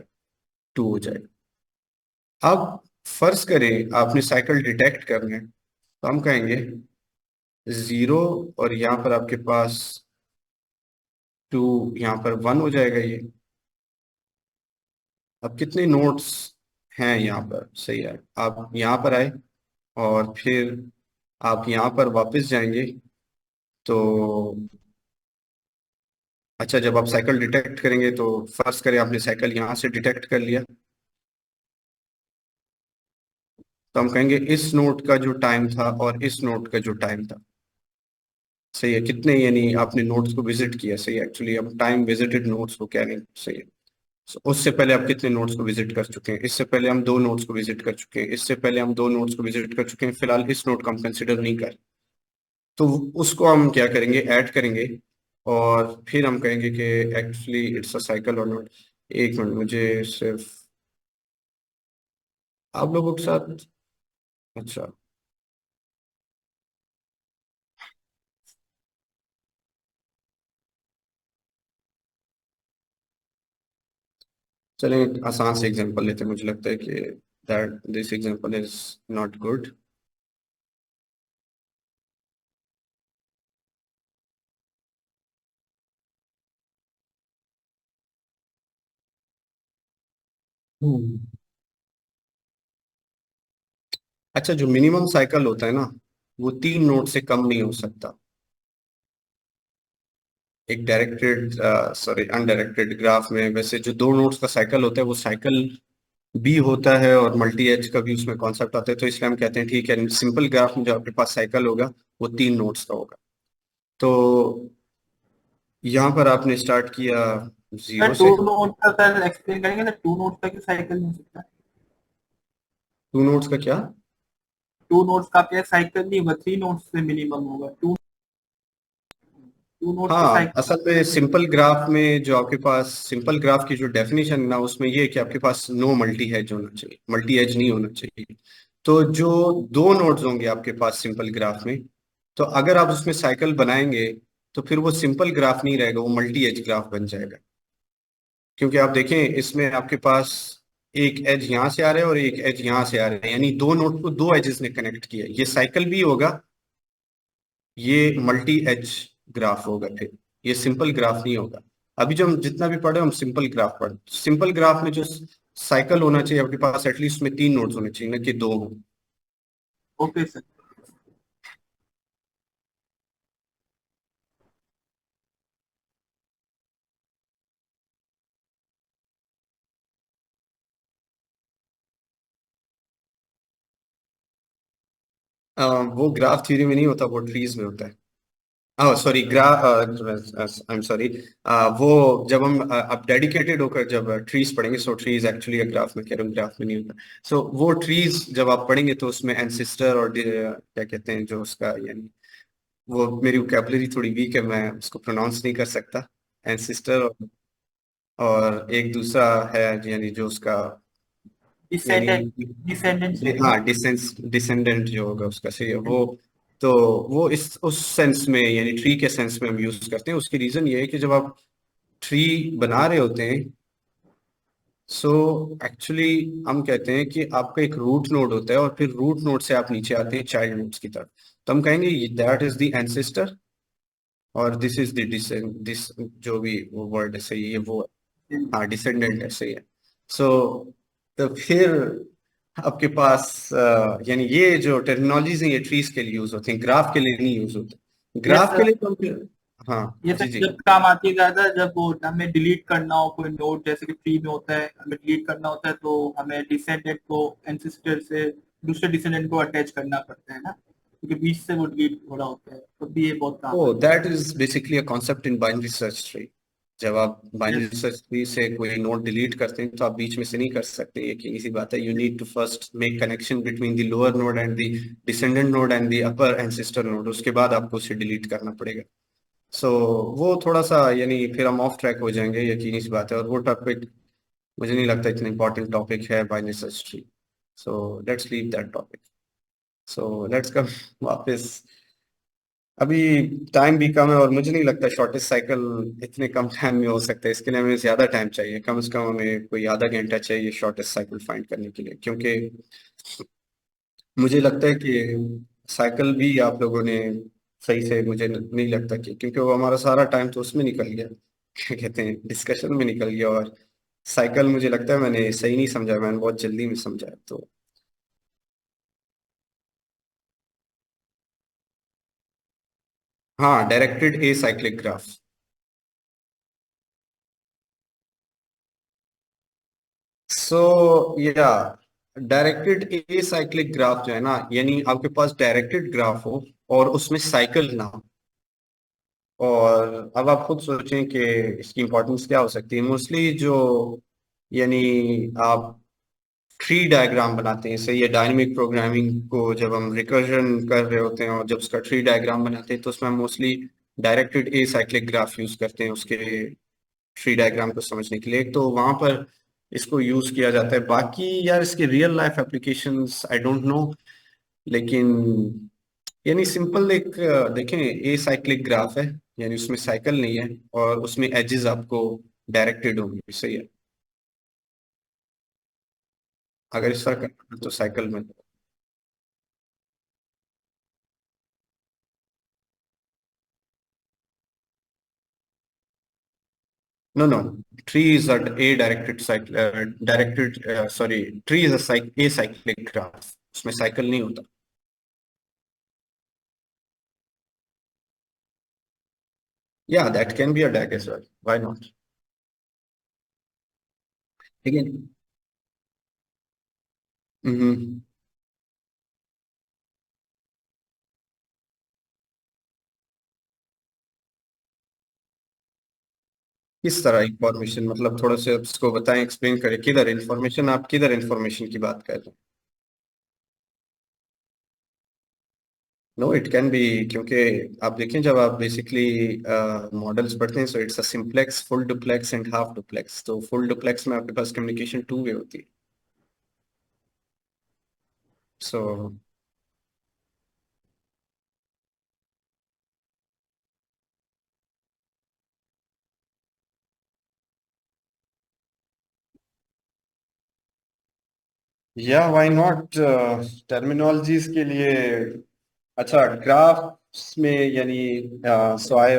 2 हो जाएगा। अब फर्ज करें आपने साइकिल डिटेक्ट करना है, तो हम कहेंगे 0, और यहाँ पर आपके पास 2, यहाँ पर 1 हो जाएगा ये। अब कितने नोट्स हैं यहाँ पर। सही है। आप यहाँ पर आए और फिर आप यहाँ पर वापस जाएंगे, तो अच्छा, जब आप साइकिल डिटेक्ट करेंगे तो फर्ज करें आपने साइकिल यहाँ से डिटेक्ट कर लिया, तो हम कहेंगे इस नोट का जो टाइम था और इस नोट का जो टाइम था। सही है। कितने, यानी आपने नोट्स को विजिट किया। सही है। एक्चुअली हम टाइम विजिटेड नोट्स को कह रहे हैं। सही है। So, उससे पहले आप कितने नोट्स को विजिट कर चुके हैं। इससे पहले हम 2 नोट्स को विजिट कर चुके हैं। इससे पहले हम 2 नोट्स को विजिट कर चुके हैं। फिलहाल इस नोट को हम कंसिडर नहीं कर, तो उसको हम क्या करेंगे, ऐड करेंगे, और फिर हम कहेंगे कि एक्चुअली इट्स अ साइकिल और नॉट। एक मिनट, मुझे सिर्फ आप लोगों के साथ, अच्छा चलें, एक आसान से एग्जांपल लेते हैं। मुझे लगता है कि that this example is not good. अच्छा, जो मिनिमम साइकिल होता है ना, वो 3 नोट से कम नहीं हो सकता। एक डायरेक्टेड, सॉरी, अनडायरेक्टेड ग्राफ में वैसे जो 2 नोट्स का साइकिल होता है वो साइकिल भी होता है, और मल्टी एज का भी उसमें कॉन्सेप्ट आता है। तो इसलिए हम कहते हैं ठीक है, सिंपल ग्राफ में जो आपके पास साइकिल होगा वो 3 नोट्स का होगा। तो यहाँ पर आपने स्टार्ट किया 0 टू से। नोट का सर एक्सप्लेन करेंगे ना, 2 नोट का कि साइकिल नहीं हो सकता। 2 नोट्स का क्या? 2 नोट्स का क्या साइकिल नहीं होगा, 3 नोट्स से मिनिमम होगा। 2 नोट्स का हाँ, साइकिल। असल में सिंपल ग्राफ में जो आपके पास सिंपल ग्राफ की जो डेफिनेशन है ना, उसमें ये है कि आपके पास नो मल्टी एज होना चाहिए, मल्टी एज नहीं होना चाहिए। तो जो 2 नोड्स होंगे आपके पास सिंपल ग्राफ में, तो अगर आप उसमें साइकिल बनाएंगे तो फिर वो सिंपल ग्राफ नहीं रहेगा, वो मल्टी एज ग्राफ बन जाएगा। क्योंकि आप देखें, इसमें आपके पास एक एज यहाँ से आ रहा है और एक एज यहाँ से आ रहा है, यानी 2 नोड को 2 एजेस ने कनेक्ट किया। ये साइकिल भी होगा, ये मल्टी एज ग्राफ होगा, फिर ये सिंपल ग्राफ नहीं होगा। अभी जो हम जितना भी पढ़े हम सिंपल ग्राफ पढ़े। सिंपल ग्राफ में जो साइकिल होना चाहिए आपके पास, एटलीस्ट उसमें 3 नोड्स होने चाहिए, ना कि 2 हो। Okay sir. वो ग्राफ थ्योरी में नहीं होता, वो ट्रीज में होता है। हाँ sorry, graph, I am sorry. वो जब हम अब डेडिकेटेड होकर जब ट्रीज पढ़ेंगे, सो ट्रीज एक्चुअली ग्राफ में कह रहा हूँ, ग्राफ में नहीं होता। सो वो ट्रीज जब आप पढ़ेंगे तो उसमें एंसेस्टर और क्या कहते हैं जो उसका, यानी वो मेरी वोकैबुलरी थोड़ी वीक है, मैं उसको प्रोनाउंस नहीं कर सकता, एंसिस्टर। और एक दूसरा है यानी जो उसका यानी डिसेंडेंट हाँ डिसेंडेंट जो होगा उसका, सही है वो। तो वो इस उस सेंस में यानी ट्री के सेंस में हम यूज करते हैं। उसकी रीजन ये है कि जब आप ट्री बना रहे होते हैं, सो एक्चुअली हम कहते हैं कि आपका एक रूट नोड होता है और फिर रूट नोड से आप नीचे आते हैं चाइल्ड नोड्स की तरफ। तो हम कहेंगे दैट इज द एंसेस्टर और दिस इज द दिस जो भी वो वर्ड है, सही है, ये वो हाँ डिसेंडेंट है, सही है। सो तो फिर आपके पास यानी ये जो टेक्नोलॉजीज हैं ये ट्रीज के लिए यूज होती हैं, ग्राफ के लिए नहीं यूज होते। यस ग्राफ के सर, लिए तो हाँ ये जी सर जी। जब काम आती है ज्यादा, जब वो हमें डिलीट करना हो कोई नोड, जैसे कि ट्री में होता है, हमें डिलीट करना होता है तो हमें डिसेंडेंट को एंसेस्टर से दूसरे डिसेंडेंट को अटैच करना पड़ता है ना, क्योंकि बीच से वो डिलीट हो रहा होता है, तो भी ये बहुत काम ओ आता that is basically a concept in binary search tree. जब आप है। बाइनरी यस सर्च ट्री से कोई नोड डिलीट करते हैं तो आप बीच में से नहीं कर सकते, ये सी बात है। You need to first make connection between the lower node and the descendant node and the upper ancestor node, उसके बाद आपको उसे डिलीट करना पड़ेगा। सो वो थोड़ा सा यानी फिर हम ऑफ ट्रैक हो जाएंगे, यकीनी सी बात है। और वो टॉपिक मुझे नहीं लगता इतना इंपॉर्टेंट टॉपिक है binary search tree. So let's leave that topic. So let's come वापस। अभी टाइम भी कम है और मुझे नहीं लगता शॉर्टेस्ट साइकिल इतने कम टाइम में हो सकता है। इसके लिए हमें ज्यादा टाइम चाहिए, कम से कम हमें कोई आधा घंटा चाहिए शॉर्टेस्ट साइकिल फाइंड करने के लिए। क्योंकि मुझे लगता है कि साइकिल भी आप लोगों ने सही से, मुझे नहीं लगता कि, क्योंकि वो हमारा सारा टाइम तो उसमें निकल गया, क्या कहते हैं, डिस्कशन में निकल गया। और साइकिल मुझे लगता है मैंने सही नहीं समझा, मैंने बहुत जल्दी में समझा तो। हाँ डायरेक्टेड ए साइक्लिक ग्राफ। सो या डायरेक्टेड ए साइक्लिक ग्राफ जो है ना, यानी आपके पास डायरेक्टेड ग्राफ हो और उसमें साइकिल ना हो। और अब आप खुद सोचें कि इसकी इंपॉर्टेंस क्या हो सकती है। मोस्टली जो यानी आप ट्री डायग्राम बनाते हैं, सही है, डायनेमिक प्रोग्रामिंग को जब हम रिकर्जन कर रहे होते हैं और जब उसका ट्री डायग्राम बनाते हैं तो उसमें हम mostly directed a cyclic graph use करते हैं उसके ट्री डायग्राम को समझने के लिए। तो वहां पर इसको यूज किया जाता है। बाकी यार इसके real life applications I don't no, लेकिन यानी सिंपल एक देखें, ए साइक्लिक ग्राफ है यानी उसमें साइकिल नहीं है और उसमें एजेस आपको डायरेक्टेड होंगे, सही है। अगर इस तरह करना तो साइकिल में no no, tree is a directed cycle, directed sorry, tree is a acyclic graph, उसमें साइकिल नहीं होता। या that can be a DAG as well, why not. ठीक है। हम्म। किस तरह इंफॉर्मेशन, मतलब थोड़ा सा उसको बताएं, एक्सप्लेन करें, किधर इंफॉर्मेशन, आप किधर इंफॉर्मेशन की बात कर रहे हैं। नो इट कैन बी, क्योंकि आप देखें जब आप बेसिकली मॉडल्स पढ़ते हैं सो it's a simplex, full duplex and half duplex. तो फुल डुप्लेक्स में आपके पास कम्युनिकेशन टू वे होती है। सो या व्हाई नॉट, टर्मिनोलॉजीज के लिए। अच्छा ग्राफ्स में यानी सो आई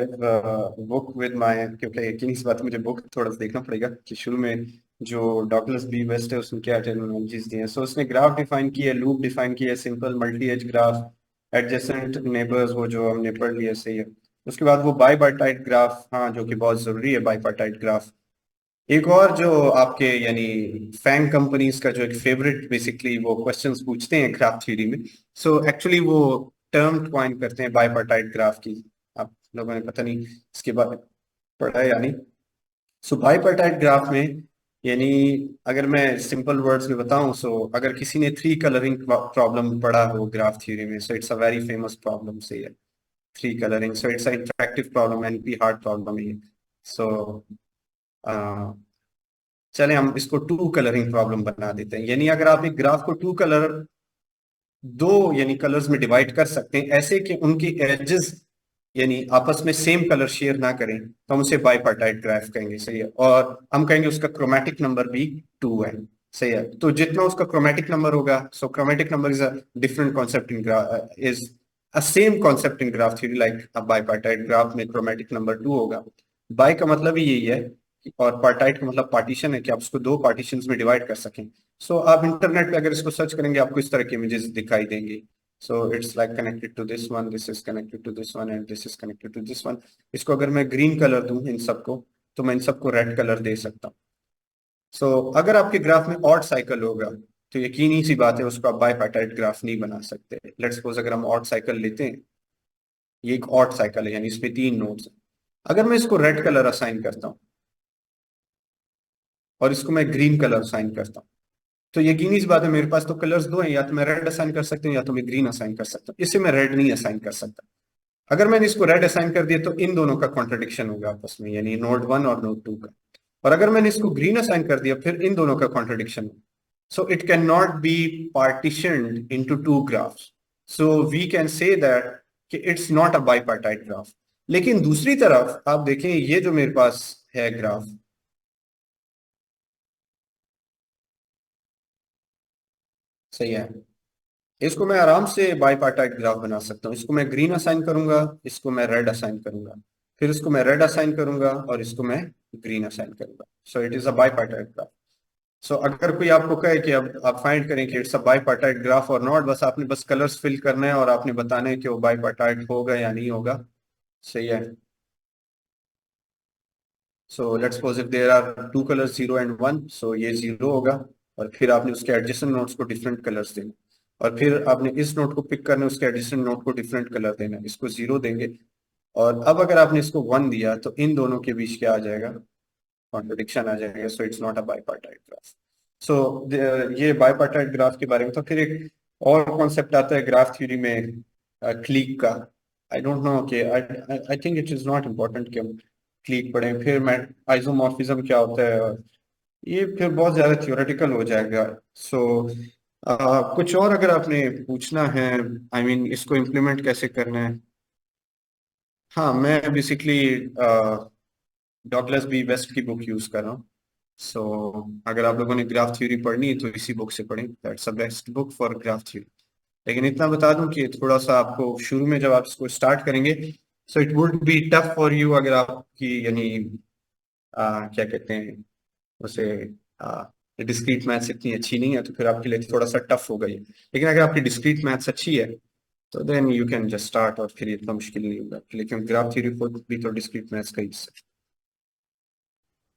बुक विद माय, क्योंकि यकीन इस बात मुझे बुक थोड़ा सा देखना पड़ेगा कि शुरू में जो डॉगलस बी वेस्ट है उसने क्या टर्मिनोलॉजीज दी हैं। सो उसने ग्राफ डिफाइन की है, लूप डिफाइन की है, simple multi edge graph, adjacent neighbours वो जो हमने पढ़ लिया, सही है। उसके बाद वो बाईपार्टाइट ग्राफ, हाँ जो कि बहुत जरूरी है बाईपार्टाइट ग्राफ। एक और जो आपके यानी फैंग कंपनीज का जो एक फेवरेट बेसिकली वो क्वेश्चंस पूछते हैं ग्राफ थ्योरी में, सो एक्चुअली वो टर्म क्वाइन करते हैं बाइपार्टाइट ग्राफ की। आप लोगों ने पता नहीं इसके बारे में पढ़ा है या नहीं। सो बाइपार्टाइट ग्राफ में यानी अगर मैं सिंपल वर्ड्स में बताऊं, सो अगर किसी ने थ्री कलरिंग प्रॉब्लम पढ़ा हो ग्राफ थ्योरी में, सो it's a very famous problem, सही है। 3 coloring. So it's an interactive problem, NP hard problem है. So चले हम इसको 2 कलरिंग प्रॉब्लम बना देते हैं. यानी अगर आप एक ग्राफ को 2 कलर, दो यानी कलर्स में डिवाइड कर सकते हैं ऐसे कि उनकी एजेस यानी आपस में सेम कलर शेयर ना करें, तो हम उसे बाइपार्टाइट ग्राफ कहेंगे. सही है. और हम कहेंगे उसका क्रोमेटिक नंबर भी 2 है. सही है. तो जितना उसका क्रोमेटिक नंबर होगा, so chromatic number is a different concept in is a same concept in graph theory. Like a bipartite graph में क्रोमेटिक नंबर 2 होगा. बाई का मतलब ही यही है, और पार्टाइट का मतलब पार्टीशन है कि आप उसको 2 पार्टीशंस में डिवाइड कर सकें. सो आप इंटरनेट पे अगर इसको सर्च करेंगे आपको इस तरह की इमेजेस दिखाई देंगी. So it's like connected to this one, this is connected to this one, and this is connected to this one. इसको अगर मैं ग्रीन कलर दूं इन सबको, तो मैं इन सबको रेड कलर दे सकता हूँ. सो अगर आपके ग्राफ में ऑड साइकिल होगा, तो यकीनी सी बात है उसको आप बाइपार्टाइट ग्राफ नहीं बना सकते. लेट्स सपोज अगर हम ऑड साइकिल लेते हैं, ये एक ऑड साइकिल है यानी इसमें 3 नोड्स हैं. अगर मैं इसको रेड कलर असाइन करता हूँ और इसको मैं ग्रीन कलर असाइन करता हूँ, तो यकीनी इस बात है मेरे पास तो कलर्स 2 हैं, या तो मैं रेड असाइन कर सकता हूँ या तो मैं ग्रीन असाइन कर सकता हूँ. इससे मैं रेड नहीं असाइन कर सकता. अगर मैंने इसको रेड असाइन कर दिया तो इन दोनों का कॉन्ट्रडिक्शन होगा आपस में, यानी नोड 1 और नोड 2 का. और अगर मैंने इसको ग्रीन असाइन कर दिया फिर इन दोनों का कॉन्ट्रडिक्शन होगा. So it can not be partitioned into 2 graphs. So we can say that कि it's not a bipartite graph. लेकिन दूसरी तरफ आप देखें, ये जो मेरे पास है ग्राफ, सही है, इसको मैं आराम से बाइपार्टाइट ग्राफ बना सकता हूँ. इसको मैं ग्रीन असाइन करूंगा, इसको मैं रेड असाइन करूंगा, फिर इसको मैं रेड असाइन करूंगा और इसको मैं ग्रीन असाइन करूंगा. So it is a bipartite graph. So अगर कोई आपको कहे कि अब आप फाइंड करें कि इट्स अ बाइपार्टाइट ग्राफ और नॉट, बस आपने बस कलर्स फिल करना है और आपने बताना है कि वो बाइपार्टाइट होगा या नहीं होगा. सही है. So let's suppose if there are 2 colours 0 and 1, so ये 0 होगा. और फिर आपने उसके एडजेसेंट नोड्स को डिफरेंट कलर्स देने, और फिर आपने इस नोट को पिक करना है, उसके एडजेसेंट नोट को डिफरेंट कलर देना है, इसको 0 देंगे. और अब अगर आपने इसको 1 दिया तो इन दोनों के बीच क्या आ जाएगा, कॉन्ट्रडिक्शन आ जाएगा. So it's not a bipartite graph. So ये बाइपार्टाइट ग्राफ के बारे में. तो फिर एक और कॉन्सेप्ट आता है ग्राफ थ्योरी में, क्लीक का. आई डोंट नो कि I think it is not important कि हम क्लीक पढ़ें. फिर मैं आइसोमॉर्फिज्म क्या होता है, और ये फिर बहुत ज्यादा थ्योरेटिकल हो जाएगा. सो कुछ और अगर आपने पूछना है, आई मीन इसको इम्प्लीमेंट कैसे करना है. हाँ, मैं बेसिकली डॉगलस बी वेस्ट की बुक यूज कर रहा हूँ. सो अगर आप लोगों ने ग्राफ थ्योरी पढ़नी है तो इसी बुक से पढ़ें. That's the best book for graph theory. लेकिन इतना बता दूं कि थोड़ा सा आपको शुरू में जब आप इसको स्टार्ट करेंगे, so it would be tough for you. अगर आपकी यानी क्या कहते हैं उसे, डिस्क्रीट मैथ्स इतनी अच्छी नहीं है तो फिर आपके लिए थोड़ा सा टफ होगा ये. लेकिन अगर आपकी डिस्क्रीट मैथ्स अच्छी है तो then you can just start, और फिर इतना मुश्किल नहीं होगा. लेकिन ग्राफ थ्योरी भी तो डिस्क्रीट मैथ्स का हिस्सा है.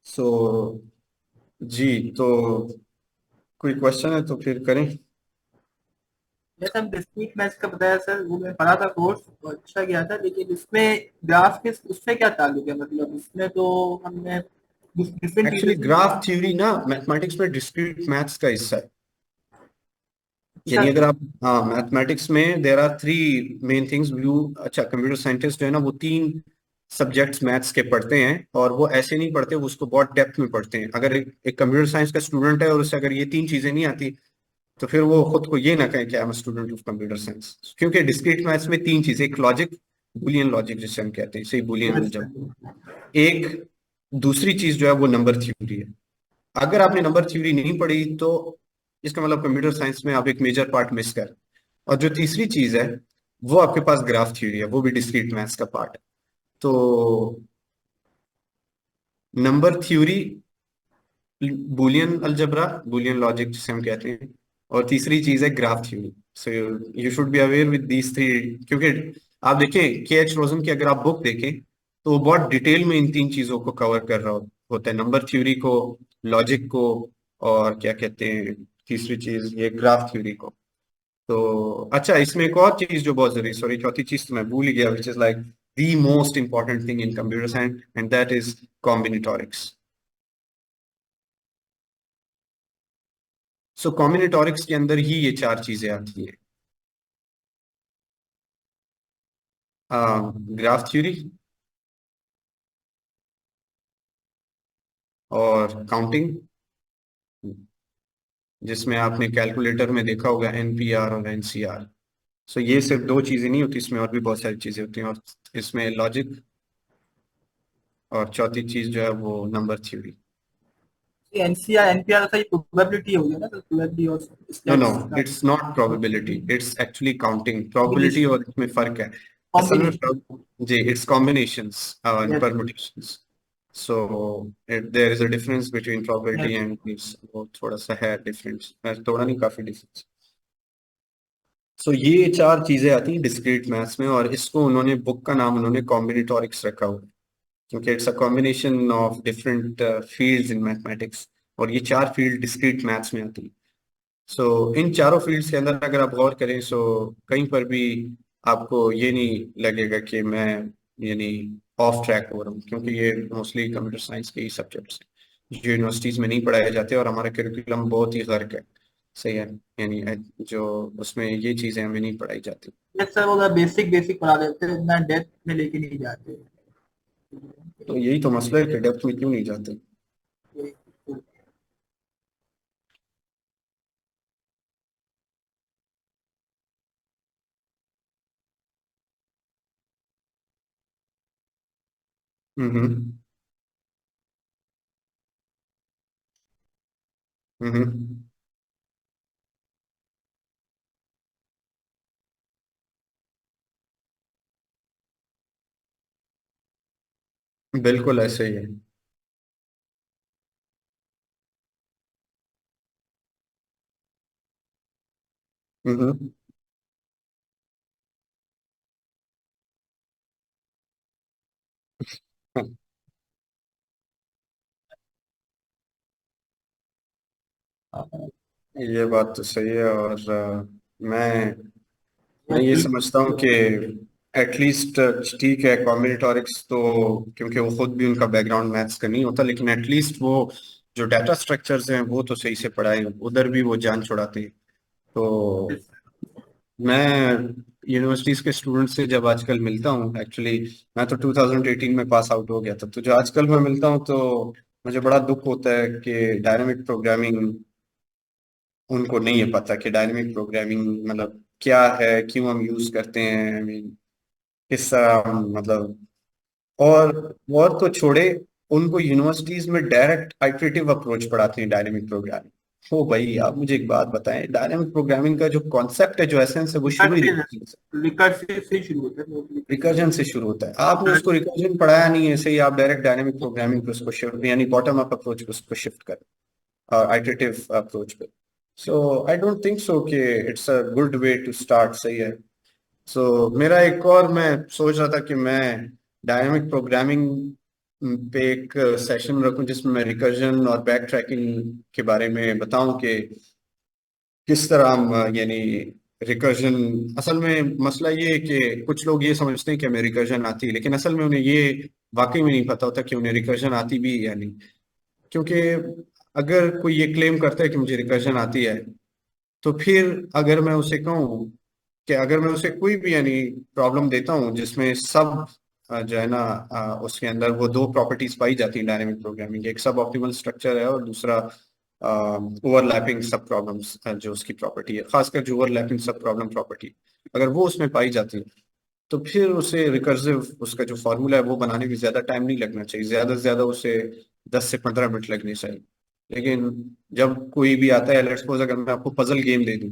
सो जी, तो कोई क्वेश्चन है तो फिर करें. जैसे हम डिस्क्रीट मैथ्स का बताया सर, वो मैं पढ़ा था कोर्स, तो अच्छा गया था, लेकिन इसमें ग्राफ के उससे क्या ताल्लुक है? मतलब इसमें तो हमने डिफरेंट एक्चुअली चीजें ग्राफ थ्योरी ना मैथमेटिक्स में डिस्क्रीट मैथ्स का हिस्सा है. यानी सर। अगर आप, हाँ, मैथमेटिक्स में देर आर 3 मेन थिंग्स. व्यू, अच्छा, कंप्यूटर साइंटिस्ट जो है ना वो 3 सब्जेक्ट्स मैथ्स के पढ़ते हैं, और वो ऐसे नहीं पढ़ते, वो उसको बहुत डेप्थ में पढ़ते हैं. अगर एक कंप्यूटर साइंस का स्टूडेंट है और उसे अगर ये 3 चीजें नहीं आती, तो फिर वो खुद को ये ना कहे कि I am student of computer science. क्योंकि डिस्क्रीट मैथ्स में 3 चीजें, एक लॉजिक, बुलियन लॉजिक जिसे हम कहते हैं, सही, बुलियन अलजेब्रा. एक दूसरी चीज जो है वो नंबर थ्योरी है. अगर आपने नंबर थ्योरी नहीं पढ़ी तो इसका मतलब कंप्यूटर साइंस में आप एक मेजर पार्ट मिस कर. और जो तीसरी चीज है वो आपके पास ग्राफ थ्योरी है, वो भी डिस्क्रीट मैथ्स का पार्ट है. तो number theory, Boolean algebra, Boolean logic जिसे हम कहते हैं, और तीसरी चीज है graph theory. So you should be aware with these 3. क्योंकि आप देखें KH रोजन की अगर आप बुक देखें तो वो बहुत डिटेल में इन 3 चीजों को कवर कर रहा होता है, नंबर थ्योरी को, लॉजिक को, और क्या कहते हैं तीसरी चीज, ये ग्राफ थ्योरी को. तो अच्छा, इसमें एक और चीज जो बहुत जरूरी, सॉरी, चौथी चीज तो मैं भूल ही गया, which is like the most important thing in computer science, and that is combinatorics. So combinatorics के अंदर ही ये 4 चीजें आती हैं. ग्राफ थ्योरी और काउंटिंग, जिसमें आपने कैलकुलेटर में देखा होगा एनपीआर और एनसीआर। सो ये सिर्फ दो चीजें नहीं होती, इसमें और भी बहुत सारी चीजें होती हैं, और इसमें लॉजिक, और चौथी चीज जो है वो नंबर थ्योरी। एनसीआर एनपीआर तो ये प्रोबेबिलिटी हो गया ना, तो प्रोबेबिलिटी और नो नो, स्टैट्स का it's not probability, it's actually counting. Probability और इसमें फर्क है असल में। कॉम्बिनेशन। जी, it's combinations and yes. Permutations. So there is a difference between probability and it's, वो थोड़ा सा है डिफरेंस, थोड़ा नहीं काफी डिफरेंस। सो ये चार चीजें आती हैं डिस्क्रीट मैथ्स में, और इसको उन्होंने बुक का नाम उन्होंने कॉम्बिनेटोरिक्स रखा हुआ है, क्योंकि it's a combination of different fields in mathematics, और ये चार फील्ड डिस्क्रीट मैथ्स में आती है। सो इन चारों फील्ड्स के अंदर अगर आप गौर करें, सो कहीं पर भी आपको ये नहीं लगेगा कि मैं यानी ऑफ ट्रैक हो रहा हूँ, क्योंकि ये मोस्टली कंप्यूटर साइंस के ही सब्जेक्ट्स हैं जो यूनिवर्सिटीज में नहीं पढ़ाए जाते, और हमारा करिकुलम बहुत ही गर्क है, सही है, यानी जो उसमें ये चीजें हमें नहीं पढ़ाई जाती। यस सर, वो बेसिक बेसिक पढ़ा देते हैं, इतना डेप्थ में लेके नहीं जाते। तो यही तो मसला है कि डेप्थ में क्यों नहीं जाते। हम्म। हम्म। बिल्कुल ऐसे ही है। हम्म। ये बात तो सही है, और मैं ये समझता हूँ कि एटलीस्ट ठीक है कॉम्बिनेटोरिक्स तो, क्योंकि वो खुद भी उनका बैकग्राउंड मैथ्स का नहीं होता, लेकिन एटलीस्ट वो जो डाटा स्ट्रक्चर्स हैं वो तो सही से पढ़ाए, उधर भी वो जान छुड़ाते हैं। तो मैं यूनिवर्सिटीज के स्टूडेंट से जब आजकल मिलता हूँ, एक्चुअली मैं तो 2018 में पास आउट हो गया था, तो जो आजकल मैं मिलता हूँ तो मुझे बड़ा दुख होता है कि डायनामिक प्रोग्रामिंग उनको नहीं है पता कि डायनेमिक प्रोग्रामिंग मतलब क्या है, क्यों हम यूज करते हैं, आई मीन किस तरह मतलब। और और तो छोड़े, उनको यूनिवर्सिटीज में डायरेक्ट आइटरेटिव अप्रोच पढ़ाते हैं डायनेमिक प्रोग्रामिंग। तो भाई आप मुझे एक बात बताएं, डायनेमिक प्रोग्रामिंग का जो कॉन्सेप्ट है, जो एसेंस है, वो शुरू ही नहीं होता, रिकर्सिव से शुरू होता है। रिकर्जन से शुरू होता है। आपने उसको रिकर्जन पढ़ाया नहीं है, ऐसे ही आप डायरेक्ट डायनेमिक प्रोग्रामिंग पे उसको शिफ्ट, यानी बॉटम अप अप्रोच पे उसको शिफ्ट करें, आइटरेटिव अप्रोच पे। सो आई डोंट थिंक सो कि it's a good way to start, सही है। सो मेरा एक और, मैं सोच रहा था कि मैं डायनामिक प्रोग्रामिंग पे एक सेशन रखूं जिसमें मैं रिकर्जन और बैक ट्रैकिंग के बारे में बताऊं कि किस तरह हम यानी रिकर्जन, असल में मसला ये है कि कुछ लोग ये समझते हैं कि हमें रिकर्जन आती है, लेकिन असल में उन्हें ये वाकई में नहीं पता होता कि उन्हें रिकर्जन आती भी है या नहीं। क्योंकि अगर कोई ये क्लेम करता है कि मुझे रिकर्जन आती है, तो फिर अगर मैं उसे कहूँ कि अगर मैं उसे कोई भी यानी प्रॉब्लम देता हूँ जिसमें सब जो है ना उसके अंदर वो दो प्रॉपर्टीज पाई जाती हैं डायनेमिक प्रोग्रामिंग, एक सब ऑप्टिमल स्ट्रक्चर है और दूसरा ओवरलैपिंग सब प्रॉब्लम्स जो उसकी प्रॉपर्टी है, खासकर जो ओवरलैपिंग सब प्रॉब्लम प्रॉपर्टी अगर वो उसमें पाई जाती है, तो फिर उसे रिकर्सिव उसका जो फॉर्मूला है वो बनाने में ज्यादा टाइम नहीं लगना चाहिए, ज्यादा से ज्यादा उसे 10 से 15 मिनट लगने चाहिए। लेकिन जब कोई भी आता है, लेट्स सपोज अगर मैं आपको पजल गेम दे दूं,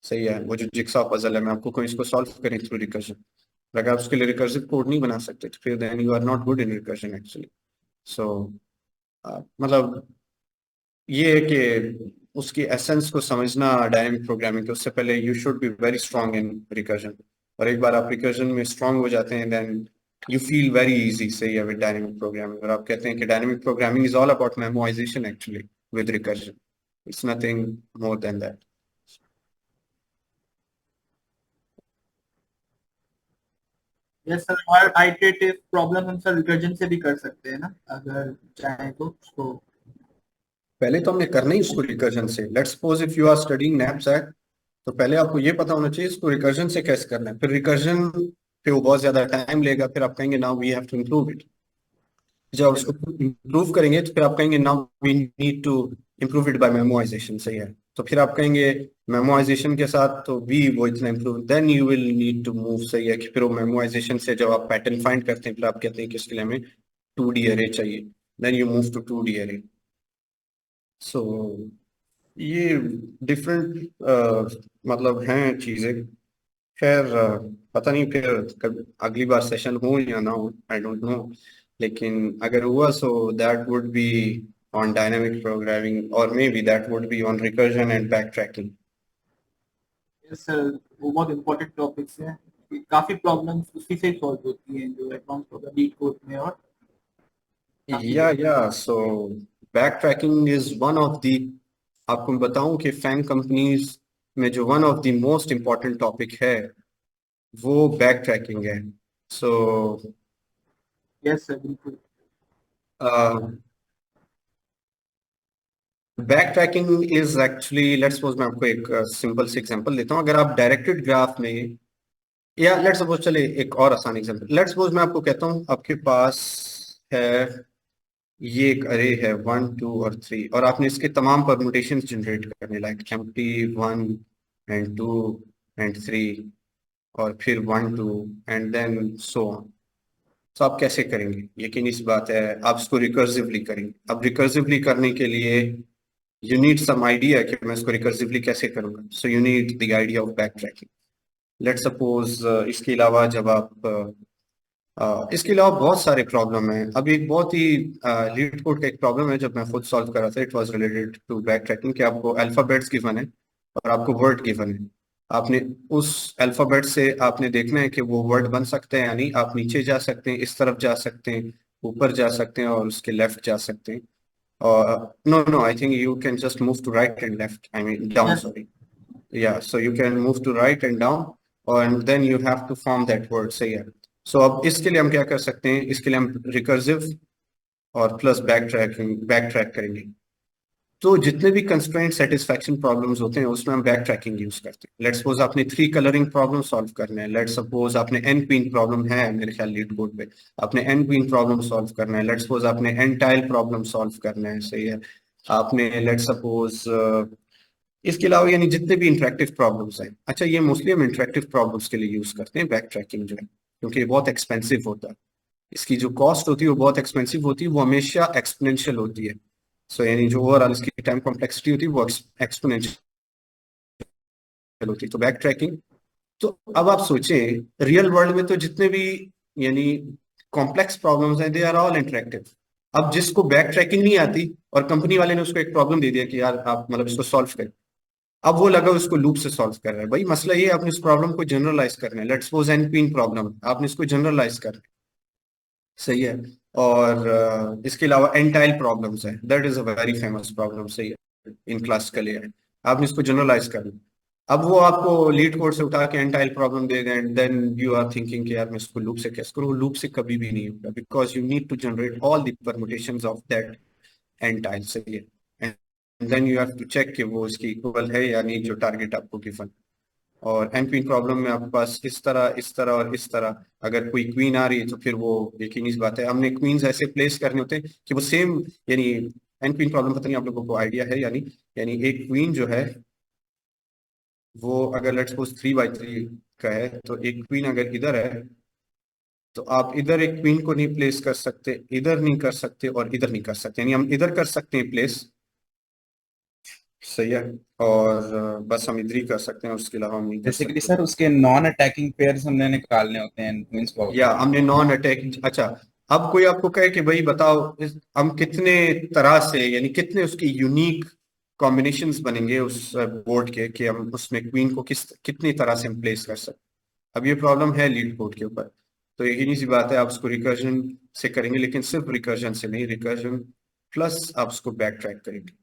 सही है, वो जो जिक्सा पजल है, मैं आपको कोई इसको सॉल्व करें थ्रू रिकर्जन, अगर आप उसके लिए रिकर्सिव कोड नहीं बना सकते, तो फिर then you are not good in recursion actually. So मतलब ये है कि उसकी एसेंस को समझना डायनेमिक प्रोग्रामिंग के, उससे पहले you should be very strong in recursion, और एक बार आप रिकर्जन में स्ट्रांग हो जाते हैं then you feel very easy, सही है, विद डायनेमिक प्रोग्रामिंग। और आप कहते हैं कि dynamic programming is all about memorisation actually with recursion, it's nothing more than that. Yes sir, और आइटरेटिव प्रॉब्लम हम सर रिकर्जन से भी कर सकते हैं ना, अगर चाहे तो। पहले तो हमने करना ही उसको रिकर्जन से, let's suppose if you are studying knapsack, तो पहले आपको ये पता होना चाहिए इसको रिकर्जन से कैसे करना है, फिर रिकर्जन फिर वो बहुत ज्यादा टाइम लेगा, फिर आप कहेंगे now we have to improve it. जब आप उसको इम्प्रूव करेंगे तो फिर आप कहेंगे now we need to improve it by memorisation, सही है। तो फिर आप कहेंगे मेमोराइजेशन के साथ तो भी वो इतना improve, then you will need to move, सही है, कि फिर वो मेमोराइजेशन से जब आप पैटर्न फाइंड करते हैं फिर आप कहते हैं कि इसके लिए हमें 2D array चाहिए, then you move to 2D array। सो ये डिफरेंट मतलब हैं चीजें। खैर पता नहीं फिर अगली बार सेशन हो या ना हो, आई डोंट नो, लेकिन अगर हुआ so that would be on dynamic programming और maybe that would be on recursion and backtracking. Yes sir, वो बहुत इंपॉर्टेंट टॉपिक्स हैं, काफी प्रॉब्लम्स उसी से सॉल्व होती हैं जो एडवांस प्रोग्रामिंग कोड में, और काफी या so back tracking is one of the, आपको मैं बताऊं कि फैंग कंपनीज में जो one of the most important topic है वो बैक ट्रैकिंग है। सो यस सर बिल्कुल। Back tracking is actually, let's suppose मैं आपको एक सिंपल सी एग्जांपल देता हूँ। अगर आप डायरेक्टेड ग्राफ में, या लेट्स सपोज, चले एक और आसान एग्जांपल, लेट्स सपोज मैं आपको कहता हूँ आपके पास है ये एक अरे है 1 2 और 3, और आपने इसके तमाम परमुटेशन जनरेट करने, लाइक एम्प्टी 1 and 2 and 3 और फिर 1 2 एंड देन सो ऑन। तो आप कैसे करेंगे? यकीनी सी बात है आप इसको रिकर्सिवली करेंगे। अब रिकर्सिवली करने के लिए you need some idea कि मैं इसको रिकर्सिवली कैसे करूंगा, so you need the idea of backtracking। let's suppose इसके अलावा जब आप इसके अलावा बहुत सारे प्रॉब्लम हैं। अभी एक बहुत ही लीड कोड का एक प्रॉब्लम है जब मैं खुद सॉल्व कर रहा था, it was related to backtracking, कि आपको अल्फाबेट्स गिवन है और आपको वर्ड गिवन है। आपने उस अल्फाबेट से आपने देखना है कि वो वर्ड बन सकते हैं या नहीं। आप नीचे जा सकते हैं, इस तरफ जा सकते हैं, ऊपर जा सकते हैं और उसके लेफ्ट जा सकते हैं। No, I think you can just move to right and left. I mean, down, yes sorry. Yeah, so you can move to right and down, and then you have to form that word. So yeah. So अब इसके लिए हम क्या कर सकते हैं? इसके लिए हम रिकर्सिव और प्लस बैक ट्रैक करेंगे। तो जितने भी कंस्ट्रेंट सेटिस्फैक्शन प्रॉब्लम्स होते हैं उसमें हम बैक ट्रैकिंग यूज करते हैं। लेट्स सपोज आपने 3 कलरिंग प्रॉब्लम सॉल्व करना है, लेट्स सपोज आपने एन क्वीन प्रॉब्लम है मेरे ख्याल लीड कोड पे, आपने एन क्वीन प्रॉब्लम सॉल्व करना है। लेट्स सपोज आपने एन टाइल प्रॉब्लम सॉल्व करना है, सही है। आपने लेट्स सपोज इसके अलावा यानी जितने भी इंटरेक्टिव प्रॉब्लम्स हैं, अच्छा ये मोस्टली हम इंटरेक्टिव प्रॉब्लम्स के लिए यूज करते हैं बैक ट्रैकिंग जो है, क्योंकि ये बहुत एक्सपेंसिव होता है। इसकी जो कॉस्ट होती है वो बहुत एक्सपेंसिव होती है, वो हमेशा एक्सपोनेंशियल होती है। सो यानी जो ओवरऑल इसकी टाइम कॉम्प्लेक्सिटी होती है वो एक्सपोनेंशियल होती है। तो बैक ट्रैकिंग, तो अब आप सोचें रियल वर्ल्ड में तो जितने भी यानी कॉम्प्लेक्स प्रॉब्लम्स हैं दे आर ऑल इंटरेक्टिव। अब जिसको बैक ट्रैकिंग नहीं आती और कंपनी वाले ने उसको एक प्रॉब्लम दे दिया कि यार आप मतलब इसको सॉल्व करें, अब वो लगा उसको लूप से सॉल्व कर रहा है। भाई मसला ये आपने इस प्रॉब्लम को जनरलाइज करना है। Let's suppose N queen problem, आपने इसको जनरलाइज करना है, सही है। और इसके अलावा एंटाइल प्रॉब्लम्स है, that is a very famous problem, सही है, इन क्लासिकल एआई। आपने इसको जनरलाइज करना। अब वो आपको लीड कोड से उठा के एंटाइल प्रॉब्लम दे दें and then you are thinking कि यार मैं इसको लूप से कैसे करूँ। लूप से कभी भी नहीं होगा, because you need to generate all the permutations of that entire, सही है। And then you have to check कि वो इसकी इक्वल है या नहीं जो टारगेट आपको गिवन। और एन क्वीन प्रॉब्लम में आपके पास इस तरह और इस तरह, अगर कोई क्वीन आ रही है तो फिर वो यकीनी सी बात है हमने क्वींस ऐसे प्लेस करने होते हैं कि वो सेम, यानी एन क्वीन प्रॉब्लम, पता नहीं आप लोगों को आइडिया है यानी एक क्वीन जो है वो अगर लेट्स सपोज 3 by 3 का है, तो एक क्वीन अगर इधर है तो आप इधर एक क्वीन को नहीं प्लेस कर सकते, इधर नहीं कर सकते और इधर नहीं कर सकते। यानी हम इधर कर सकते हैं प्लेस, सही है, और बस हम इधर ही कर सकते हैं, उसके अलावा हम नहीं कर बेसिकली सकते। सर उसके नॉन अटैकिंग पेयर्स हमने निकालने होते हैं क्वींस या प्रॉब्लम। हमने नॉन अटैक, अच्छा अब कोई आपको कहे कि भाई बताओ हम कितने तरह से यानी कितने उसकी यूनिक कॉम्बिनेशंस बनेंगे उस बोर्ड के, कि हम उसमें क्वीन को कितनी तरह से हम प्लेस कर सकते। अब ये प्रॉब्लम है लीड कोड के ऊपर, तो यही सी बात है आप उसको रिकर्जन से करेंगे, लेकिन सिर्फ रिकर्जन से नहीं, रिकर्जन प्लस आप उसको बैक ट्रैक करेंगे।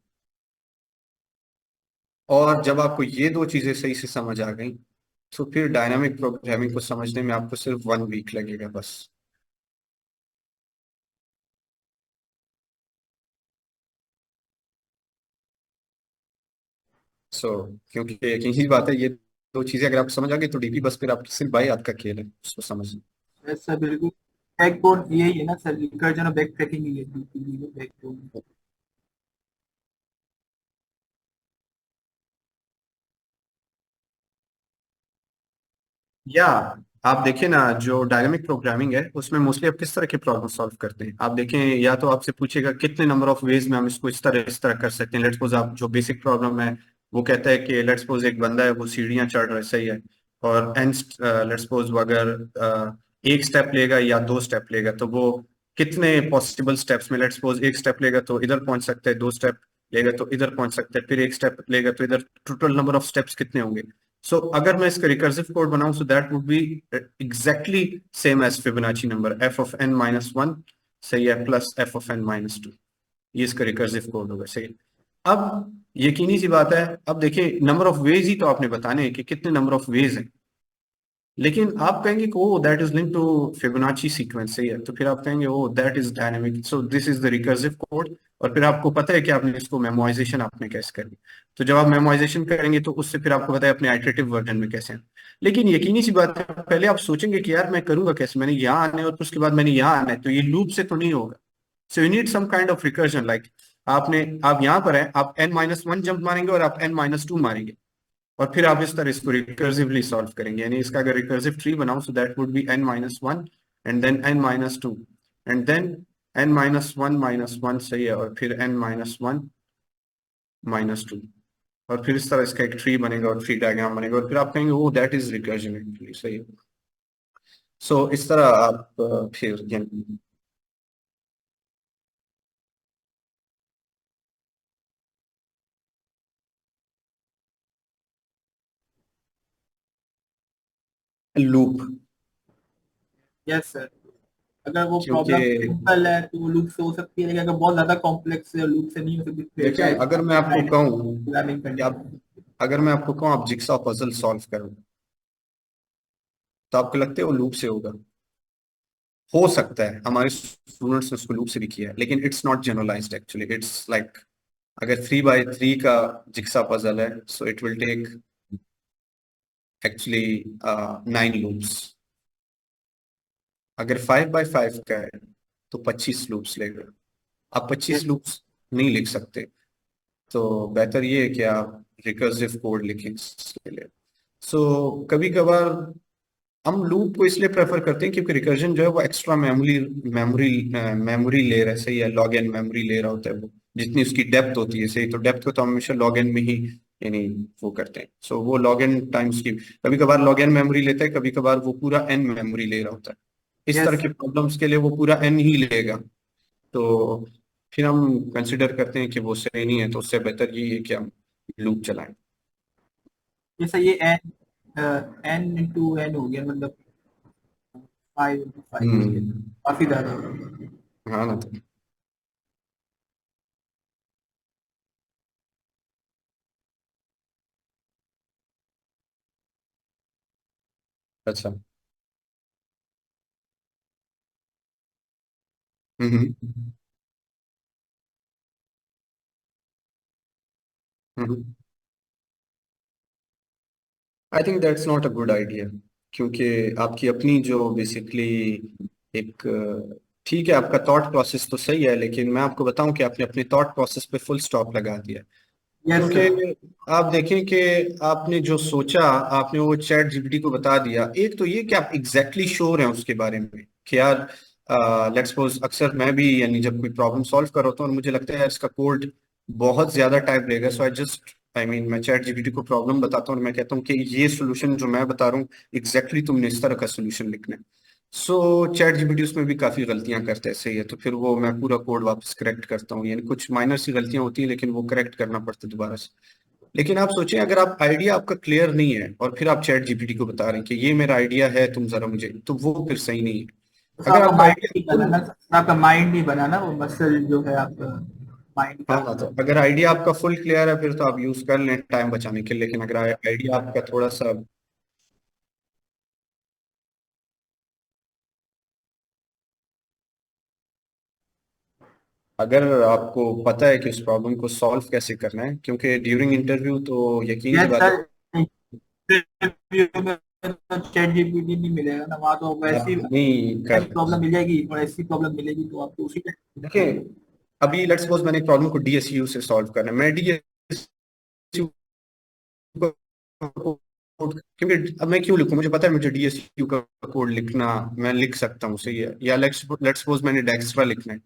और जब आपको ये दो चीजें सही से समझ आ गई तो फिर डायनामिक प्रोग्रामिंग को समझने में आपको सिर्फ 1 वीक लगेगा बस। क्योंकि एक ही बात है, ये दो चीजें अगर आपको समझ आ गई तो डीपी बस फिर आपकी सिर्फ बाई आपका खेल है उसको समझ। यस सर बिल्कुल। बैकबोन यही है ना सर, रिकर्जन और बैक ट्रैकिंग ही है बैकबोन। या आप देखें ना, जो डायनामिक प्रोग्रामिंग है उसमें मोस्टली आप किस तरह के प्रॉब्लम सॉल्व करते हैं। आप देखें, या तो आपसे पूछेगा कितने नंबर ऑफ वेज में हम इसको इस तरह कर सकते हैं। लेट्स सपोज आप जो बेसिक प्रॉब्लम है वो कहता है कि लेट्स सपोज एक बंदा है वो सीढ़ियां चढ़ रहा है, सही है, और एन लेट्स सपोज अगर एक स्टेप लेगा या दो स्टेप लेगा तो वो कितने पॉसिबल स्टेप्स में, लेट्स सपोज एक स्टेप लेगा तो इधर पहुंच सकता है, दो स्टेप लेगा तो इधर पहुंच सकता है, फिर एक स्टेप लेगा तो इधर, टोटल नंबर ऑफ स्टेप्स कितने होंगे। सो अगर मैं इसका रिकर्सिव कोड बनाऊं so that would be exactly same as Fibonacci number f of n minus one, सही है, plus f of n minus two. ये इसका रिकर्सिव कोड होगा, सही है। अब यकीनी सी बात है, अब देखिए नंबर ऑफ वेज ही तो आपने बताने हैं कि कितने नंबर ऑफ वेज हैं, लेकिन आप कहेंगे कि oh that is link to Fibonacci sequence, सही है, तो फिर आप कहेंगे oh that is dynamic, so this is the recursive code. और फिर आपको पता है कि आपने इसको मेमोराइजेशन आपने कैसे करनी। तो जब आप मेमोराइजेशन करेंगे तो उससे फिर आपको पता है अपने आइटरेटिव वर्जन में कैसे हैं। लेकिन यकीनी सी बात है, पहले आप सोचेंगे कि यार मैं करूंगा कैसे, मैंने यहाँ आना है और फिर उसके बाद मैंने यहाँ आना है, तो ये लूप से तो नहीं होगा। So you need some kind of recursion, like आप यहाँ पर हैं, आप एन माइनस वन जंप मारेंगे और आप एन माइनस टू मारेंगे, और फिर आप इस तरह इसको रिकर्सिवली सॉल्व करेंगे। यानी इसका अगर रिकर्सिव ट्री बनाओ so that would be n minus one and then n minus two and then n minus one, सही है, और फिर n minus one minus two, और फिर इस तरह इसका एक ट्री बनेगा और ट्री डायग्राम बनेगा, और फिर आप कहेंगे वो दैट इज रिकर्जन एक्चुअली, सही है। सो इस तरह आप फिर लूप, यस सर। अगर वो क्योंकि प्रॉब्लम सिंपल है तो लूप से हो सकती है, लेकिन अगर बहुत ज्यादा कॉम्प्लेक्स है लूप से नहीं हो सकती, फिर देखें अगर मैं आपको कहूँ प्रोग्रामिंग कि करनी आप, अगर मैं आपको कहूँ आप जिक्सा पजल सॉल्व करो, तो आपको लगता है वो लूप से होगा? हो सकता है, हमारे स्टूडेंट्स ने उसको लूप से भी किया है, लेकिन it's not generalised actually, it's like अगर 3 by 3 का जिक्सा पजल है so it will take actually 9 loops. अगर 5 by 5 का है तो 25 लूप्स लेगा। आप 25 लूप्स नहीं लिख सकते, तो बेहतर ये है कि आप रिकर्सिव कोड लिखें इसके लिए। सो कभी कभार हम लूप को इसलिए प्रेफर करते हैं क्योंकि रिकर्जन जो है वो एक्स्ट्रा मेमोरी मेमोरी मेमोरी ले रहा है, सही है, लॉग एन मेमोरी ले रहा होता है वो, जितनी उसकी डेप्थ होती है, सही, तो डेप्थ को तो हम हमेशा लॉग एन में ही यानी वो करते हैं। सो वो लॉग एन टाइम्स की, कभी कभार लॉग एन मेमोरी लेता है, कभी कभार वो पूरा एन मेमोरी ले रहा होता है। इस तरह यस के प्रॉब्लम्स के लिए वो पूरा एन ही लेगा, तो फिर हम कंसिडर करते हैं कि वो सही नहीं है, तो उससे बेहतर ये है कि हम लूप चलाएं। जैसे ये एन इंटू एन हो गया, मतलब 5 इंटू 5 हो गया, हम्म, काफी ज्यादा हो गया। हाँ ना, तो अच्छा। Hmm hmm I think that's not a good idea, क्योंकि आपकी अपनी जो बेसिकली एक ठीक है, आपका थॉट प्रोसेस तो सही है, लेकिन मैं आपको बताऊं कि आपने अपने थॉट प्रोसेस पे फुल स्टॉप लगा दिया। यस क्योंकि सर। आप देखें कि आपने जो सोचा आपने वो चैट जीपीटी को बता दिया। एक तो ये कि आप एग्जैक्टली श्योर हैं उसके बारे में कि यार लेट्स सपोज अक्सर मैं भी यानी जब कोई प्रॉब्लम सॉल्व कर होता हूँ और मुझे लगता है यार इसका कोड बहुत ज्यादा टाइम लेगा, सो आई मीन मैं चैट जीपीटी को प्रॉब्लम बताता हूँ और मैं कहता हूँ कि ये सोल्यूशन जो मैं बता रहा हूँ एग्जैक्टली तुमने इस तरह का सोल्यूशन लिखना है। सो चैट जीपीटी उसमें भी काफी गलतियां करता है, सही है, तो फिर वो मैं पूरा कोड वापस करेक्ट करता हूँ, यानी कुछ माइनर सी गलतियां होती हैं लेकिन वो करेक्ट करना पड़ता है दोबारा से। लेकिन आप सोचें अगर आप आइडिया आपका क्लियर नहीं है और फिर आप चैट जीपीटी को बता रहे हैं कि ये मेरा आइडिया है तुम जरा मुझे, तो वो फिर सही नहीं है। बस अगर आपका आपका माइंड आइडिया नहीं बना फुल, ना, आपका माइंड नहीं बना ना, वो मसल जो है आपका माइंड का। हाँ हाँ, तो अगर आइडिया आपका फुल क्लियर है फिर तो आप यूज कर लें टाइम बचाने के लिए, लेकिन अगर आइडिया आपका थोड़ा सा, अगर आपको पता है कि उस प्रॉब्लम को सॉल्व कैसे करना है, क्योंकि ड्यूरिंग इंटरव्यू तो यकीन सी यस बात है। सर, इंटरव्यू में तो चैट जीपीटी नहीं मिलेगा ना, वहाँ तो वैसी नहीं कर प्रॉब्लम मिल जाएगी और ऐसी प्रॉब्लम मिलेगी तो आपको उसी पे देखिए, अभी लेट्स सपोज मैंने प्रॉब्लम को डीएसयू से सॉल्व करना है, मैं डीएसयू क्योंकि अब मैं क्यों लिखूं, मुझे पता है मुझे डीएसयू का कोड लिखना, मैं लिख सकता हूँ, सही है। या लेट्स सपोज मैंने डेक्स्ट्रा लिखना है,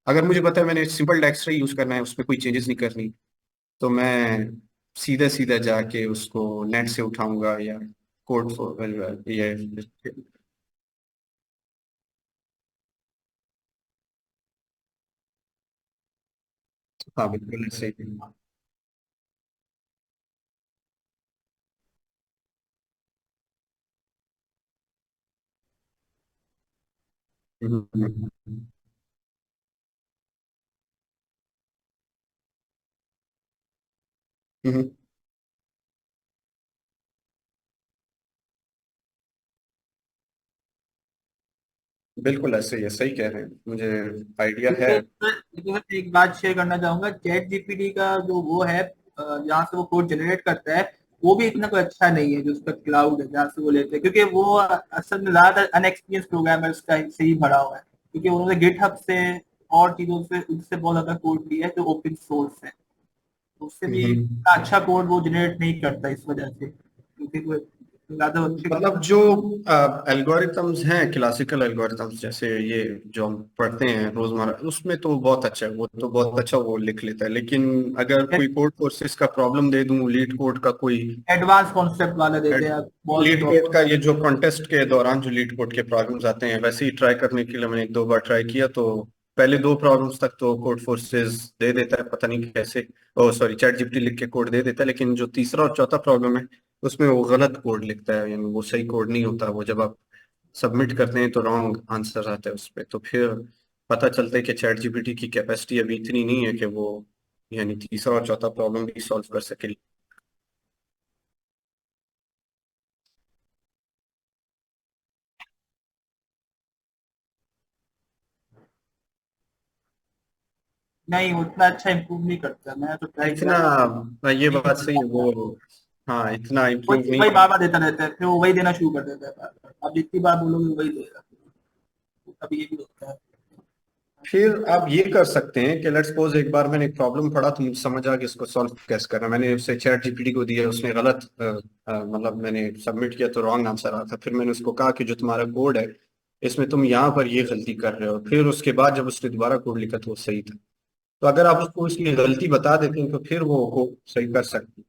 अगर मुझे पता है मैंने सिंपल डेक्स्ट्रा यूज करना है, उसमें कोई चेंजेस नहीं करनी, तो मैं सीधा सीधा जाके उसको नेट से उठाऊंगा या कोड ये हाँ बिल्कुल ऐसे ही। हम्म, हम्म, हम्म, बिल्कुल ऐसे ही है, सही कह रहे हैं, मुझे आइडिया है। लेकिन मैं एक बात शेयर करना चाहूंगा, चैट जीपीटी का जो वो है जहाँ से वो कोड जनरेट करता है, वो भी इतना कोई अच्छा नहीं है जो उसका क्लाउड है जहाँ से वो लेते हैं, क्योंकि वो असल में ज्यादा अनएक्सपीरियंस प्रोग्रामर्स का से ही भरा हुआ है, क्योंकि उन्होंने गिटहब से और चीजों से उससे बहुत ज्यादा कोड लिया है जो ओपन सोर्स है, तो उससे भी हम्म। इतना अच्छा कोड वो जनरेट नहीं करता इस वजह से, क्योंकि वो ज्यादा अच्छे मतलब जो एल्गोरिथम्स हैं, क्लासिकल एल्गोरिथम्स जैसे ये जो हम पढ़ते हैं रोजमर्रा, उसमें तो बहुत अच्छा है, वो तो बहुत अच्छा वो लिख लेता है, लेकिन अगर कोई कोड फोर्सेस का प्रॉब्लम दे दूं, लीड कोड का कोई, एडवांस कॉन्सेप्ट वाला देते हैं बहुत लीड कोड का ये जो कॉन्टेस्ट के दौरान जो लीड कोड के प्रॉब्लम्स आते हैं, वैसे ही ट्राई करने के लिए मैंने एक दो बार ट्राई किया, तो पहले दो प्रॉब्लम्स तक तो कोड फोर्सेस दे देता है, पता नहीं कैसे, ओ सॉरी चैट जीपीटी लिख के कोड दे देता है, लेकिन जो तीसरा और चौथा प्रॉब्लम है उसमें वो गलत कोड लिखता है, यानी वो सही कोड नहीं होता, वो जब आप सबमिट करते हैं तो रॉन्ग आंसर आता है उस पर, तो फिर पता चलता है कि चैट जीपीटी की कैपेसिटी अभी इतनी नहीं है कि वो यानी तीसरा और चौथा प्रॉब्लम भी सॉल्व कर सके। नहीं उतना अच्छा इम्प्रूव नहीं करता, मैं तो ट्राई किया इतना ये नहीं बात सही है करता। वो, हाँ इतना वो इम्प्रूव नहीं वही कर। बार बार देता रहता है, फिर वो वही देना शुरू कर देता है बार बार, आप जितनी बार बोलोगे वही देगा, तो कभी ये भी होता है। फिर आप ये कर सकते हैं कि लेट्स सपोज एक बार मैंने एक प्रॉब्लम पढ़ा तो मुझे समझ आ कि इसको सॉल्व कैसे करना, मैंने उससे चैट जीपीटी को दिया, उसने गलत मतलब मैंने सबमिट किया तो रॉन्ग आंसर आया था, फिर मैंने उसको कहा कि जो तुम्हारा कोड है इसमें तुम यहाँ पर ये गलती कर रहे हो, फिर उसके बाद जब उसने दोबारा कोड लिखा तो वो सही था, तो अगर आप उसको उसकी गलती बता देते हैं तो फिर वो सही कर सकते हैं।